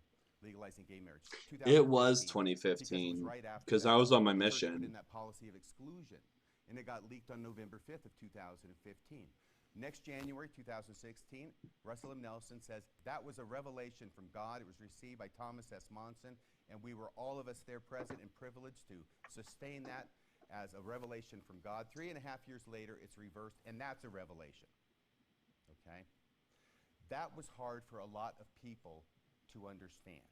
legalizing gay marriage. It was 2015, 2015 right after because that I was on my the church put mission. in that policy of exclusion, and it got leaked on November 5th of 2015. Next January 2016, Russell M. Nelson says that was a revelation from God. It was received by Thomas S. Monson, and we were all of us there present and privileged to sustain that as a revelation from God. 3.5 years later, it's reversed, and that's a revelation. Okay? That was hard for a lot of people to understand.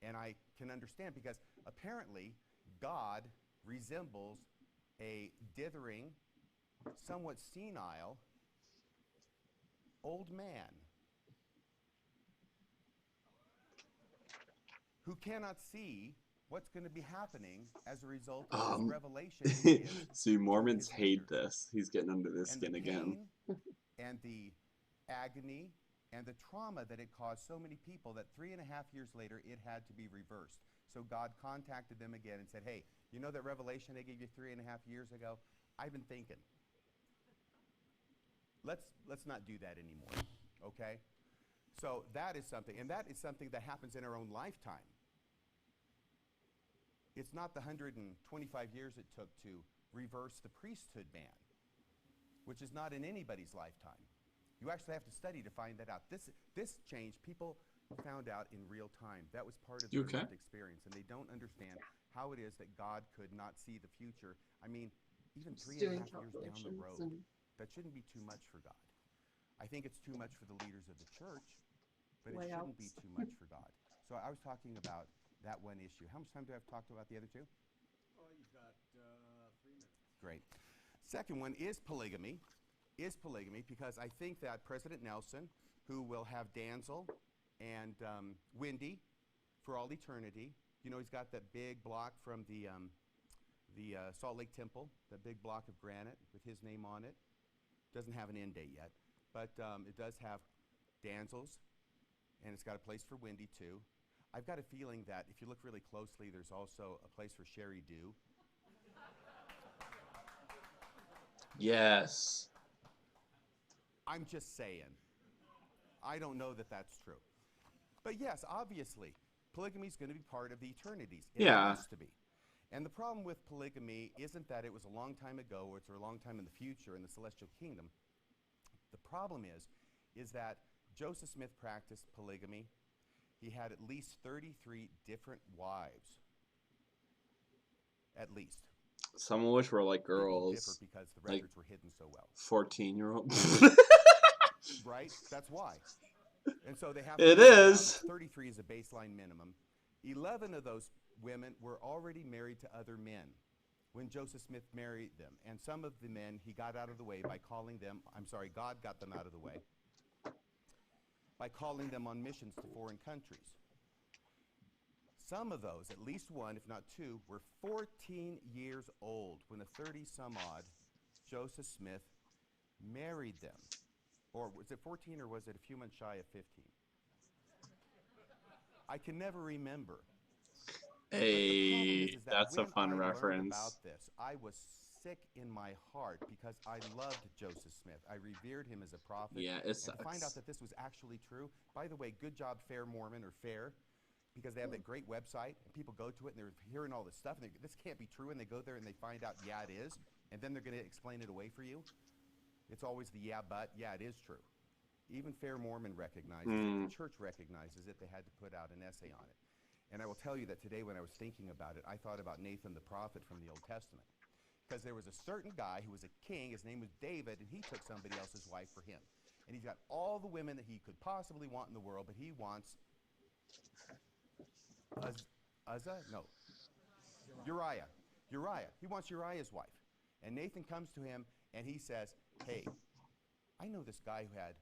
And I can understand because apparently God resembles a dithering, somewhat senile old man who cannot see what's going to be happening as a result of this revelation. See, Mormons hate this. He's getting under this and skin the again. pain and the agony and the trauma that it caused so many people that 3.5 years later it had to be reversed. So God contacted them again and said, hey, you know that revelation I gave you 3.5 years ago? I've been thinking. Let's not do that anymore, okay? So that is something, and that is something that happens in our own lifetime. It's not the 125 years it took to reverse the priesthood ban, which is not in anybody's lifetime. You actually have to study to find that out. This change, people found out in real time. That was part of their lived experience, and they don't understand how it is that God could not see the future. I mean, even 3.5 years down the road, that shouldn't be too much for God. I think it's too much for the leaders of the church, but it shouldn't be too much for God. So I was talking about that one issue. How much time do I have to talk about the other two? Oh, you've got 3 minutes. Great. Second one is polygamy. Because I think that President Nelson, who will have Danzel and Wendy for all eternity, you know, he's got that big block from the Salt Lake Temple, that big block of granite with his name on it. Doesn't have an end date yet, but it does have Danzel's, and it's got a place for Wendy too. I've got a feeling that if you look really closely, there's also a place for Sherry Dew. Yes. I'm just saying. I don't know that that's true. But yes, obviously, polygamy is going to be part of the eternities. It has to be. And the problem with polygamy isn't that it was a long time ago or it's a long time in the future in the celestial kingdom. The problem is that Joseph Smith practiced polygamy. He had at least 33 different wives. at least. Some of which were like People differ girls, because the like records were hidden so well. 14-year-old. Right? That's why. And so they have It to figure out is. 33 is a baseline minimum. 11 of those women were already married to other men when Joseph Smith married them. And some of the men he got out of the way by calling them, God got them out of the way by calling them on missions to foreign countries. Some of those, at least one, if not two, were 14 years old when a 30-some-odd Joseph Smith married them. Or was it 14 or was it a few months shy of 15? I can never remember. Hey, Is that that's a when fun I learned reference. about this, I was sick in my heart because I loved Joseph Smith. I revered him as a prophet. Yeah, it and to find sucks. out that this was actually true. By the way, good job, Fair Mormon or Fair, because they have that great website and people go to it and they're hearing all this stuff and this can't be true, and they go there and they find out, yeah, it is, and then they're going to explain it away for you. It's always the yeah, but yeah, it is true. Even Fair Mormon recognizes it. The church recognizes it. They had to put out an essay on it. And I will tell you that today when I was thinking about it, I thought about Nathan the prophet from the Old Testament. Because there was a certain guy who was a king, his name was David, and he took somebody else's wife for him. And he's got all the women that he could possibly want in the world, but he wants Uriah. Uriah. He wants Uriah's wife. And Nathan comes to him and he says, hey, I know this guy who had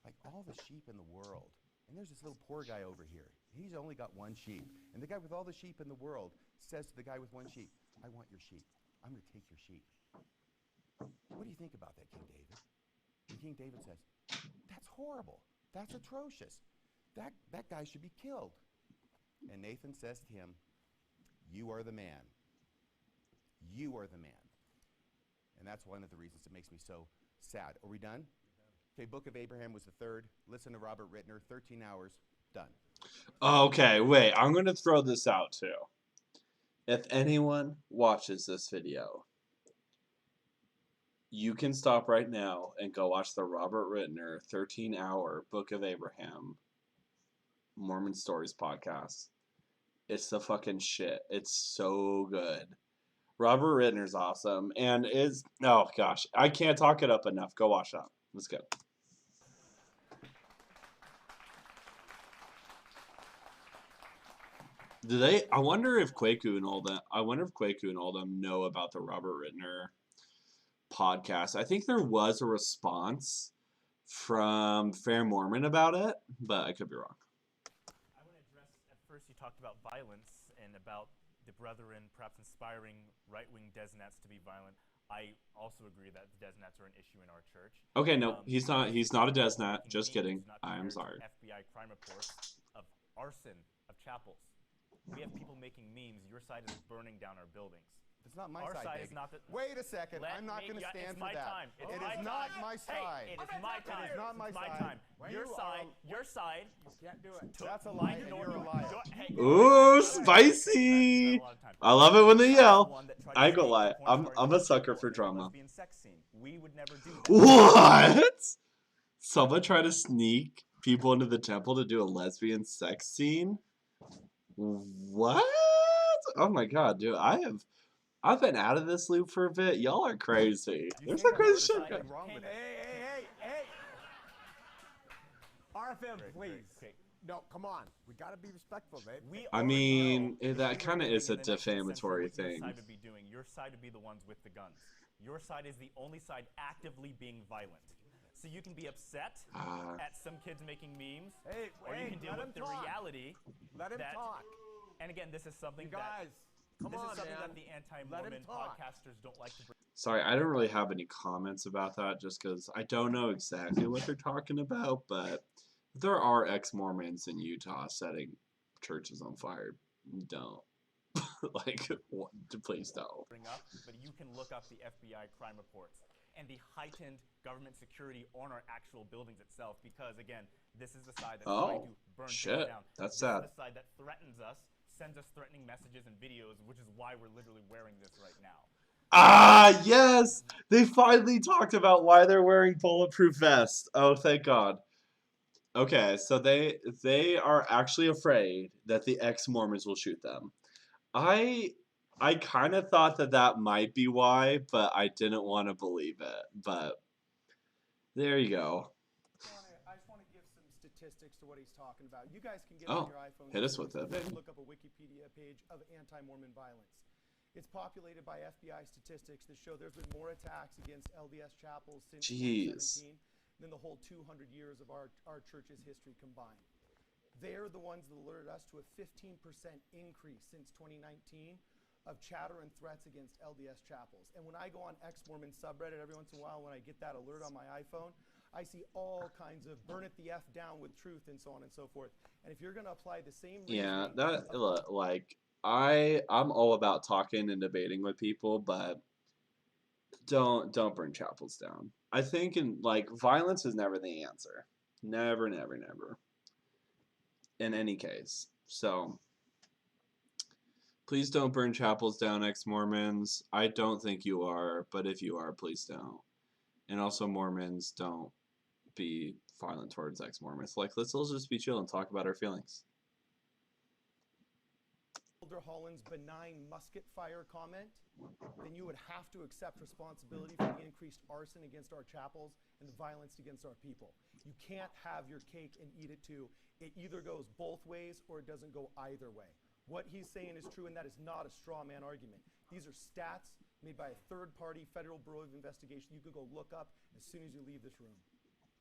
like all the sheep in the world. And there's this little poor guy over here. He's only got one sheep. And the guy with all the sheep in the world says to the guy with one sheep, I want your sheep. I'm going to take your sheep. What do you think about that, King David? And King David says, that's horrible. That's atrocious. That guy should be killed. And Nathan says to him, you are the man. You are the man. And that's one of the reasons it makes me so sad. Are we done? Okay, Book of Abraham was the third. Listen to Robert Rittner, 13 hours, done. Okay, wait. I'm going to throw this out too. If anyone watches this video, you can stop right now and go watch the Robert Rittner 13-hour Book of Abraham Mormon Stories podcast. It's the fucking shit. It's so good. Robert Rittner's awesome. And oh gosh, I can't talk it up enough. Go watch that. Let's go. I wonder if Kwaku and all them know about the Robert Rittner podcast. I think there was a response from Fair Mormon about it, but I could be wrong. I want to address, at first you talked about violence and about the brethren perhaps inspiring right-wing Desnets to be violent. I also agree that the Desnets are an issue in our church. Okay, no, he's not a Desnet. Just kidding. I am sorry. FBI crime reports of arson of chapels. We have people making memes. Your side is burning down our buildings. It's not my Our side is not the... Wait a second. I'm not going to stand for that. Time. It is not my side. Hey, it is my time. It is not my side. Your side. You can't do it. That's a lie, and you're a liar. Ooh, spicy! I love it when they yell. I ain't gonna lie. I'm a sucker for drama. We would never do that. What? Someone tried to sneak people into the temple to do a lesbian sex scene? What? Oh my god, dude. I've been out of this loop for a bit. Y'all are crazy. There's some crazy shit going on. Hey. RFM, please. No, come on. We got to be respectful, babe. I mean, that kind of is a defamatory thing. Your side would be the ones with the guns. Your side is the only side actively being violent. So you can be upset at some kids making memes, or you can deal with the reality. Let him talk. And again, this is something that the anti-Mormon podcasters don't like to bring. Sorry, I don't really have any comments about that just because I don't know exactly what they're talking about, but there are ex-Mormons in Utah setting churches on fire. Don't. Please don't. Bring up, but you can look up the FBI crime reports and the heightened government security on our actual buildings itself, because again, this is the side that's trying to burn things down. That's this sad. Is the side that threatens us, sends us threatening messages and videos, which is why we're literally wearing this right now. Ah, yes! They finally talked about why they're wearing bulletproof vests. Oh, thank God. Okay, so they are actually afraid that the ex-Mormons will shoot them. I I kind of thought that might be why, but I didn't want to believe it. But there you go. I just want to give some statistics to what he's talking about. You guys can get Oh, on your iPhone. hit us with it, baby. Look up a Wikipedia page of anti-Mormon violence. It's populated by FBI statistics that show there's been more attacks against LDS chapels since 2017 than the whole 200 years of our church's history combined. They're the ones that alerted us to a 15% increase since 2019 of chatter and threats against LDS chapels. And when I go on ex-Mormon subreddit every once in a while, when I get that alert on my iPhone, I see all kinds of burn it the F down with truth and so on and so forth. And if you're going to apply the same Yeah, reasoning like I'm all about talking and debating with people, but don't burn chapels down. I think violence is never the answer. Never, never, never. In any case. So please don't burn chapels down, ex-Mormons. I don't think you are, but if you are, please don't. And also Mormons, don't be violent towards ex-Mormons. Like, let's all just be chill and talk about our feelings. Elder Holland's benign musket fire comment, then you would have to accept responsibility for the increased arson against our chapels and the violence against our people. You can't have your cake and eat it too. It either goes both ways or it doesn't go either way. What he's saying is true, and that is not a straw man argument. These are stats made by a third-party Federal Bureau of Investigation you could go look up as soon as you leave this room.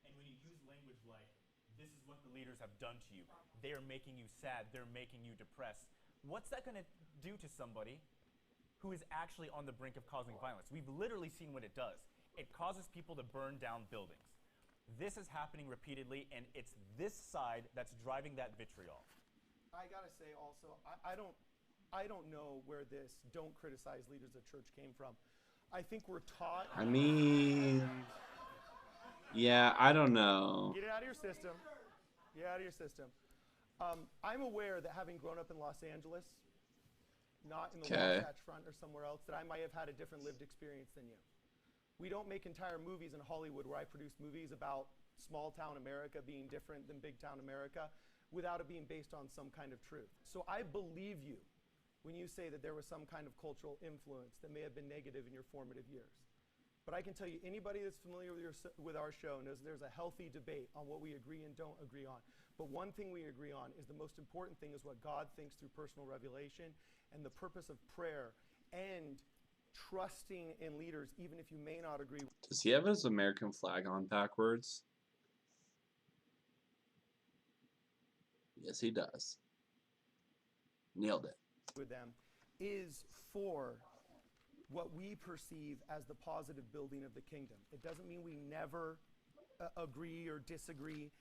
And when you use language like, this is what the leaders have done to you, they are making you sad, they're making you depressed, what's that going to do to somebody who is actually on the brink of causing violence? We've literally seen what it does. It causes people to burn down buildings. This is happening repeatedly, and it's this side that's driving that vitriol. I gotta say also, I don't know where this "don't criticize leaders of church" came from. I think we're taught. I mean, yeah, I don't know. Get it out of your system. Get it out of your system. I'm aware that having grown up in Los Angeles, not in the Wasatch Front or somewhere else, that I might have had a different lived experience than you. We don't make entire movies in Hollywood where I produce movies about small town America being different than big town America without it being based on some kind of truth. So I believe you when you say that there was some kind of cultural influence that may have been negative in your formative years. But I can tell you, anybody that's familiar with our show knows there's a healthy debate on what we agree and don't agree on. But one thing we agree on is the most important thing is what God thinks through personal revelation and the purpose of prayer and trusting in leaders, even if you may not agree. Does he have his American flag on backwards? Yes, he does. Nailed it. With them is for what we perceive as the positive building of the kingdom. It doesn't mean we never agree or disagree.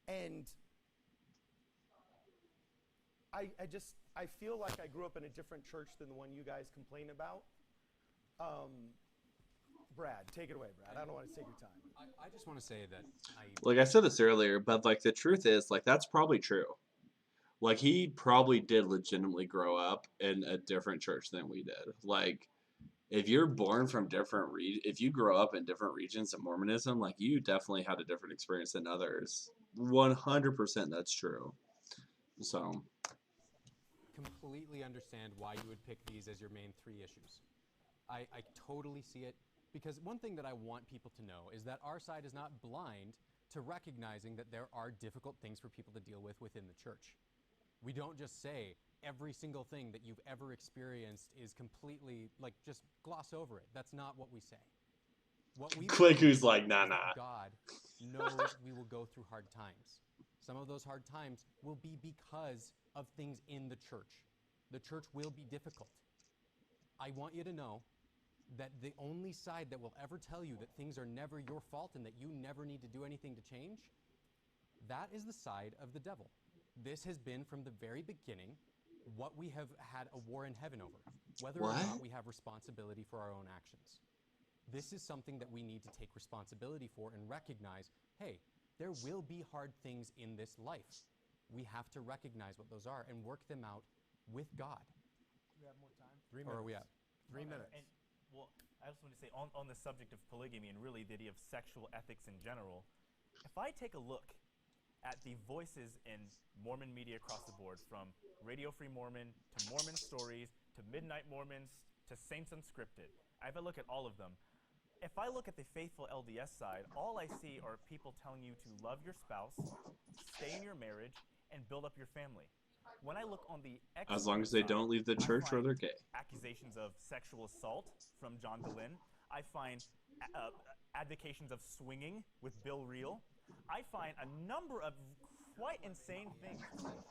And I feel like I grew up in a different church than the one you guys complain about. Brad, take it away, Brad. I don't want to take your time. I just want to say that like I said this earlier, but like the truth is, like, that's probably true. Like, he probably did legitimately grow up in a different church than we did. Like, if you're born from different if you grow up in different regions of Mormonism, like, you definitely had a different experience than others. 100% that's true. So completely understand why you would pick these as your main three issues. I totally see it, because one thing that I want people to know is that our side is not blind to recognizing that there are difficult things for people to deal with within the church. We don't just say every single thing that you've ever experienced is completely, like, just gloss over it. That's not what we say. What we Click who's like, nah. God knows we will go through hard times. Some of those hard times will be because of things in the church. The church will be difficult. I want you to know that the only side that will ever tell you that things are never your fault and that you never need to do anything to change, that is the side of the devil. This has been from the very beginning what we have had a war in heaven over, whether or not we have responsibility for our own actions. This is something that we need to take responsibility for and recognize, hey, there will be hard things in this life. We have to recognize what those are and work them out with God. Do we have more time? 3 Or minutes. are we at? 3 minutes. And, well, I just want to say, on the subject of polygamy and really the idea of sexual ethics in general, if I take a look at the voices in Mormon media across the board, from Radio Free Mormon to Mormon Stories to Midnight Mormons to Saints Unscripted. I have a look at all of them. If I look at the faithful LDS side, all I see are people telling you to love your spouse, stay in your marriage, and build up your family. When I look on the As long as they side, don't leave the I church or find they're gay. accusations of sexual assault from John Dehlin. I find advocations of swinging with Bill Reel. I find a number of quite insane things.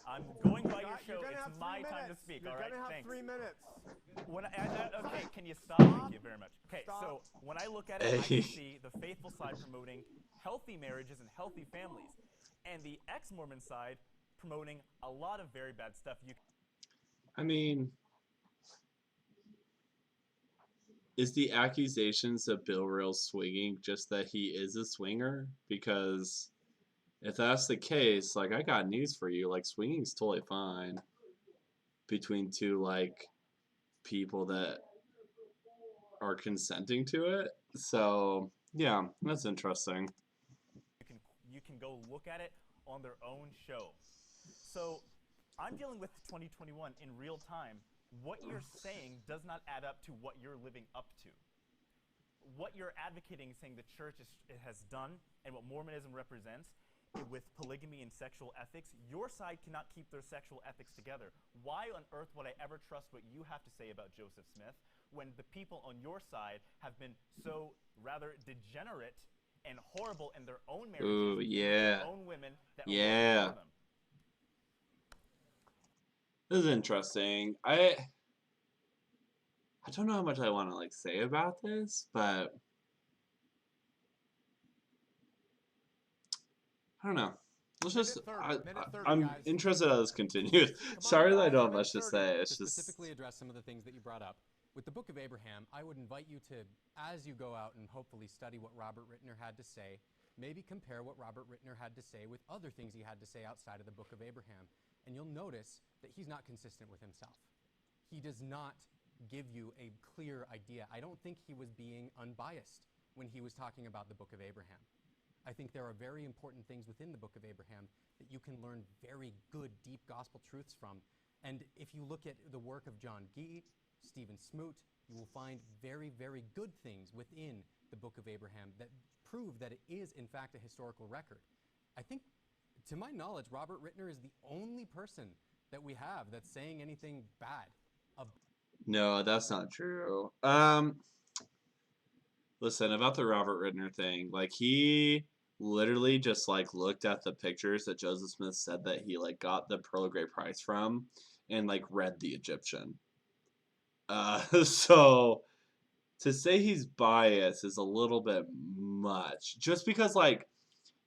I'm going by your show. It's my time to speak. You're all right, gonna have thanks. 3 minutes. Okay, can you stop? Thank you very much. Okay, so when I look at it, I can see the faithful side promoting healthy marriages and healthy families, and the ex-Mormon side promoting a lot of very bad stuff. I mean, is the accusations of Bill Reel swinging just that he is a swinger? Because if that's the case, like, I got news for you. Like, swinging's totally fine between two, like, people that are consenting to it. So, yeah, that's interesting. You can go look at it on their own show. So I'm dealing with 2021 in real time. What you're saying does not add up to what you're living up to. What you're advocating, saying the church has done, and what Mormonism represents with polygamy and sexual ethics, your side cannot keep their sexual ethics together. Why on earth would I ever trust what you have to say about Joseph Smith when the people on your side have been so rather degenerate and horrible in their own marriages, Ooh, yeah. with their own women that Yeah. are working for them? This is interesting. I don't know how much I want to like say about this, but I don't know. Let's just. Minute 30, I'm guys. interested how this continues. Sorry that I don't have much to say. It's To just. specifically address some of the things that you brought up. With the Book of Abraham, I would invite you to, as you go out and hopefully study what Robert Rittner had to say, maybe compare what Robert Rittner had to say with other things he had to say outside of the Book of Abraham. And you'll notice that he's not consistent with himself. He does not give you a clear idea. I don't think he was being unbiased when he was talking about the Book of Abraham. I think there are very important things within the Book of Abraham that you can learn very good, deep gospel truths from. And if you look at the work of John Gee, Stephen Smoot, you will find very, very good things within the Book of Abraham that prove that it is, in fact, a historical record. I think, to my knowledge, Robert Rittner is the only person that we have that's saying anything bad. No, that's not true. Listen, about the Robert Rittner thing, like, he literally just, like, looked at the pictures that Joseph Smith said that he, like, got the Pearl of Great Price from and, like, read the Egyptian. So to say he's biased is a little bit much. Just because, like,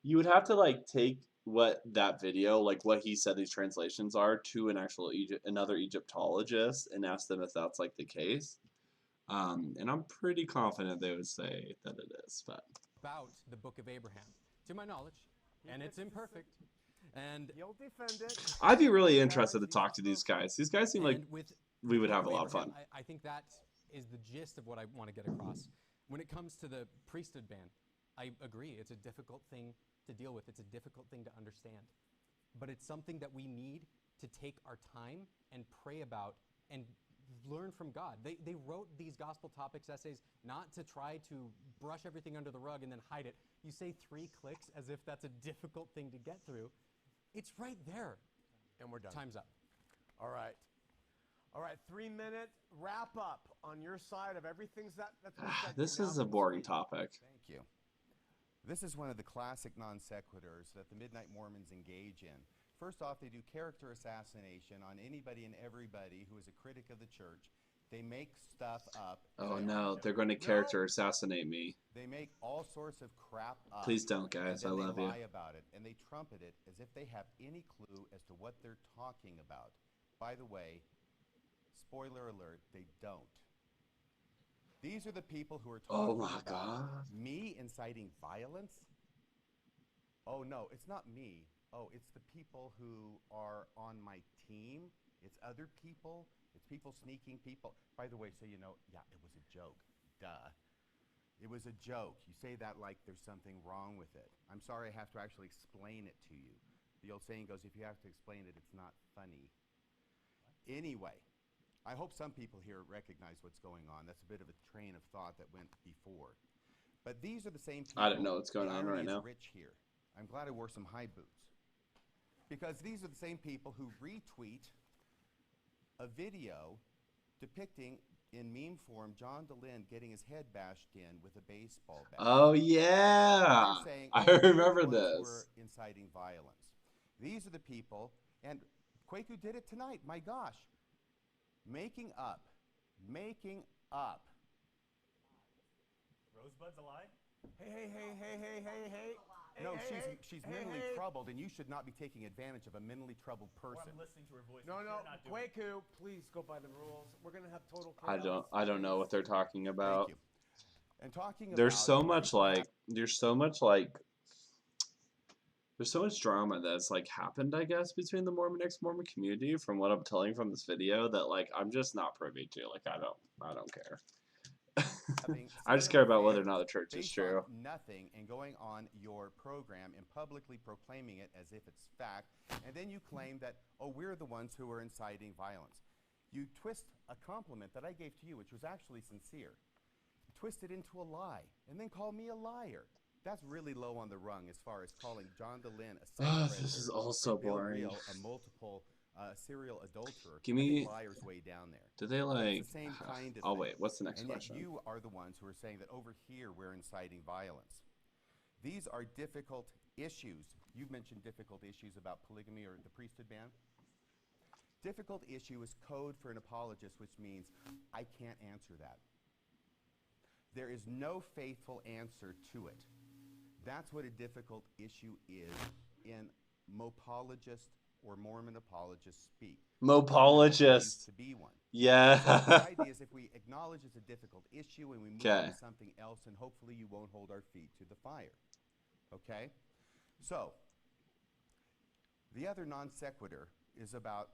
you would have to, like, take what that video, like, what he said these translations are to an actual another Egyptologist and ask them if that's, like, the case. And I'm pretty confident they would say that it is, but. About the Book of Abraham, to my knowledge, and it's imperfect. And You'll defend it. I'd be really interested to talk to these guys. These guys seem like with we would the have a Book lot of Abraham, fun. I think that is the gist of what I want to get across. When it comes to the priesthood ban, I agree. It's a difficult thing to deal with. It's a difficult thing to understand. But it's something that we need to take our time and pray about and learn from God. They wrote these gospel topics essays not to try to brush everything under the rug and then hide it. You say 3 clicks as if that's a difficult thing to get through. It's right there. And we're done. Time's up. All right. All right, 3-minute wrap up on your side of everything that's been said. This You now is a can boring speak. topic. Thank you. This is one of the classic non sequiturs that the Midnight Mormons engage in. First off, they do character assassination on anybody and everybody who is a critic of the church. They make stuff up. Oh no, they're going to character assassinate me. They make all sorts of crap up. Please don't, guys. I And then love they you. lie about it, and they trumpet it as if they have any clue as to what they're talking about. By the way, spoiler alert, they don't. These are the people who are Oh talking my about God. me inciting violence. Oh no, it's not me. Oh, it's the people who are on my team. It's other people. It's people sneaking people. By the way, so you know, yeah, it was a joke. Duh. It was a joke. You say that like there's something wrong with it. I'm sorry I have to actually explain it to you. The old saying goes, if you have to explain it, it's not funny. Anyway, I hope some people here recognize what's going on. That's a bit of a train of thought that went before. But these are the same people. I don't know what's going the on irony right is now. rich here. I'm glad I wore some high boots. Because these are the same people who retweet a video depicting in meme form John DeLynn getting his head bashed in with a baseball bat. Oh yeah, And they're saying, I "Oh, we're remember the ones who this. are inciting violence." These are the people, and Kwaku did it tonight. My gosh, making up. Rosebud's a lie? Hey. No, Hey, she's hey, mentally hey. troubled, and you should not be taking advantage of a mentally troubled Or person. I'm listening to her voice. No, and no, you're not doing it. Kwaku, please go by the rules. We're gonna have total chaos. I don't know what they're talking about. Thank you. And talking There's about so much people like there's so much drama that's like happened, I guess, between the Mormon ex-Mormon community from what I'm telling from this video that like I'm just not privy to. Like I don't care. having I just care about serial whether or not the affairs church is based true. on nothing and going on your program and publicly proclaiming it as if it's fact, and then you claim that, oh, we're the ones who are inciting violence. You twist a compliment that I gave to you, which was actually sincere, twist it into a lie, and then call me a liar. That's really low on the rung as far as calling John DeLynn a sex predator. This is all so or Bill boring. Reel a multiple serial adulterer. Give I me- think liar's way down there. Do they But like? it's the same kind of Oh thing. wait, what's the next And yet question? you are the ones who are saying that over here we're inciting violence. These are difficult issues. You've mentioned difficult issues about polygamy or the priesthood ban. Difficult issue is code for an apologist, which means I can't answer that. There is no faithful answer to it. That's what a difficult issue is in mopologist or Mormon apologist speak. Mopologist. To be one. Yeah. So the idea is if we acknowledge it's a difficult issue and we move on Okay. to something else, and hopefully you won't hold our feet to the fire. Okay? So, the other non sequitur is about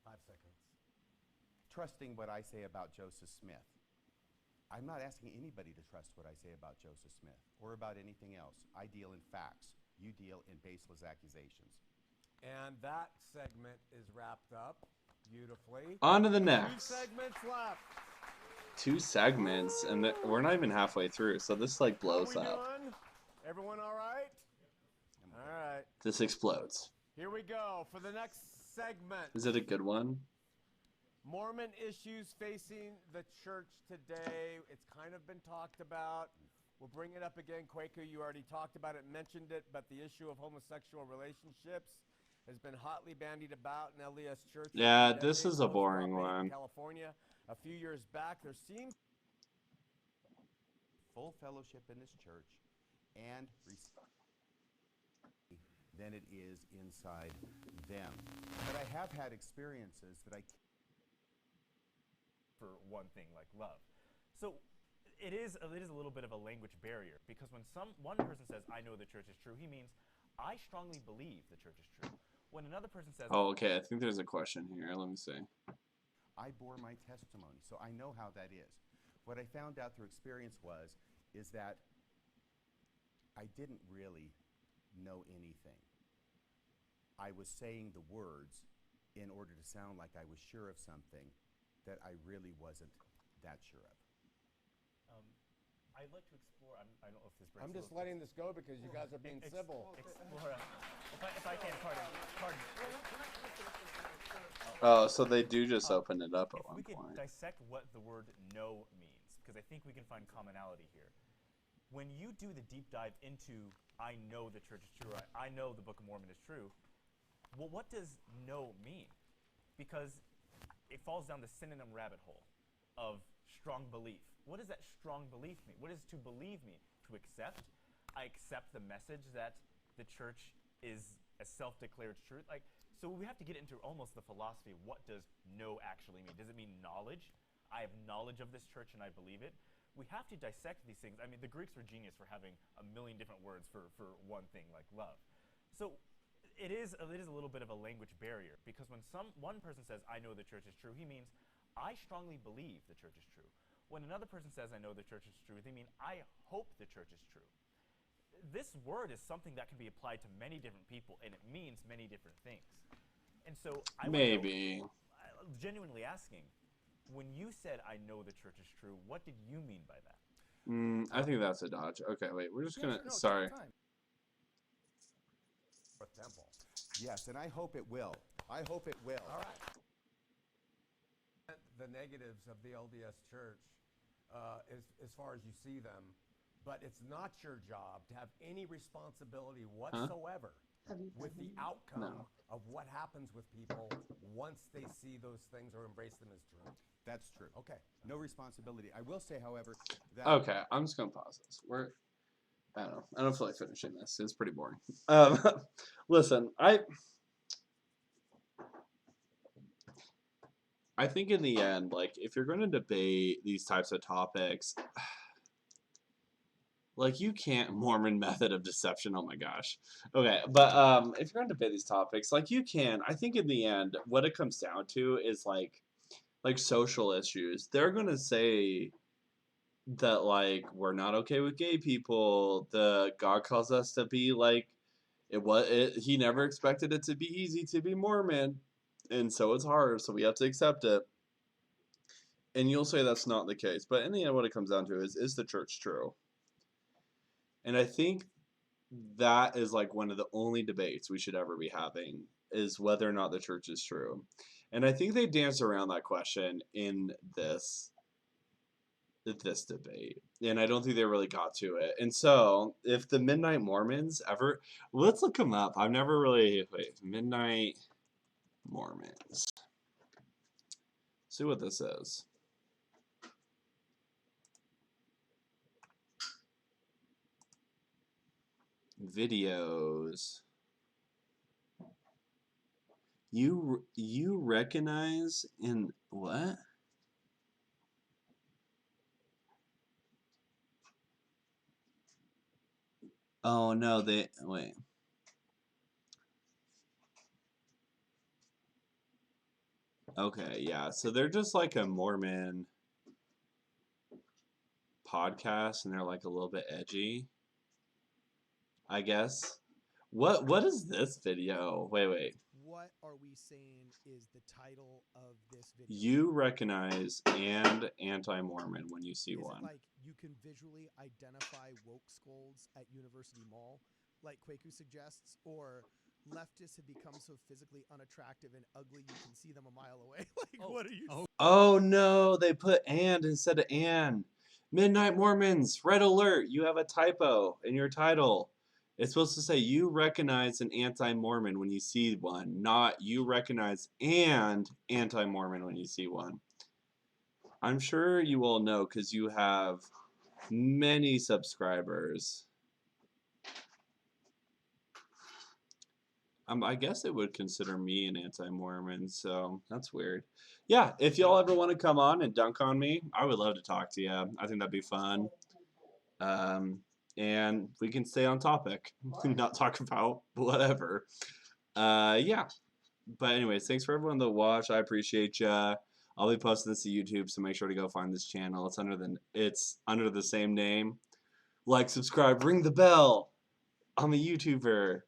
5 seconds. trusting what I say about Joseph Smith. I'm not asking anybody to trust what I say about Joseph Smith or about anything else. I deal in facts. You deal in baseless accusations. And that segment is wrapped up beautifully. On to the 2 next. segments left. 2 segments, and we're not even halfway through, so this like blows How we up. doing? Everyone all right? All right. This explodes. Here we go for the next segment. Is it a good one? Mormon issues facing the church today. It's kind of been talked about. We'll bring it up again. Kwaku, you already talked about it, mentioned it, but the issue of homosexual relationships has been hotly bandied about in LDS churches. Yeah, for this decades. is a Post boring Prop 8 in one. California, a few years back, there seemed Full fellowship in this church and than it is inside them. But I have had experiences that I For one thing like love. So it is a little bit of a language barrier because when one person says, I know the church is true, he means, I strongly believe the church is true. When another person says, Oh, okay. I think there's a question here. Let me see. I bore my testimony, so I know how that is. What I found out through experience is that I didn't really know anything. I was saying the words in order to sound like I was sure of something that I really wasn't that sure of. I'd like to explore, I don't know if this breaks I'm the just rules. letting this go because you guys are being civil. Explore, if I can, pardon. Oh, so they do just open it up at If one we could point. dissect what the word know means, because I think we can find commonality here. When you do the deep dive into, I know the church is true, I know the Book of Mormon is true, well, what does know mean? Because it falls down the synonym rabbit hole of strong belief. What does that strong belief mean? What does to believe mean? To accept? I accept the message that the church is a self-declared truth. So we have to get into almost the philosophy of what does know actually mean. Does it mean knowledge? I have knowledge of this church and I believe it. We have to dissect these things. I mean, the Greeks were genius for having a million different words for one thing like love. So it is a little bit of a language barrier because when one person says, I know the church is true, he means, I strongly believe the church is true. When another person says, I know the church is true, they mean, I hope the church is true. This word is something that can be applied to many different people, and it means many different things. And so I would go, Maybe. genuinely asking, when you said, I know the church is true, what did you mean by that? I think that's a dodge. Okay, wait. We're just Yeah, gonna. sure, no, take Sorry. your time. Fourth temple. Yes, and I hope it will. I hope it will. All right. The negatives of the LDS church, as far as you see them, but it's not your job to have any responsibility whatsoever Have you with said the that? outcome No. of what happens with people once they see those things or embrace them as true. That's true. Okay. No responsibility. I will say, however, that Okay, I'm just gonna pause this. I don't know. I don't feel like finishing this. It's pretty boring. Listen, I think in the end, like, if you're going to debate these types of topics, like, you can't Mormon method of deception. Oh my gosh. Okay, but if you're going to debate these topics, like, you can. I think in the end, what it comes down to is like social issues. They're going to say that, like, we're not okay with gay people. The God calls us to be like he never expected it to be easy to be Mormon, and so it's hard, so we have to accept it. And you'll say that's not the case, but in the end, what it comes down to is the church true? And I think that is like one of the only debates we should ever be having, is whether or not the church is true. And I think they dance around that question in this debate, and I don't think they really got to it. And so, if the Midnight Mormons ever, let's look them up. I've never really Midnight Mormons. See what this is. Videos. You recognize in what? Oh no, wait. Okay, yeah. So they're just like a Mormon podcast, and they're like a little bit edgy, I guess. What is this video? Wait. What are we saying is the title of this video? You recognize and anti-Mormon when you see Is one. it like you can visually identify woke scolds at University Mall, like Kwaku suggests, or leftists have become so physically unattractive and ugly you can see them a mile away? Like, what are you? Oh no, they put and instead of and. Midnight Mormons, red alert, you have a typo in your title. It's supposed to say you recognize an anti-Mormon when you see one, not you recognize and anti-Mormon when you see one. I'm sure you all know because you have many subscribers. I guess it would consider me an anti-Mormon, so that's weird. Yeah, if y'all ever want to come on and dunk on me, I would love to talk to you. I think that'd be fun. And we can stay on topic, not talk about whatever. Yeah. But anyways, thanks for everyone that watched. I appreciate ya. I'll be posting this to YouTube, so make sure to go find this channel. It's under the same name. Like, subscribe, ring the bell. I'm a YouTuber.